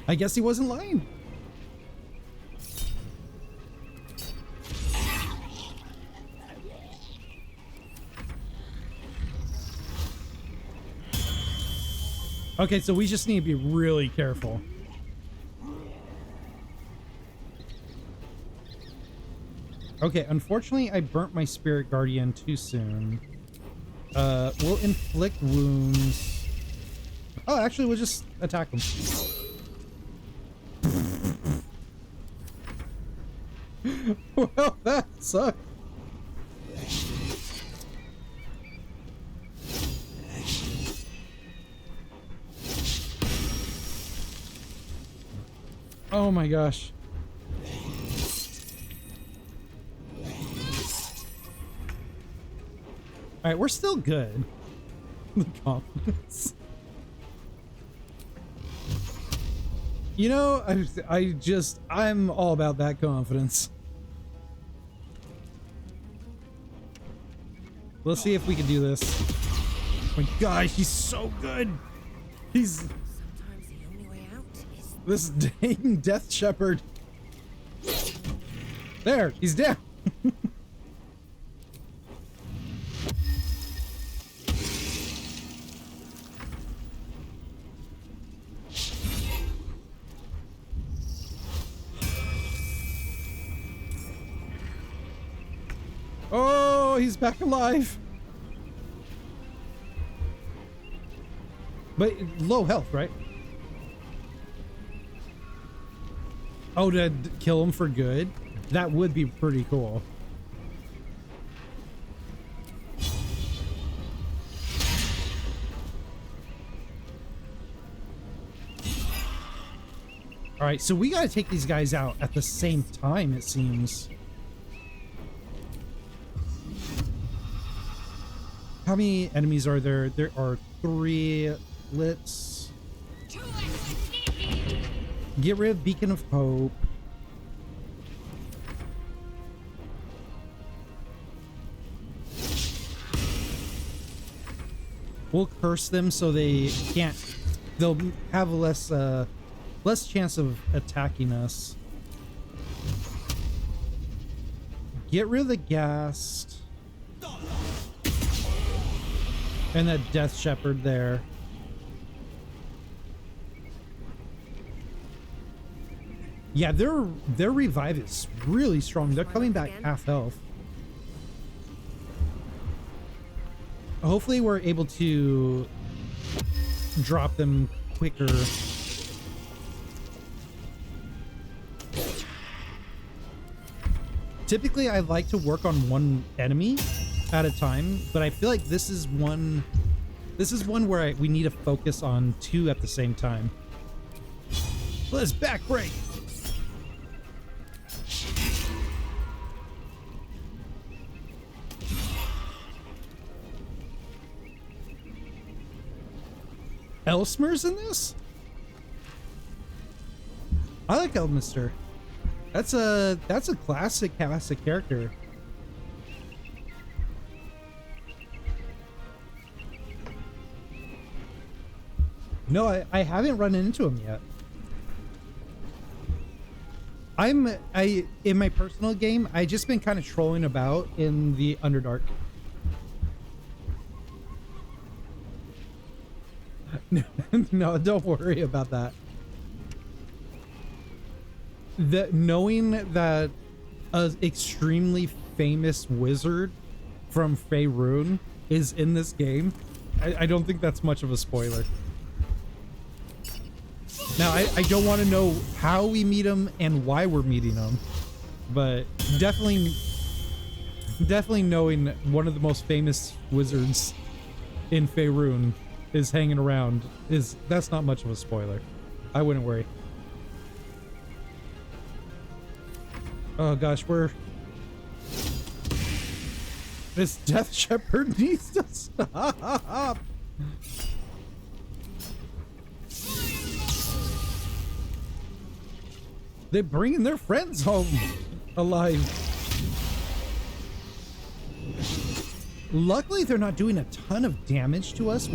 I guess he wasn't lying. Okay, so we just need to be really careful. Okay, unfortunately, I burnt my Spirit Guardian too soon. We'll inflict wounds. Oh, actually, we'll just attack them. Well, that sucked. Oh my gosh. All right, we're still good. The confidence. You know, I'm all about that confidence. Let's see if we can do this. Oh my gosh, he's so good. He's Sometimes the only way out is this dang Death Shepherd. There, he's down. Oh, he's back alive. But low health, right? Oh, to kill him for good? That would be pretty cool. All right, so we got to take these guys out at the same time, it seems. How many enemies are there? There are 3. Let's get rid of Beacon of Hope. We'll curse them so they can't. They'll have less chance of attacking us. Get rid of the Ghast. And that Death Shepherd there. Yeah, their revive is really strong. They're coming back half health. Hopefully we're able to drop them quicker. Typically I like to work on one enemy at a time, but I feel like this is one where we need to focus on 2 at the same time. Let's back break. Elsmer's in this? I like Elminster. That's a classic character. No, I haven't run into him yet. In my personal game, I just been kind of trolling about in the Underdark. No, don't worry about that. Knowing that an extremely famous wizard from Faerun is in this game, I don't think that's much of a spoiler. Now, I don't want to know how we meet him and why we're meeting him, but definitely knowing one of the most famous wizards in Faerun is hanging around that's not much of a spoiler. I wouldn't worry. Oh gosh, this Death Shepherd needs to stop. They're bringing their friends home alive. Luckily, they're not doing a ton of damage to us.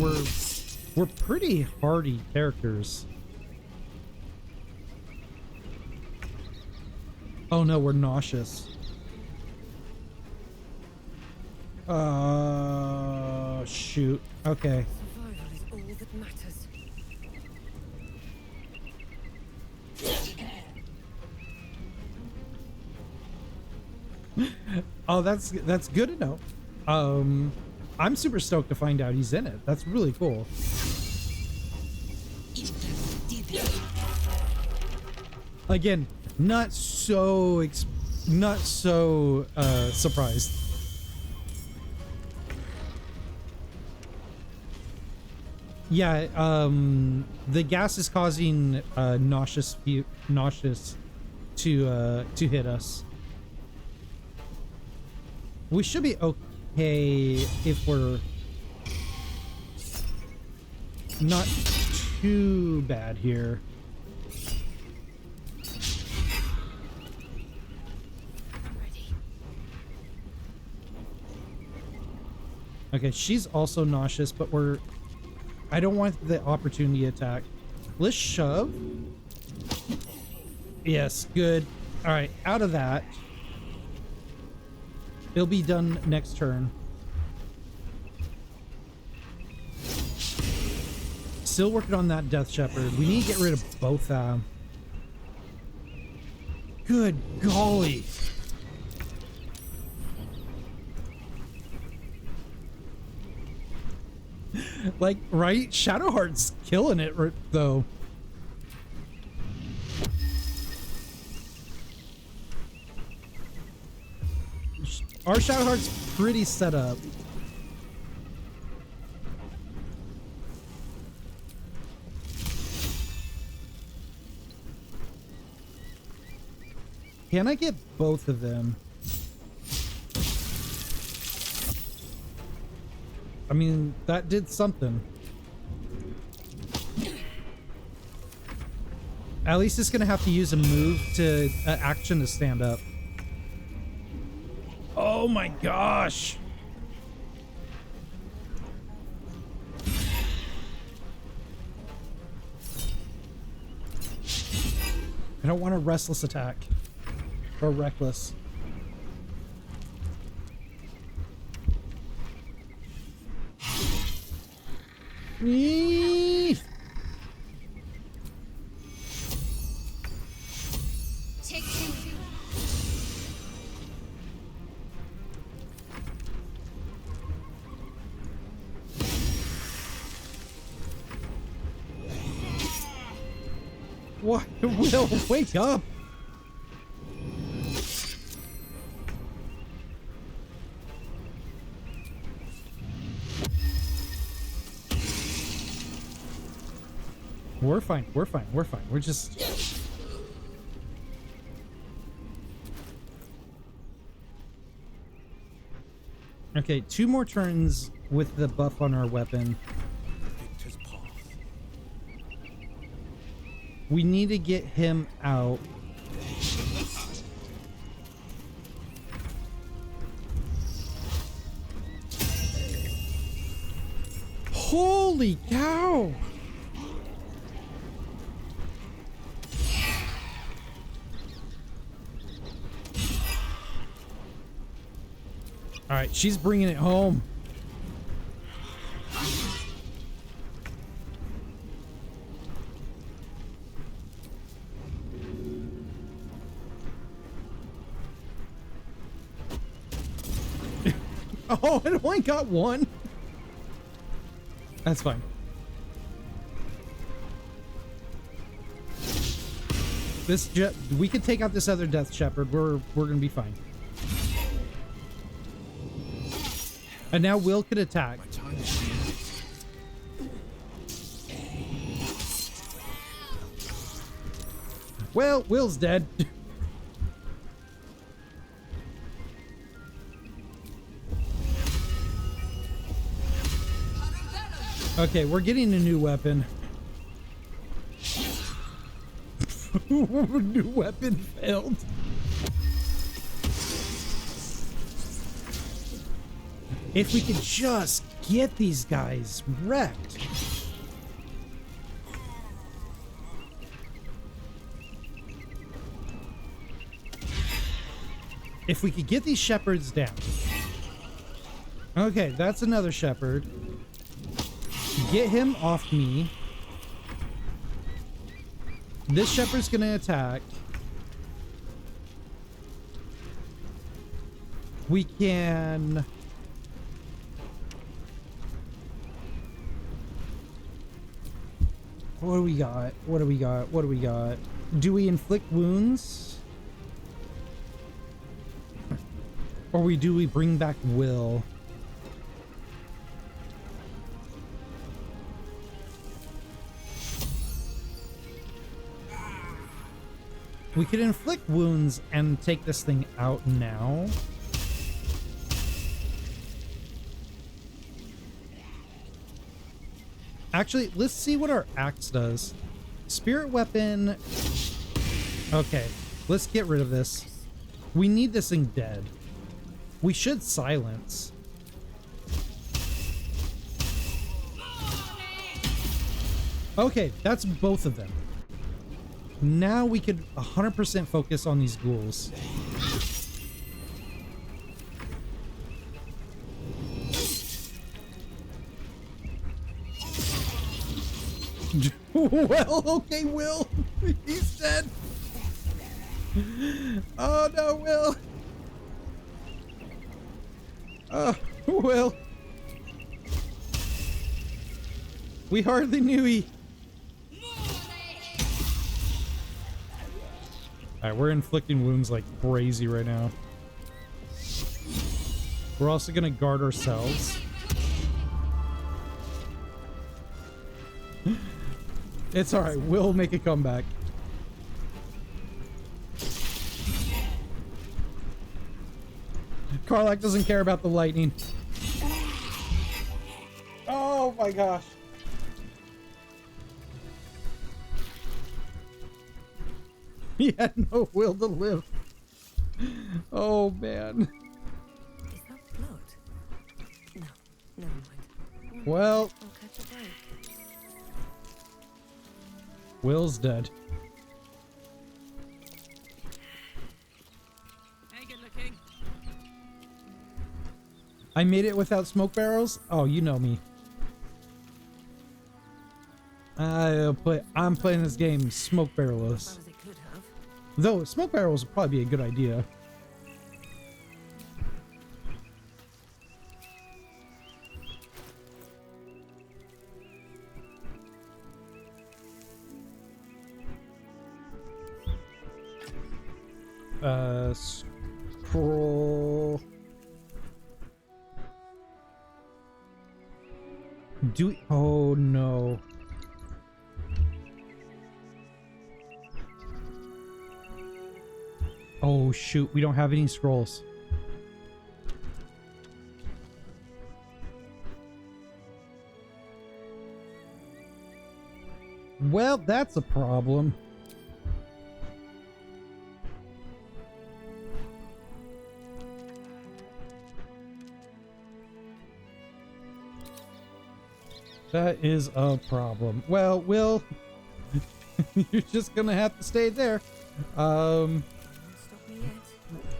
We're pretty hardy characters. Oh no, we're nauseous. Shoot. Okay. Survival is all that matters. Oh, that's good to know. I'm super stoked to find out he's in it. That's really cool. Again, not so surprised. Yeah, the gas is causing nauseous to hit us. We should be okay if we're not too bad here. Okay, she's also nauseous, but I don't want the opportunity attack. Let's shove. Yes, good. All right, out of that. It'll be done next turn. Still working on that Death Shepherd. We need to get rid of both of them. Good golly. Like, right? Shadowheart's killing it, though. Our Shadowheart's pretty set up. Can I get both of them? I mean, that did something. At least it's gonna have to use a move to action to stand up. Oh my gosh! I don't want a restless attack or reckless. Eee! Take two. What? Will, wake up! We're fine, we're fine, we're fine. We're just... Okay, 2 more turns with the buff on our weapon. We need to get him out. Holy cow! All right, she's bringing it home. Oh, it only got 1. That's fine. We could take out this other Death Shepherd. We're gonna be fine. And now Will could attack. Well, Will's dead. Okay, we're getting a new weapon. New weapon failed. If we could just get these guys wrecked. If we could get these shepherds down. Okay, that's another shepherd. Get him off me. This shepherd's gonna attack. We can... What do we got? What do we got? What do we got? Do we inflict wounds? Or do we bring back Will? We could inflict wounds and take this thing out now. Actually, let's see what our axe does. Spirit weapon. Okay, let's get rid of this. We need this thing dead. We should silence. Okay, that's both of them. Now we could 100% focus on these ghouls. Well, okay, Will. He's dead. Oh no, Will. Will. We hardly knew he... Alright, we're inflicting wounds like crazy right now. We're also gonna guard ourselves. It's alright, we'll make a comeback. Karlach doesn't care about the lightning. Oh my gosh. He had no will to live. Oh man. Is that blood? No, never mind. Well, I'll catch a break. Will's dead. Hey, good looking. I made it without smoke barrels? Oh, you know me. I'm playing this game smoke barrelless. Though smoke barrels would probably be a good idea. Scroll. Oh no. Oh shoot, we don't have any scrolls. Well, that's a problem. That is a problem. Well, Will, you're just gonna have to stay there.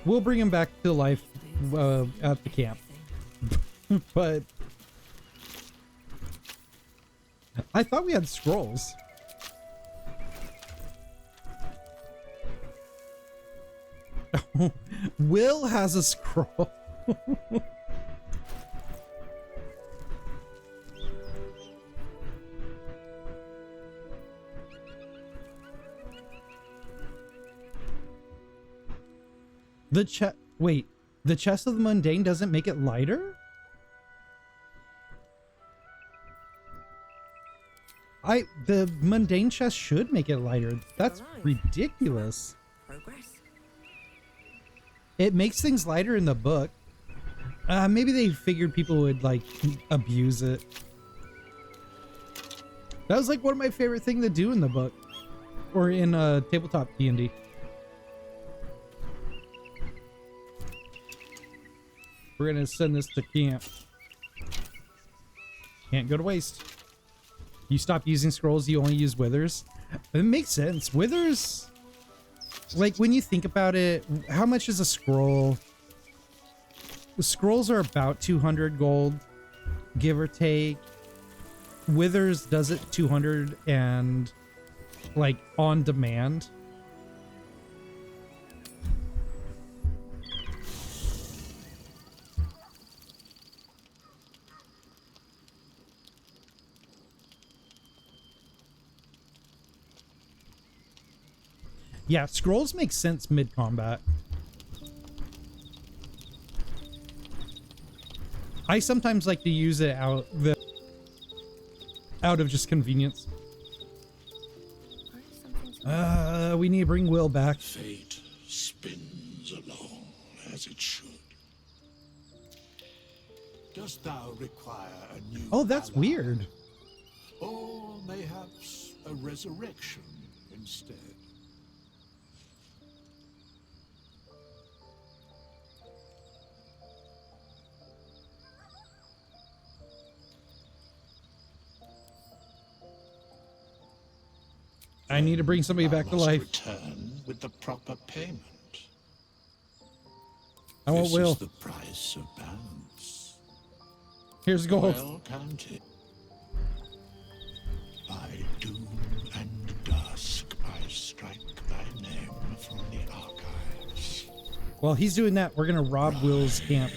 We'll bring him back to life at the camp. But I thought we had scrolls. Will has a scroll. Wait, the chest of the mundane doesn't make it lighter? The mundane chest should make it lighter. That's ridiculous. Progress. It makes things lighter in the book. Maybe they figured people would like abuse it. That was like one of my favorite things to do in the book, or in tabletop D&D. We're gonna send this to camp. Can't go to waste. You stop using scrolls, you only use withers. It makes sense. Withers, like when you think about it, how much is a scroll? The scrolls are about 200 gold, give or take. Withers does it 200 and like on demand. Yeah, scrolls make sense mid-combat. I sometimes like to use it out of just convenience. We need to bring Will back. Fate spins along as it should. Dost thou require a new Oh, that's ally? weird. Or mayhaps a resurrection instead? I need to bring somebody back to life. Return with the proper payment. I want This Will. is the price of balance. Here's gold. Well counted. By doom and dusk, I strike thy name from the archives. While he's doing that, we're gonna rob Will's camp.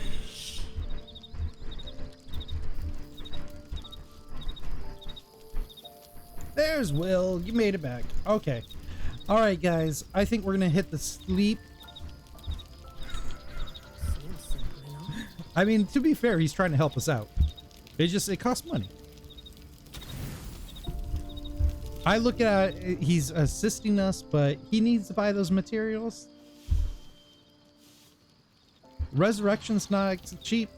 There's Will. You made it back. Okay. All right, guys. I think we're gonna hit the sleep. I mean, to be fair, he's trying to help us out. It costs money. I look at it, he's assisting us, but he needs to buy those materials. Resurrection's not cheap.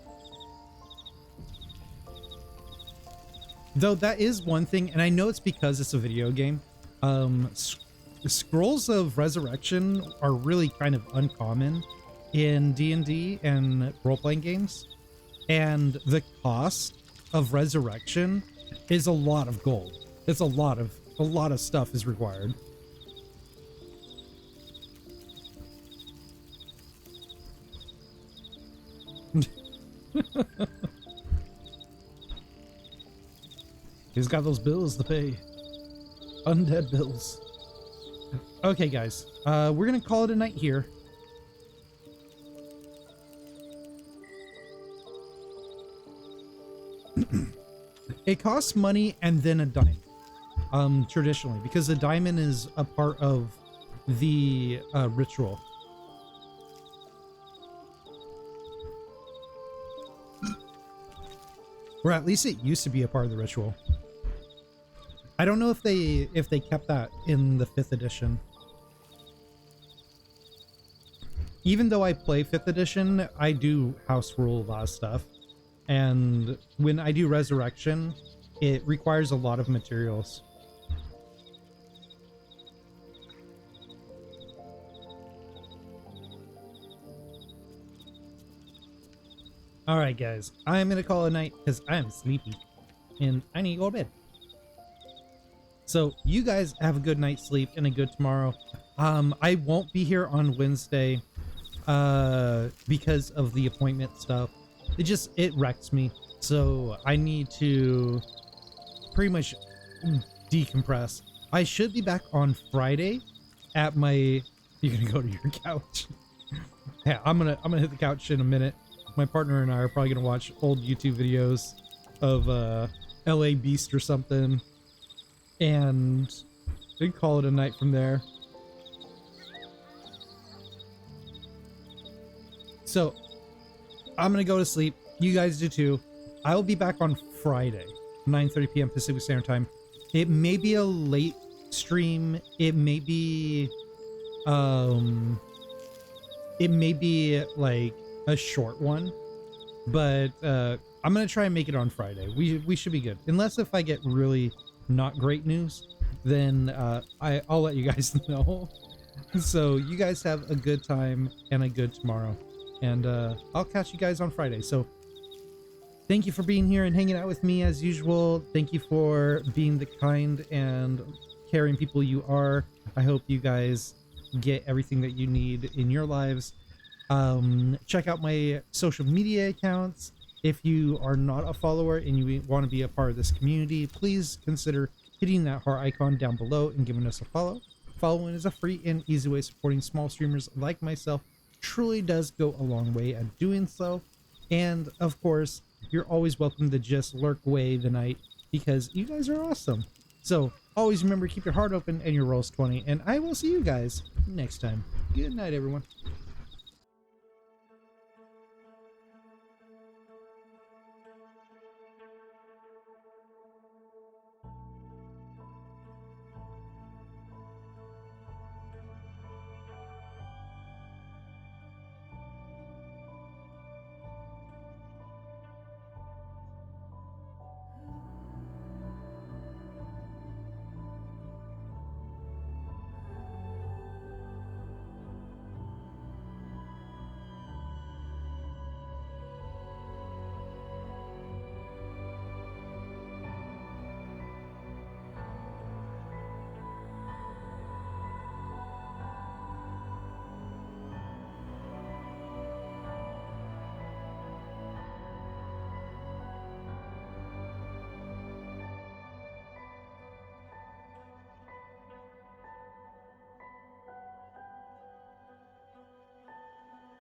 Though that is one thing, and I know it's because it's a video game. Scrolls of Resurrection are really kind of uncommon in D&D and role-playing games. And the cost of Resurrection is a lot of gold. It's a lot of stuff is required. He's got those bills to pay. Undead bills. Okay, guys. We're gonna call it a night here. It costs money and then a diamond. Traditionally, because the diamond is a part of the ritual. Or at least it used to be a part of the ritual. I don't know if they kept that in the 5th edition. Even though I play 5th edition, I do house rule a lot of stuff. And when I do Resurrection, it requires a lot of materials. Alright guys, I'm gonna call it a night because I'm sleepy and I need to go to bed. So you guys have a good night's sleep and a good tomorrow. I won't be here on Wednesday because of the appointment stuff. It wrecks me. So I need to pretty much decompress. I should be back on Friday at my... You're gonna go to your couch. Yeah, I'm gonna hit the couch in a minute. My partner and I are probably gonna watch old YouTube videos of LA Beast or something, and we call it a night from there. So I'm gonna go to sleep. You guys do too. I will be back on Friday, 9:30 p.m. Pacific Standard Time. It may be a late stream. It may be like a short one, but I'm gonna try and make it on Friday. We should be good, unless if I get really not great news, then I'll let you guys know. So you guys have a good time and a good tomorrow, and I'll catch you guys on Friday. So thank you for being here and hanging out with me as usual. Thank you for being the kind and caring people you are. I hope you guys get everything that you need in your lives. Check out my social media accounts. If you are not a follower and you want to be a part of this community, please consider hitting that heart icon down below and giving us a follow. Following is a free and easy way supporting small streamers like myself. Truly does go a long way at doing so. And of course, you're always welcome to just lurk away the night because you guys are awesome. So always remember, keep your heart open and your rolls 20, and I will see you guys next time. Good night, everyone.